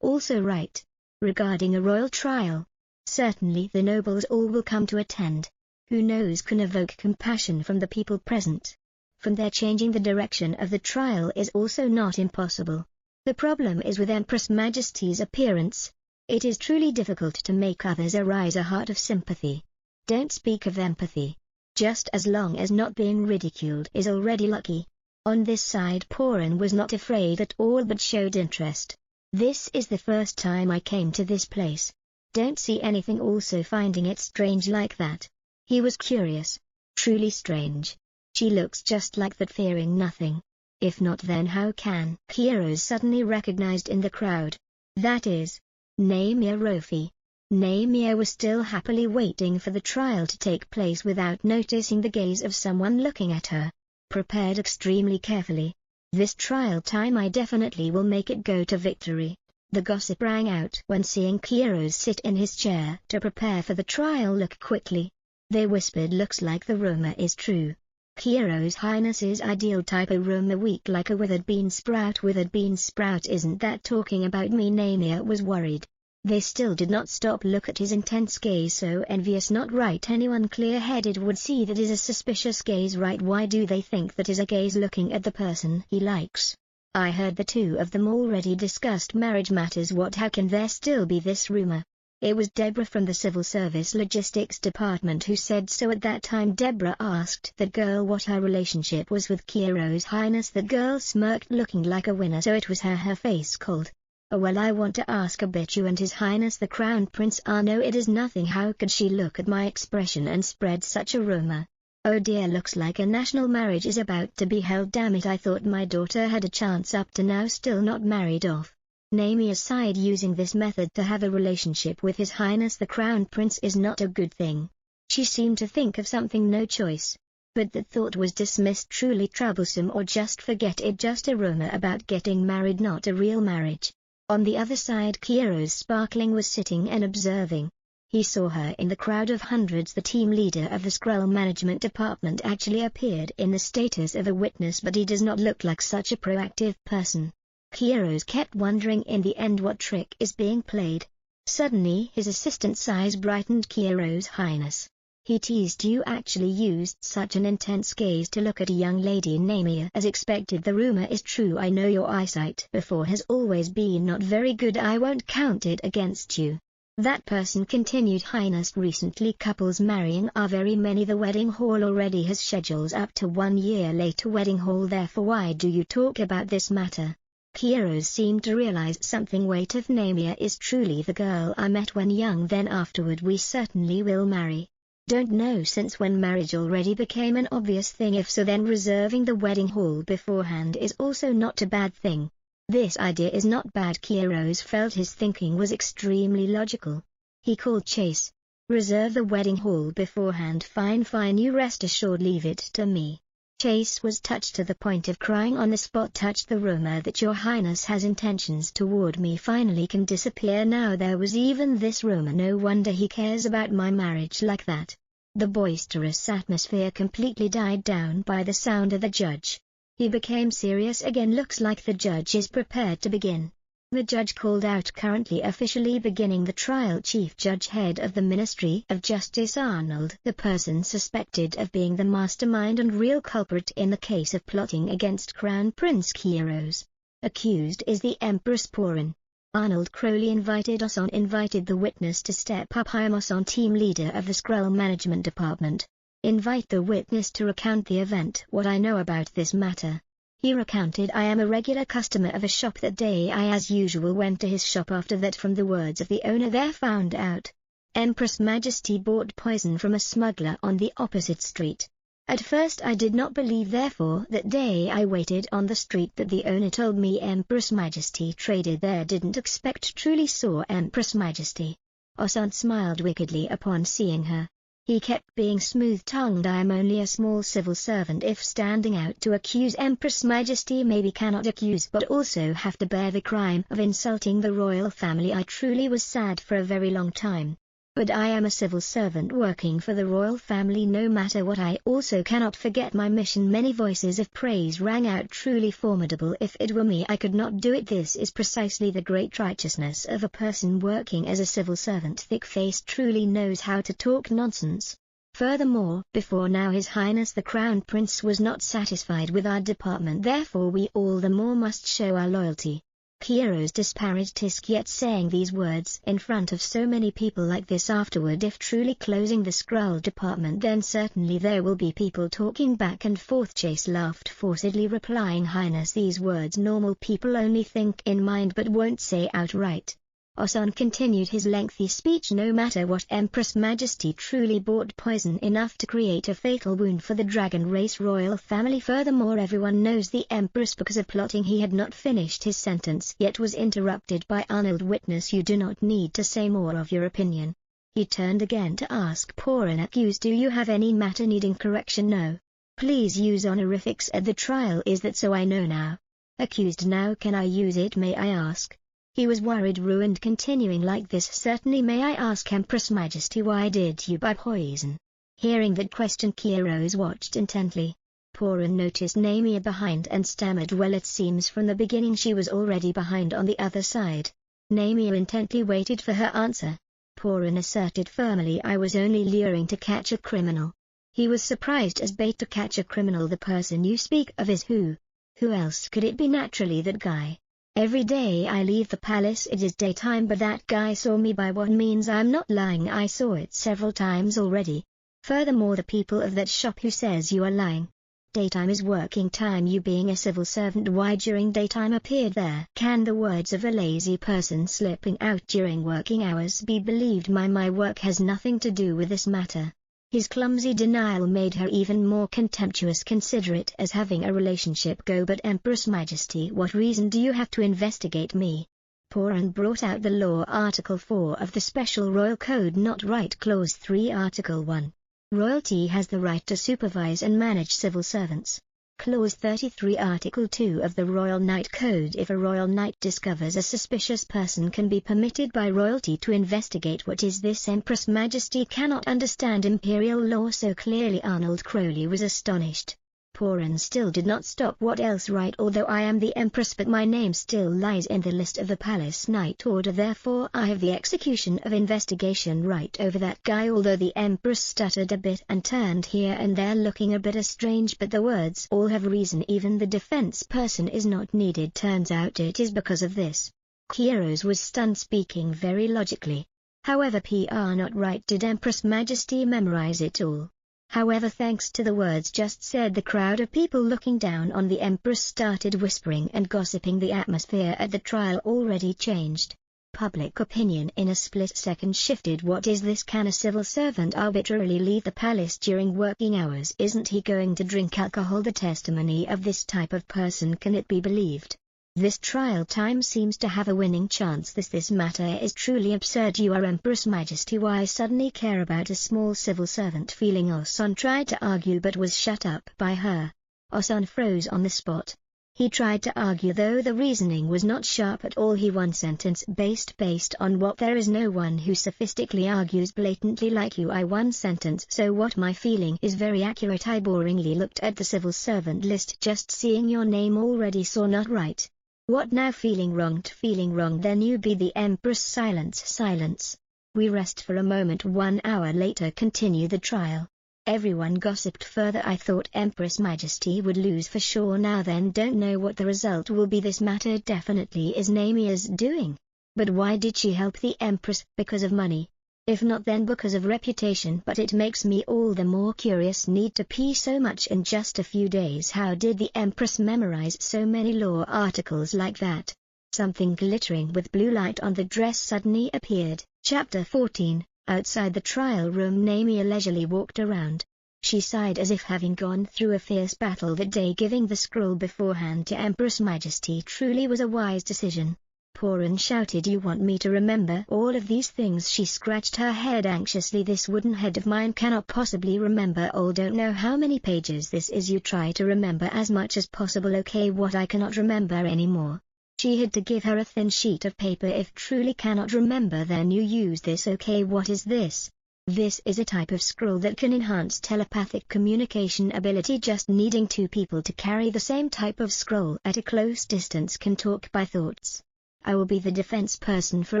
Speaker 1: Also right. Regarding a royal trial. Certainly the nobles all will come to attend. Who knows can evoke compassion from the people present. From there changing the direction of the trial is also not impossible. The problem is with Empress Majesty's appearance. It is truly difficult to make others arouse a heart of sympathy. Don't speak of empathy. Just as long as not being ridiculed is already lucky. On this side Porin was not afraid at all but showed interest. This is the first time I came to this place. Don't see anything also finding it strange like that. He was curious. Truly strange. She looks just like that, fearing nothing. If not, then how can Kairos suddenly recognized in the crowd? That is Namia Rofi. Namia was still happily waiting for the trial to take place without noticing the gaze of someone looking at her. Prepared extremely carefully. This trial time I definitely will make it go to victory. The gossip rang out when seeing Kairos sit in his chair to prepare for the trial. Look quickly. They whispered, looks like the rumor is true. Kairos Highness's ideal type, a rumor weak like a withered bean sprout. Withered bean sprout, isn't that talking about me? Namia was worried. They still did not stop. Look at his intense gaze, so envious. Not right. Anyone clear-headed would see that is a suspicious gaze, right? Why do they think that is a gaze looking at the person he likes? I heard the two of them already discussed marriage matters. What? How can there still be this rumor? It was Deborah from the Civil Service Logistics Department who said so at that time. Deborah asked that girl what her relationship was with Kairos Highness. That girl smirked, looking like a winner. So it was her face cold. Oh well, I want to ask about you and His Highness the Crown Prince. No, it is nothing. How could she look at my expression and spread such a rumor? Oh dear, looks like a national marriage is about to be held. Damn it, I thought my daughter had a chance up to now, still not married off. Namia sighed. Using this method to have a relationship with His Highness the Crown Prince is not a good thing. She seemed to think of something, no choice. But that thought was dismissed. Truly troublesome, or just forget it, just a rumor about getting married, not a real marriage. On the other side Kairos Sparkling was sitting and observing. He saw her in the crowd of hundreds. The team leader of the Scroll Management Department actually appeared in the status of a witness, but he does not look like such a proactive person. Kairos kept wondering in the end what trick is being played. Suddenly his assistant's eyes brightened. Kairos Highness, he teased, you actually used such an intense gaze to look at a young lady. Namia, as expected, the rumor is true. I know your eyesight before has always been not very good. I won't count it against you. That person continued. Highness, recently couples marrying are very many. The wedding hall already has schedules up to 1 year later. Wedding hall, therefore why do you talk about this matter? Kairos seemed to realize something. Wait, if Namia is truly the girl I met when young, then afterward we certainly will marry. Don't know since when marriage already became an obvious thing. If so, then reserving the wedding hall beforehand is also not a bad thing. This idea is not bad. Kairos felt his thinking was extremely logical. He called Chase. Reserve the wedding hall beforehand. Fine, you rest assured, leave it to me. Chase was touched to the point of crying on the spot. Touched. The rumor that your highness has intentions toward me finally can disappear now. There was even this rumor. No wonder he cares about my marriage like that. The boisterous atmosphere completely died down by the sound of the judge. He became serious again. Looks like the judge is prepared to begin. The judge called out, currently officially beginning the trial. Chief Judge, Head of the Ministry of Justice Arnold, the person suspected of being the mastermind and real culprit in the case of plotting against Crown Prince Kairos. Accused is the Empress Porin. Arnold Crowley invited the witness to step up. I am Oson, team leader of the Scroll Management Department. Invite the witness to recount the event. What I know about this matter. He recounted, I am a regular customer of a shop. That day I as usual went to his shop. After that, from the words of the owner there, found out Empress Majesty bought poison from a smuggler on the opposite street. At first I did not believe, therefore that day I waited on the street that the owner told me Empress Majesty traded there. Didn't expect, truly saw Empress Majesty. Oson smiled wickedly upon seeing her. He kept being smooth-tongued. I am only a small civil servant. If standing out to accuse Empress Majesty, maybe cannot accuse but also have to bear the crime of insulting the royal family. I truly was sad for a very long time. But I am a civil servant working for the royal family. No matter what, I also cannot forget my mission. Many voices of praise rang out. Truly formidable. If it were me, I could not do it. This is precisely the great righteousness of a person working as a civil servant. Thick-faced, truly knows how to talk nonsense. Furthermore, before now His Highness the Crown Prince was not satisfied with our department. Therefore we all the more must show our loyalty. Kieros disparaged Tisk, yet saying these words in front of so many people like this afterward. If truly closing the scroll department, then certainly there will be people talking back and forth. Chase laughed forcedly, replying, Highness, these words normal people only think in mind but won't say outright. Oson continued his lengthy speech. No matter what, Empress Majesty truly bought poison enough to create a fatal wound for the dragon race royal family. Furthermore, everyone knows the Empress because of plotting. He had not finished his sentence yet was interrupted by Arnold. Witness, you do not need to say more of your opinion. He turned again to ask Porin, accused, do you have any matter needing correction? No. Please use honorifics at the trial. Is that so? I know now. Accused, now can I use it, may I ask? He was worried, ruined. Continuing like this, certainly. May I ask, Empress Majesty, why did you buy poison? Hearing that question, Kieros watched intently. Porin noticed Namia behind and stammered, well, it seems from the beginning she was already behind on the other side. Namia intently waited for her answer. Porin asserted firmly, I was only luring to catch a criminal. He was surprised. As bait to catch a criminal? The person you speak of is who? Who else could it be? Naturally that guy. Every day I leave the palace it is daytime, but that guy saw me. By what means? I'm not lying, I saw it several times already. Furthermore, the people of that shop who says you are lying. Daytime is working time. You being a civil servant, why during daytime appeared there? Can the words of a lazy person slipping out during working hours be believed? My work has nothing to do with this matter. His clumsy denial made her even more contemptuous. Consider it as having a relationship. Go. But Empress Majesty, what reason do you have to investigate me? Porin brought out the law. Article 4 of the Special Royal Code, not right. Clause 3, Article 1. Royalty has the right to supervise and manage civil servants. Clause 33, Article 2 of the Royal Knight Code. If a royal knight discovers a suspicious person, can be permitted by royalty to investigate. What is this? Empress Majesty cannot understand imperial law so clearly. Arnold Crowley was astonished. Porin still did not stop. What else? Right, although I am the Empress, but my name still lies in the list of the Palace Knight Order. Therefore I have the execution of investigation right over that guy. Although the Empress stuttered a bit and turned here and there looking a bit strange, but the words all have reason. Even the defense person is not needed. Turns out it is because of this. Kieros was stunned, speaking very logically. However, PR not right. Did Empress Majesty memorize it all? However, thanks to the words just said, the crowd of people looking down on the Empress started whispering and gossiping. The atmosphere at the trial already changed. Public opinion in a split second shifted. What is this? Can a civil servant arbitrarily leave the palace during working hours? Isn't he going to drink alcohol? The testimony of this type of person, can it be believed? This trial time seems to have a winning chance. This matter is truly absurd. You are Empress Majesty, why suddenly care about a small civil servant? Feeling Oson tried to argue but was shut up by her. Oson froze on the spot. He tried to argue, though the reasoning was not sharp at all. He one sentence based on what? There is no one who sophistically argues blatantly like you. I one sentence. So what? My feeling is very accurate. I boringly looked at the civil servant list, just seeing your name already saw not right. What now? Feeling wrong? Then you be the Empress. Silence. We rest for a moment. 1 hour later, continue the trial. Everyone gossiped further. I thought Empress Majesty would lose for sure. Now then, don't know what the result will be. This matter definitely is Namia's doing. But why did she help the Empress? Because of money? If not, then because of reputation. But it makes me all the more curious. Need to pee so much in just a few days. How did the Empress memorize so many law articles like that? Something glittering with blue light on the dress suddenly appeared. Chapter 14. Outside the trial room, Namia leisurely walked around. She sighed as if having gone through a fierce battle that day, giving the scroll beforehand to Empress Majesty truly was a wise decision. Poran shouted, "You want me to remember all of these things?" She scratched her head anxiously. "This wooden head of mine cannot possibly remember all. Don't know how many pages this is. You try to remember as much as possible. Okay, what I cannot remember anymore." She had to give her a thin sheet of paper. "If truly cannot remember, then you use this." "Okay, what is this?" "This is a type of scroll that can enhance telepathic communication ability. Just needing two people to carry the same type of scroll at a close distance can talk by thoughts. I will be the defense person for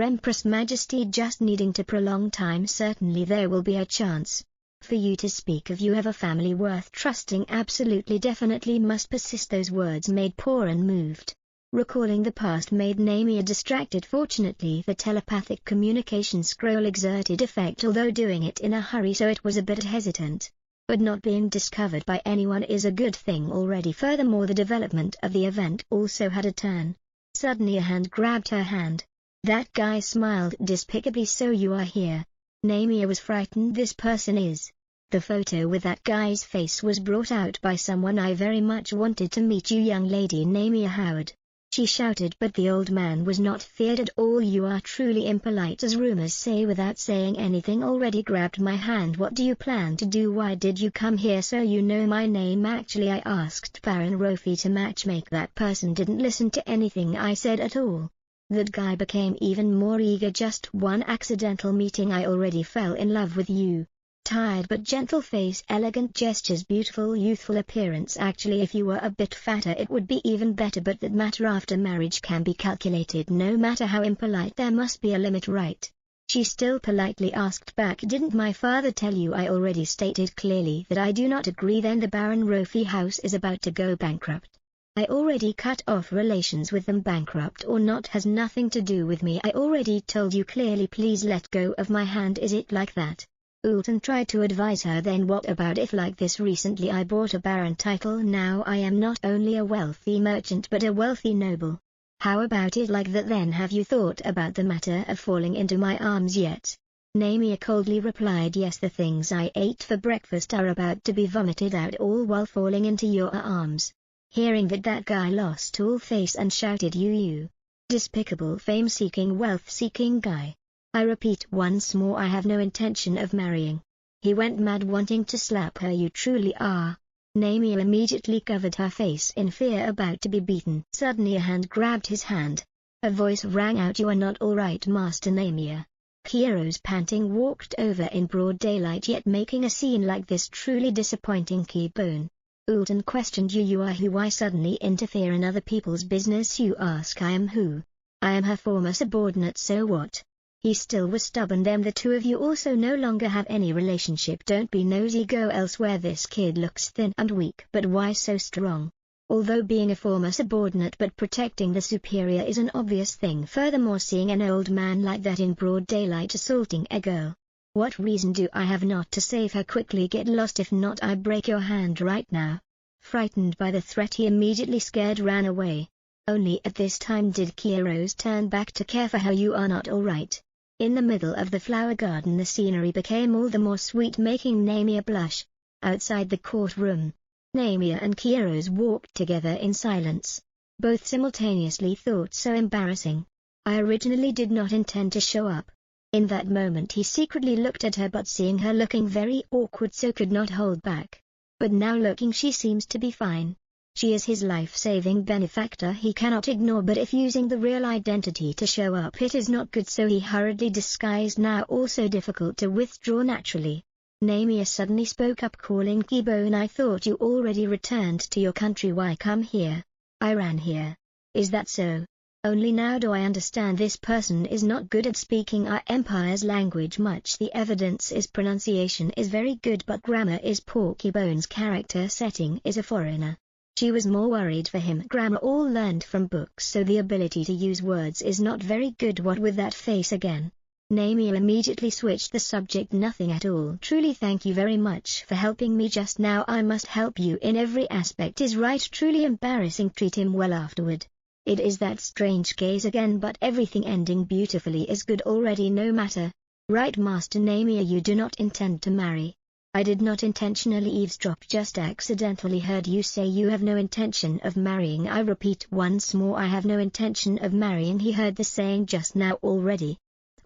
Speaker 1: Empress Majesty. Just needing to prolong time. Certainly there will be a chance for you to speak if you have a family worth trusting. Absolutely, definitely, must persist." Those words made Poran moved. Recalling the past made Namia distracted. Fortunately, the telepathic communication scroll exerted effect, although doing it in a hurry, so it was a bit hesitant. But not being discovered by anyone is a good thing already. Furthermore, the development of the event also had a turn. Suddenly a hand grabbed her hand. That guy smiled despicably. "So you are here." Namia was frightened. "This person is..." The photo with that guy's face was brought out by someone. "I very much wanted to meet you, young lady Namia Howard," she shouted, but the old man was not feared at all. "You are truly impolite, as rumors say." Without saying anything, already grabbed my hand. "What do you plan to do? Why did you come here?" "So you know my name?" "Actually, I asked Baron Rofi to matchmake. That person didn't listen to anything I said at all." That guy became even more eager. "Just one accidental meeting. I already fell in love with you." Tired but gentle face, elegant gestures, beautiful youthful appearance. "Actually, if you were a bit fatter it would be even better, but that matter after marriage can be calculated." No matter how impolite, there must be a limit, right? She still politely asked back, "Didn't my father tell you?" "I already stated clearly that I do not agree." "Then the Baron Rofi house is about to go bankrupt. I already cut off relations with them. Bankrupt or not has nothing to do with me. I already told you clearly. Please let go of my hand." "Is it like that?" Ultan tried to advise her. "Then what about if like this? Recently I bought a baron title. Now I am not only a wealthy merchant but a wealthy noble. How about it like that then? Have you thought about the matter of falling into my arms yet?" Namia coldly replied, "Yes, the things I ate for breakfast are about to be vomited out, all while falling into your arms." Hearing that guy lost all face and shouted, You despicable fame-seeking, wealth-seeking guy. I repeat once more, I have no intention of marrying." He went mad wanting to slap her. "You truly are." Namia immediately covered her face in fear, about to be beaten. Suddenly a hand grabbed his hand. A voice rang out, "You are not all right, Master Namia." Kairos, panting, walked over in broad daylight, yet making a scene like this truly disappointing. Keybone. Ultan questioned, You are who? Why suddenly interfere in other people's business? You ask I am who? I am her former subordinate. So what? He still was stubborn. Them the two of you also no longer have any relationship. Don't be nosy, go elsewhere. This kid looks thin and weak, but why so strong? Although being a former subordinate but protecting the superior is an obvious thing. Furthermore, seeing an old man like that in broad daylight assaulting a girl. What reason do I have not to save her? Quickly get lost, if not I break your hand right now. Frightened by the threat, he immediately scared ran away. Only at this time did Kairos turn back to care for her. You are not all right. In the middle of the flower garden the scenery became all the more sweet, making Namia blush. Outside the courtroom, Namia and Kairos walked together in silence. Both simultaneously thought, so embarrassing. I originally did not intend to show up. In that moment he secretly looked at her, but seeing her looking very awkward so could not hold back. But now looking, she seems to be fine. She is his life-saving benefactor, he cannot ignore, but if using the real identity to show up it is not good, so he hurriedly disguised, now also difficult to withdraw naturally. Namia suddenly spoke up, calling Keybone, I thought you already returned to your country. Why come here? I ran here. Is that so? Only now do I understand this person is not good at speaking our empire's language much. The evidence is pronunciation is very good but grammar is poor. Keybone's character setting is a foreigner. She was more worried for him. Grammar all learned from books, so the ability to use words is not very good. What with that face again? Namia immediately switched the subject. Nothing at all. Truly thank you very much for helping me just now. I must help you in every aspect. Is right. Truly embarrassing. Treat him well afterward. It is that strange case again, but everything ending beautifully is good already. No matter. Right, Master Namia, you do not intend to marry. I did not intentionally eavesdrop, just accidentally heard you say you have no intention of marrying. I repeat once more, I have no intention of marrying. He heard the saying just now already.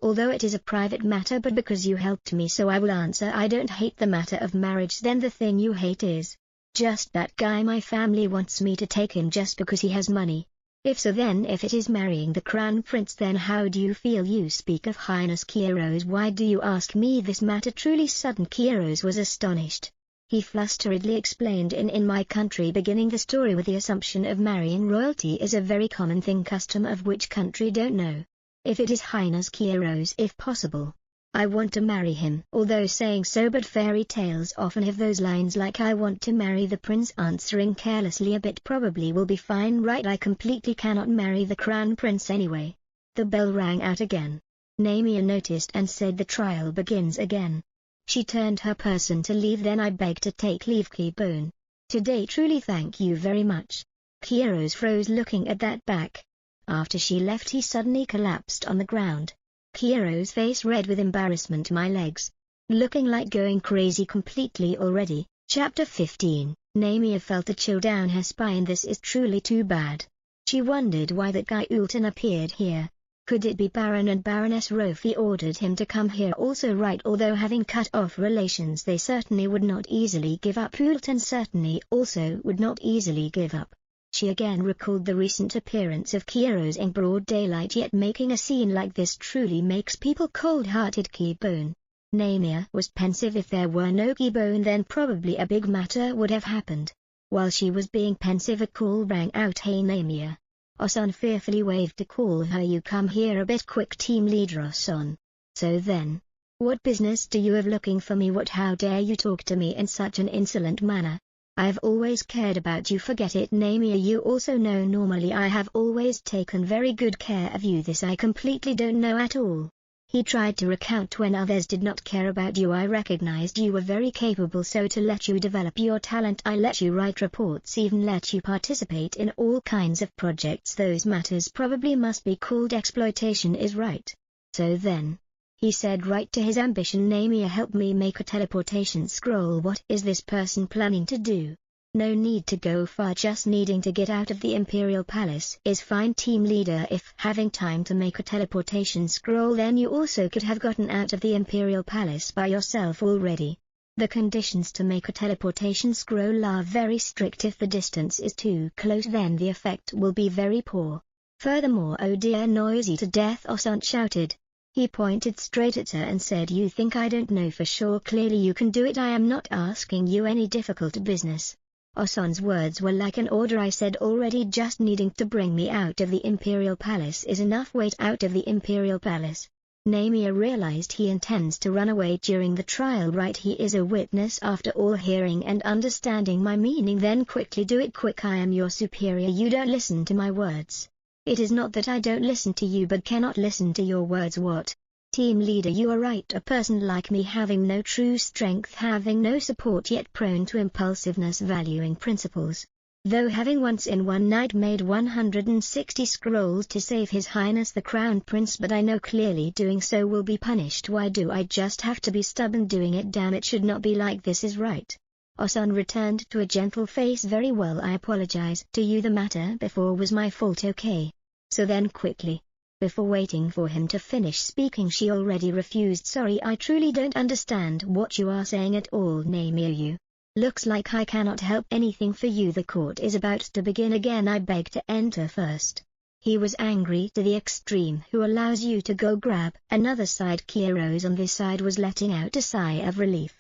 Speaker 1: Although it is a private matter, but because you helped me, so I will answer. I don't hate the matter of marriage. Then the thing you hate is just that guy. My family wants me to take him just because he has money. If so, then if it is marrying the crown prince, then how do you feel? You speak of Highness Kairos. Why do you ask me this matter? Truly sudden. Kairos was astonished. He flusteredly explained, in my country, beginning the story with the assumption of marrying royalty is a very common thing, custom of which country don't know. If it is Highness Kairos, if possible, I want to marry him. Although saying so, but fairy tales often have those lines like I want to marry the prince. Answering carelessly a bit, probably will be fine. Right, I completely cannot marry the crown prince anyway. The bell rang out again. Namia noticed and said the trial begins again. She turned her person to leave. Then I beg to take leave, Keybone. Today truly thank you very much. Kairos froze looking at that back. After she left he suddenly collapsed on the ground. Kairos' face red with embarrassment. My legs. Looking like going crazy completely already. Chapter 15. Namia felt a chill down her spine. This is truly too bad. She wondered why that guy Ultan appeared here. Could it be Baron and Baroness Rofi ordered him to come here also? Right, although having cut off relations they certainly would not easily give up. Ultan certainly also would not easily give up. She again recalled the recent appearance of Kairos in broad daylight, yet making a scene like this truly makes people cold-hearted. Keybone. Namia was pensive. If there were no Keybone, then probably a big matter would have happened. While she was being pensive, a call rang out. Hey Namia. Osan fearfully waved to call her. You come here a bit quick. Team leader Osan. So then, what business do you have looking for me? What? How dare you talk to me in such an insolent manner? I've always cared about you. Forget it, Namia. You also know normally I have always taken very good care of you. This I completely don't know at all. He tried to recount when others did not care about you. I recognized you were very capable, so to let you develop your talent I let you write reports, even let you participate in all kinds of projects. Those matters probably must be called exploitation, is right. So then, he said right to his ambition. Namia, help me make a teleportation scroll. What is this person planning to do? No need to go far, just needing to get out of the Imperial Palace is fine. Team leader, if having time to make a teleportation scroll, then you also could have gotten out of the Imperial Palace by yourself already. The conditions to make a teleportation scroll are very strict. If the distance is too close, then the effect will be very poor. Furthermore, oh dear, noisy to death, Osan shouted. He pointed straight at her and said, you think I don't know for sure? Clearly you can do it. I am not asking you any difficult business. Osan's words were like an order. I said already, just needing to bring me out of the Imperial Palace is enough. Wait, out of the Imperial Palace? Namia realized he intends to run away during the trial. Right, he is a witness after all. Hearing and understanding my meaning, then quickly do it quick. I am your superior. You don't listen to my words. It is not that I don't listen to you but cannot listen to your words. What? Team leader, you are right. A person like me, having no true strength, having no support, yet prone to impulsiveness, valuing principles. Though having once in one night made 160 scrolls to save His Highness the Crown Prince, but I know clearly doing so will be punished. Why do I just have to be stubborn doing it? Damn, it should not be like this, is right. Osan returned to a gentle face. Very well, I apologize to you. The matter before was my fault, okay? So then quickly, before waiting for him to finish speaking, she already refused. Sorry, I truly don't understand what you are saying at all, Namia. You looks like I cannot help anything for you. The court is about to begin again. I beg to enter first. He was angry to the extreme. Who allows you to go grab another side? Kairos on this side was letting out a sigh of relief.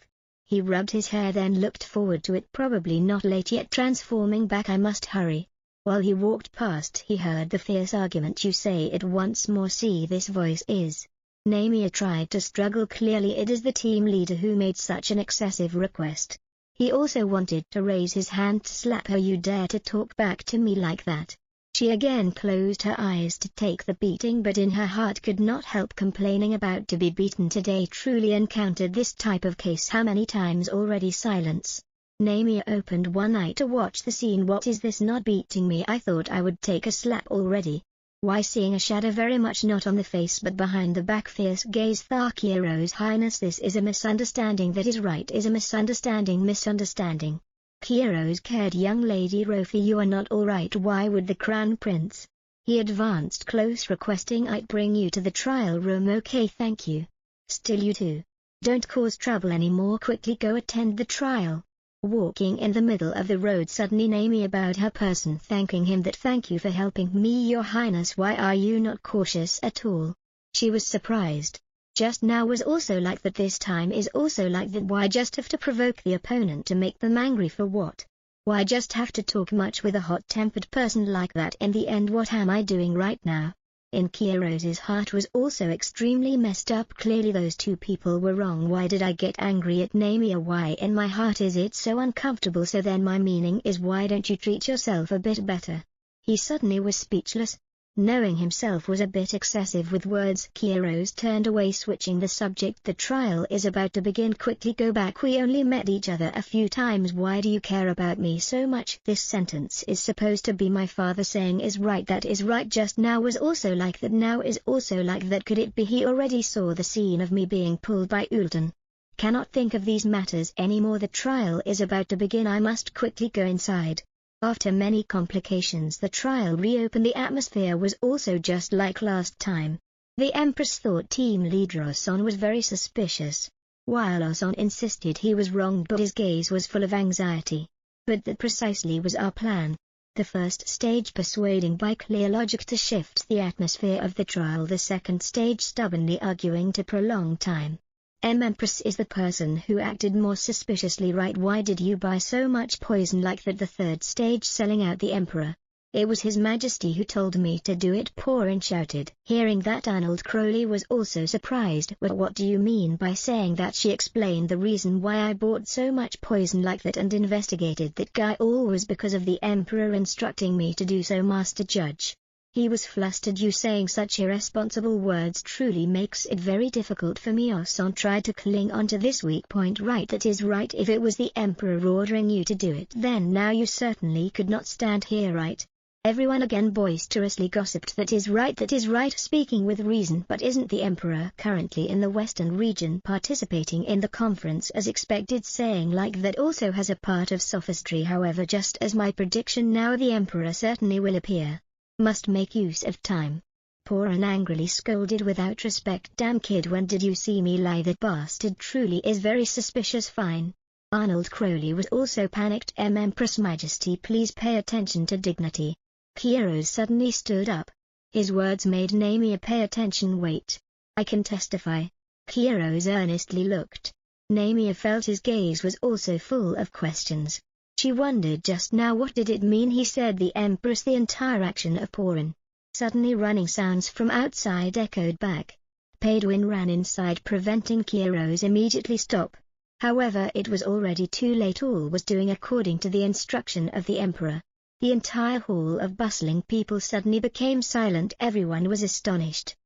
Speaker 1: He rubbed his hair, then looked forward to it. Probably not late yet. Transforming back, I must hurry. While he walked past, he heard the fierce argument. You say it once more. See, this voice is. Namia tried to struggle. Clearly it is the team leader who made such an excessive request. He also wanted to raise his hand to slap her. You dare to talk back to me like that? She again closed her eyes to take the beating, but in her heart could not help complaining about to be beaten today. Truly encountered this type of case how many times already. Silence. Namia opened one eye to watch the scene. What is this, not beating me? I thought I would take a slap already. Why? Seeing a shadow very much not on the face but behind the back. Fierce gaze. Tharkiro's Highness, this is a misunderstanding. That is right, is a misunderstanding. Misunderstanding. Kiero's cared young lady Rofi, you are not alright. Why would the Crown Prince? He advanced close, requesting I'd bring you to the trial room. Okay, thank you. Still, you two. Don't cause trouble anymore. Quickly go attend the trial. Walking in the middle of the road, suddenly Namia bowed her person, thanking him. That thank you for helping me, Your Highness. Why are you not cautious at all? She was surprised. Just now was also like that, this time is also like that. Why just have to provoke the opponent to make them angry? For what? Why just have to talk much with a hot-tempered person like that? In the end, what am I doing right now? In Kiero's heart was also extremely messed up. Clearly those two people were wrong. Why did I get angry at Namia? Why in my heart is it so uncomfortable? So then my meaning is, why don't you treat yourself a bit better? He suddenly was speechless. Knowing himself was a bit excessive with words, Kiero's turned away, switching the subject. The trial is about to begin. Quickly go back. We only met each other a few times. Why do you care about me so much? This sentence is supposed to be my father saying is right. That is right. Just now was also like that. Now is also like that. Could it be he already saw the scene of me being pulled by Ultan? Cannot think of these matters anymore. The trial is about to begin. I must quickly go inside. After many complications, the trial reopened. The atmosphere was also just like last time. The Empress thought team leader Oson was very suspicious, while Oson insisted he was wrong, but his gaze was full of anxiety. But that precisely was our plan. The first stage, persuading by clear logic to shift the atmosphere of the trial. The second stage, stubbornly arguing to prolong time. Empress is the person who acted more suspiciously, right? Why did you buy so much poison like that? The third stage, selling out the Emperor. It was His Majesty who told me to do it. Porin shouted. Hearing that, Arnold Crowley was also surprised. Well, what do you mean by saying that? She explained the reason why I bought so much poison like that and investigated that guy. All was because of the Emperor instructing me to do so, Master Judge. He was flustered. You saying such irresponsible words truly makes it very difficult for me. Oson tried to cling onto this weak point. Right, that is right. If it was the Emperor ordering you to do it, then now you certainly could not stand here, right? Everyone again boisterously gossiped. That is right, that is right, speaking with reason. But isn't the Emperor currently in the Western region participating in the conference as expected? Saying like that also has a part of sophistry. However, just as my prediction, now the Emperor certainly will appear. Must make use of time. Porin angrily scolded. Without respect. Damn kid, when did you see me lie? That bastard truly is very suspicious. Fine. Arnold Crowley was also panicked. Empress Majesty, please pay attention to dignity. Kiero suddenly stood up. His words made Namia pay attention. Wait. I can testify. Kiero earnestly looked. Namia felt his gaze was also full of questions. She wondered just now, what did it mean? He said the Empress. The entire action of Porin. Suddenly running sounds from outside echoed back. Paidwin ran inside, preventing Kiero's immediately stop. However, it was already too late. All was doing according to the instruction of the Emperor. The entire hall of bustling people suddenly became silent. Everyone was astonished.